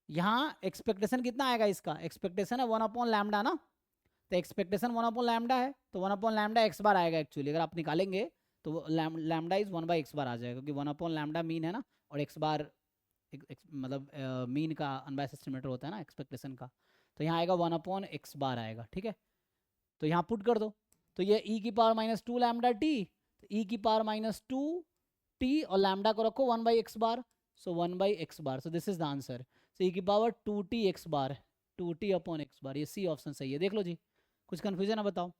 यहाँ एक्सपेक्टेशन कितना आएगा? इसका एक्सपेक्टेशन है 1 अपॉन लैम्डा ना, तो एक्सपेक्टेशन 1 अपॉन लैम्डा है, तो 1 अपॉन लैम्डा एक्स बार आएगा. एक्चुअली अगर आप निकालेंगे तो लैम्डा इज 1 बाई एक्स बार आ जाएगा, क्योंकि 1 अपॉन लैम्डा मीन है ना, और एक्स बार मतलब मीन का अनबायस एस्टिमेटर होता है ना एक्सपेक्टेशन का, तो यहाँ आएगा 1/x बार आएगा, ठीक है। तो यहाँ पुट कर दो, तो ये e की पावर -2 लैम्डा टी, e की पावर -2 टी और लैम्डा को रखो 1/x bar, so 1/x bar, so this is the answer. So e की पावर 2t x बार, 2t अपॉन x बार, ये सी ऑप्शन सही है। देख लो जी, कुछ कन्फ्यूजन है बताओ।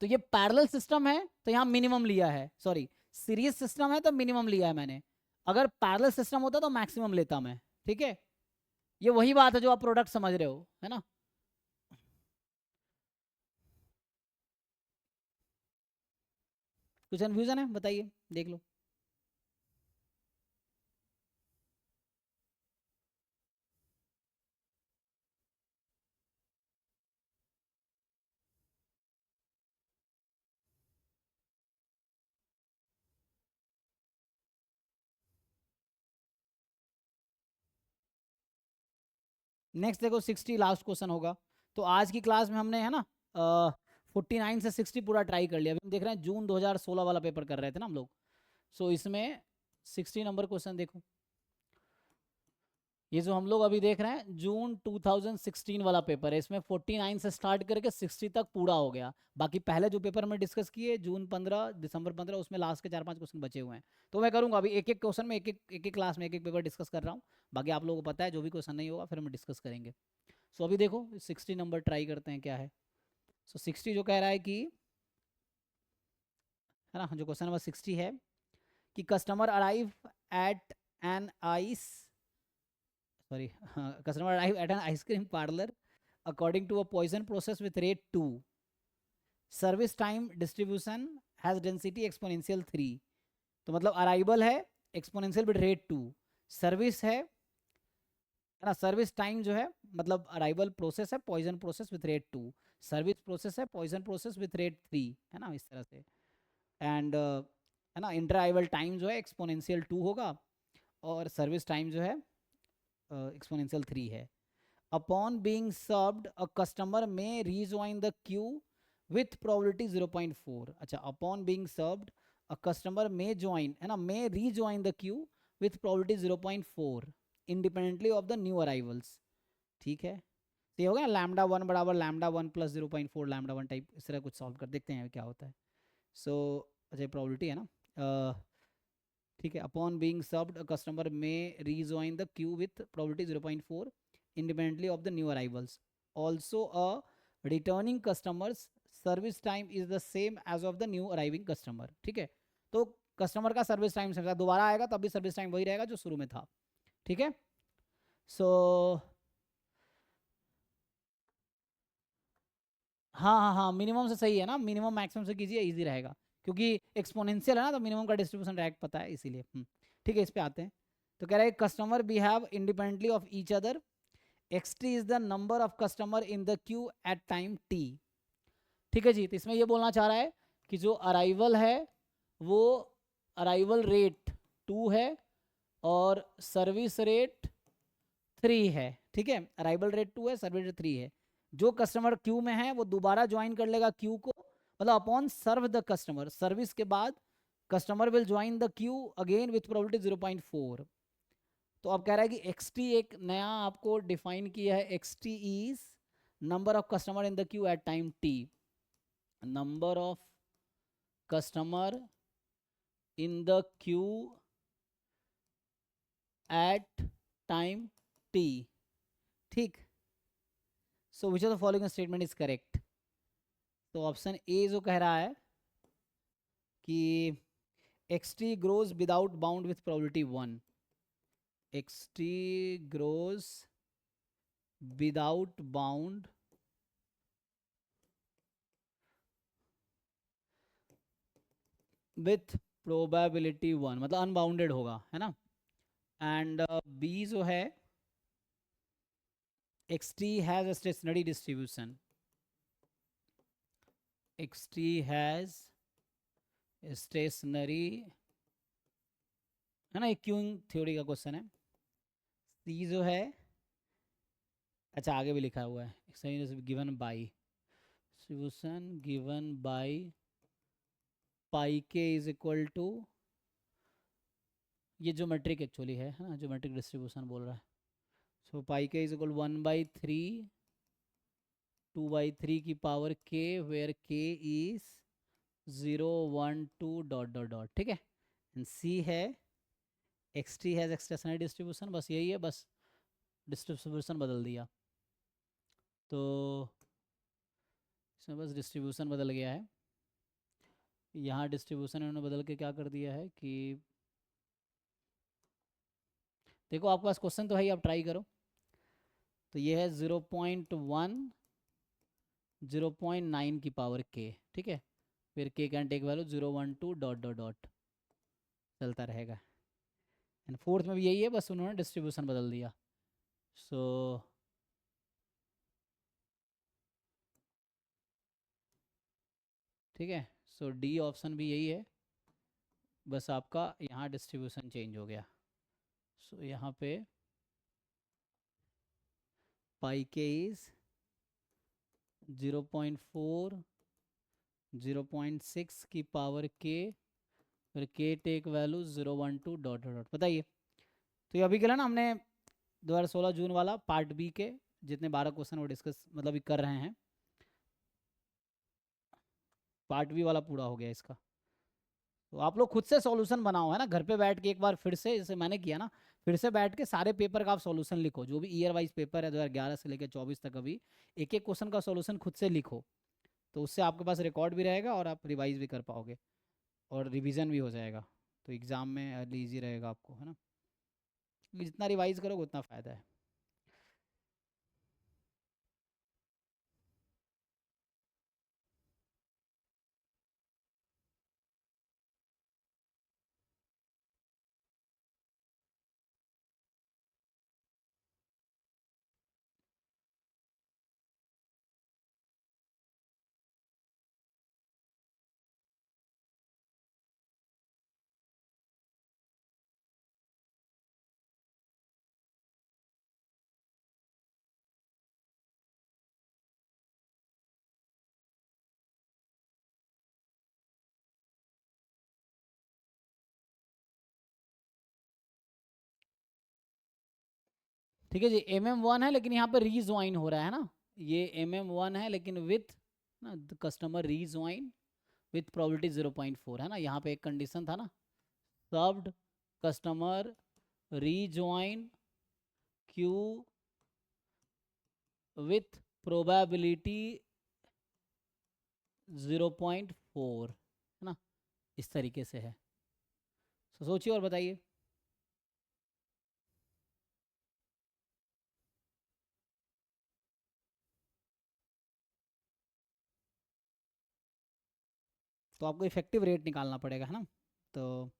तो ये पैरेलल सिस्टम है तो यहाँ मिनिमम लिया है, सॉरी सीरीज सिस्टम है तो मिनिमम लिया है मैंने, अगर पैरेलल सिस्टम होता तो मैक्सिमम लेता मैं, ठीक है। ये वही बात है जो आप प्रोडक्ट समझ रहे हो, है ना। कुछ कन्फ्यूजन है बताइए, देख लो। नेक्स्ट देखो 60 लास्ट क्वेश्चन होगा। तो आज की क्लास में हमने है ना 49 से 60 पूरा ट्राई कर लिया। अभी हम देख रहे हैं जून 2016 वाला पेपर कर रहे थे ना हम लोग, सो इसमें 60 नंबर क्वेश्चन देखो। ये जो हम लोग अभी देख रहे हैं जून 2016 वाला पेपर है, इसमें 49 से स्टार्ट करके 60 तक पूरा हो गया। बाकी पहले जो पेपर में डिस्कस किए जून 15 दिसंबर 15, उसमें लास्ट के 4-5 क्वेश्चन बचे हुए हैं। तो मैं करूंगा अभी एक एक क्वेश्चन में एक एक क्लास में एक एक पेपर डिस्कस कर रहा हूँ। बाकी आप लोगों को पता है जो भी क्वेश्चन नहीं होगा फिर हम डिस्कस करेंगे। सो अभी देखो 60 नंबर ट्राई करते हैं क्या है। सो 60 जो कह रहा है कि, है ना, जो क्वेश्चन नंबर 60 है कि customer arrive at an ice sorry customer arrive at an ice cream parlor according to a Poisson process with rate 2, service time distribution has density exponential 3। तो मतलब अराइवल है एक्सपोनेंशियल विद रेट 2, सर्विस है ना, service time जो है मतलब arrival process है Poisson process with rate 2, service process है पॉइजन प्रोसेस विथ रेट 3, है ना, इस तरह से। एंड है ना, इंटर अराइवल टाइम जो है एक्सपोनेंशियल 2 होगा और सर्विस टाइम जो है एक्सपोनेंशियल 3 है। Upon being served a customer may rejoin the queue with probability 0.4। अच्छा, upon being served a customer may join, है ना, may rejoin the queue with probability 0.4 independently of the new arrivals, ठीक है। तो ये हो गया लैम्डा 1 बराबर लैम्डा 1 प्लस 0.4 लैम्डा 1 टाइप, इस तरह कुछ सॉल्व कर देखते हैं क्या होता है। सो अच्छा प्रोबेबिलिटी है ना, ठीक है। Upon being served a customer may rejoin the queue with probability 0.4 independently of the new arrivals. Also a returning customers service time is the same as of the new arriving customer, ठीक है। तो customer का service time से दोबारा आएगा तब भी service time वही रहेगा जो शुरू में था, ठीक है। सो हाँ, मिनिमम से सही है ना, मिनिमम मैक्सिमम से कीजिए इजी रहेगा क्योंकि एक्सपोनेंशियल है ना, तो मिनिमम का डिस्ट्रीब्यूशन डायरेक्ट पता है इसीलिए। ठीक है, इस पे आते हैं। तो कह रहे हैं customer behave independently of each other, xt is the number of customer in the queue at time t। ठीक है जी, तो इसमें ये बोलना चाह रहा है कि जो अराइवल है वो अराइवल रेट 2 है और सर्विस रेट 3 है, ठीक है। अराइवल रेट 2 है, सर्विस रेट 3 है। जो कस्टमर क्यू में है वो दोबारा ज्वाइन कर लेगा क्यू को, मतलब upon serve the customer, service के बाद customer will join the queue again with probability 0.4। तो अब कह रहा है कि xt एक नया आपको डिफाइन किया है, xt is number of customer in the queue at time t, number of customer in the queue at time t, ठीक। So which of the following statement is correct. तो ऑप्शन ए जो कह रहा है कि xt grows without bound with probability 1, xt grows without bound with probability 1, मतलब unbounded होगा, है ना। एंड b जो है xt has a stationary distribution, xt has stationary, है ना, एक क्यूइंग थ्योरी का क्वेश्चन है। c जो है, अच्छा आगे भी लिखा हुआ है given by distribution given by pi के इज इक्वल टू, ये ज्योमेट्रिक एक्चुअली है ना, ज्योमेट्रिक डिस्ट्रीब्यूशन बोल रहा है। सो पाई के इज इक्वल 1/3 2/3 की power k, where k is 0 1 2 dot dot dot, ठीक है। एंड c है xt हैज एक्सटेंशनरी डिस्ट्रीब्यूशन, बस यही है, बस डिस्ट्रीब्यूशन बदल दिया, तो इसमें बस डिस्ट्रीब्यूशन बदल गया है। यहाँ डिस्ट्रीब्यूशन इन्होंने बदल के क्या कर दिया है कि देखो आपके पास क्वेश्चन तो है ही, आप ट्राई करो। तो ये है 0.1 0.9 की पावर k, ठीक है। फिर k can take value 0 1 2 dot dot dot चलता रहेगा। एंड फोर्थ में भी यही है, बस उन्होंने डिस्ट्रीब्यूशन बदल दिया। सो ठीक है, सो डी ऑप्शन भी यही है, बस आपका यहाँ डिस्ट्रीब्यूशन चेंज हो गया। सो यहाँ पे पाई के इज 0.4 0.6 की पावर k, फिर k take value 0 1 2 dot dot. बताइए, तो ये अभी के लिए ना हमने 2016 जून वाला पार्ट बी के जितने 12 क्वेश्चन वो डिस्कस मतलब कर रहे हैं, पार्ट बी वाला पूरा हो गया इसका। तो आप लोग खुद से सॉल्यूशन बनाओ, है ना, घर पे बैठ के एक बार फिर से, जैसे मैंने किया ना, फिर से बैठ के सारे पेपर का आप सॉल्यूशन लिखो, जो भी ईयर वाइज पेपर है 2011 से लेकर 24 तक, अभी एक एक क्वेश्चन का सॉल्यूशन खुद से लिखो, तो उससे आपके पास रिकॉर्ड भी रहेगा और आप रिवाइज भी कर पाओगे और रिवीजन भी हो जाएगा, तो एग्ज़ाम में अर्ली ईजी रहेगा आपको, है ना। जितना रिवाइज करोगे उतना फ़ायदा है। ठीक है जी, MM1 है लेकिन यहाँ पे रीज्वाइन हो रहा है ना, ये MM1 है लेकिन विथ ना कस्टमर रीज्वाइन विथ प्रोबेबिलिटी 0.4 है ना, यहाँ पे एक कंडीशन था ना, served customer rejoin Q with probability 0.4, है ना, इस तरीके से है। तो सोचिए और बताइए। तो आपको इफेक्टिव रेट निकालना पड़ेगा, है ना, तो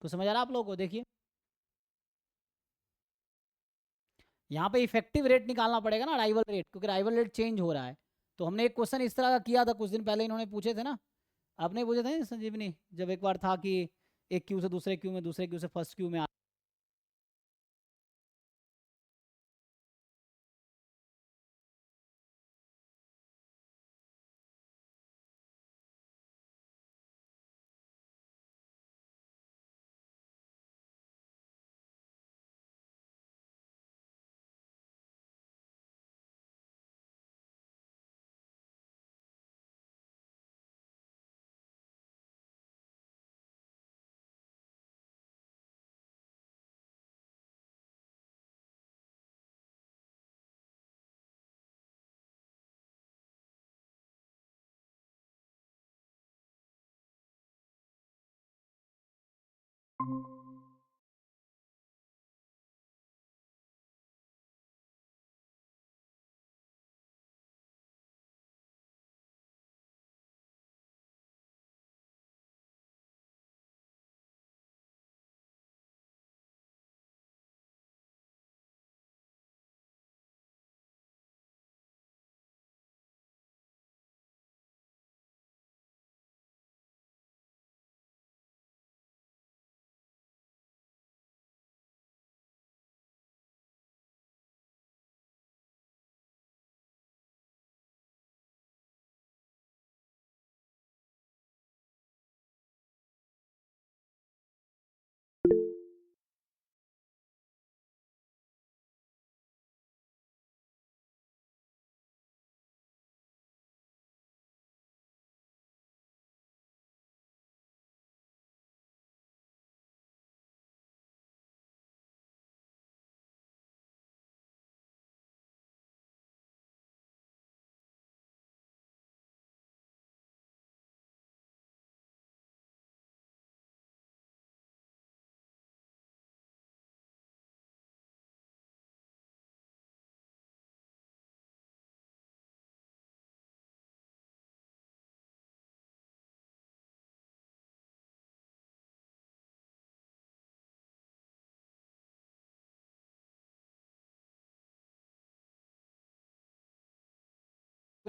कुछ समझ आ रहा है आप लोगों को। देखिए यहाँ पे इफेक्टिव रेट निकालना पड़ेगा ना, अराइवल रेट, क्योंकि अराइवल रेट चेंज हो रहा है। तो हमने एक क्वेश्चन इस तरह का किया था कुछ दिन पहले, इन्होंने पूछे थे ना, आपने पूछे थे संजीवनी, जब एक बार था कि एक क्यू से दूसरे क्यू में, दूसरे क्यू से फर्स्ट क्यू में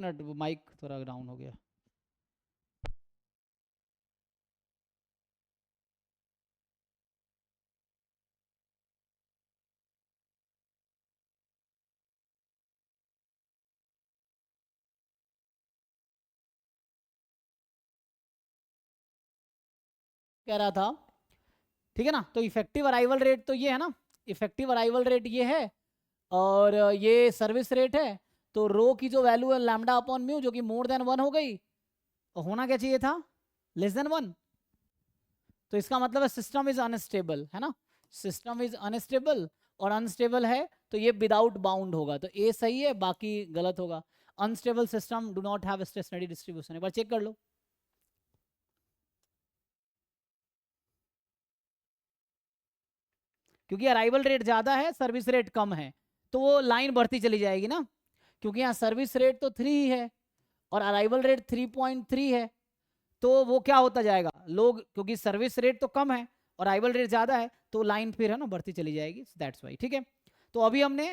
मिनट, माइक थोड़ा डाउन हो गया। कह रहा था, ठीक है ना, तो इफेक्टिव अराइवल रेट तो ये है ना, इफेक्टिव अराइवल रेट ये है, और ये सर्विस रेट है। तो रो की जो वैल्यू है लैम्डा अपॉन म्यू, जो कि मोर देन 1 हो गई, और होना क्या चाहिए था, लेस देन 1। तो इसका मतलब है सिस्टम इज अनस्टेबल, है ना, सिस्टम इज अनस्टेबल, और अनस्टेबल है तो ये विदाउट बाउंड होगा, तो ए सही है, बाकी गलत होगा। Unstable system do not have stationary distribution, एक बार चेक कर लो। क्योंकि अराइवल रेट ज्यादा है, सर्विस रेट कम है, तो वो लाइन बढ़ती चली जाएगी ना, क्योंकि यहाँ सर्विस रेट तो 3 ही है और अराइवल रेट 3.3 है, तो वो क्या होता जाएगा, लोग, क्योंकि सर्विस रेट तो कम है और अराइवल रेट ज्यादा है, तो लाइन फिर है ना बढ़ती चली जाएगी, दैट्स वाई। ठीक है, तो अभी हमने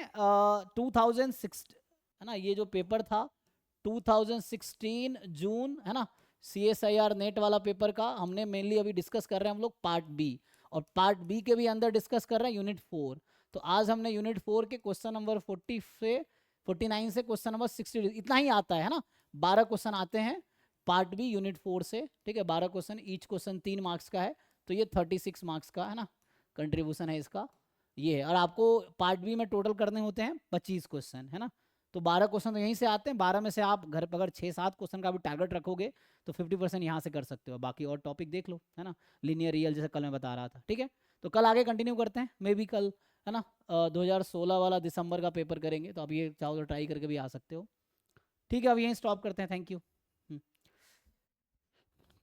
2006, है ना, ये जो पेपर था 2016 जून, है ना, CSIR नेट वाला पेपर का हमने मेनली अभी डिस्कस कर रहे हैं हम लोग पार्ट बी, और पार्ट बी के भी अंदर डिस्कस कर रहे हैं यूनिट 4। तो आज हमने यूनिट 4 के क्वेश्चन नंबर 40 से 49 से क्वेश्चन नंबर 60, इतना ही आता है ना, 12 क्वेश्चन आते हैं पार्ट बी यूनिट 4 से, ठीक है, 12 क्वेश्चन, ईच क्वेश्चन 3 मार्क्स का है, तो ये 36 मार्क्स का है ना कंट्रीब्यूशन है इसका, ये है। और आपको पार्ट बी में टोटल करने होते हैं 25 क्वेश्चन, है ना, तो 12 क्वेश्चन तो यहीं से आते हैं, 12 में से आप घर पर अगर 6-7 क्वेश्चन का भी टारगेट रखोगे तो 50% यहाँ से कर सकते हो, बाकी और टॉपिक देख लो, है ना, लीनियर रियल जैसे कल मैं बता रहा था। ठीक है, तो कल आगे कंटिन्यू करते हैं, मे बी कल, है ना, 2016 वाला दिसंबर का पेपर करेंगे, तो आप ये चाहो तो ट्राई करके भी आ सकते हो। ठीक है, अब यहीं स्टॉप करते हैं, थैंक यू।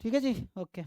ठीक है जी, ओके।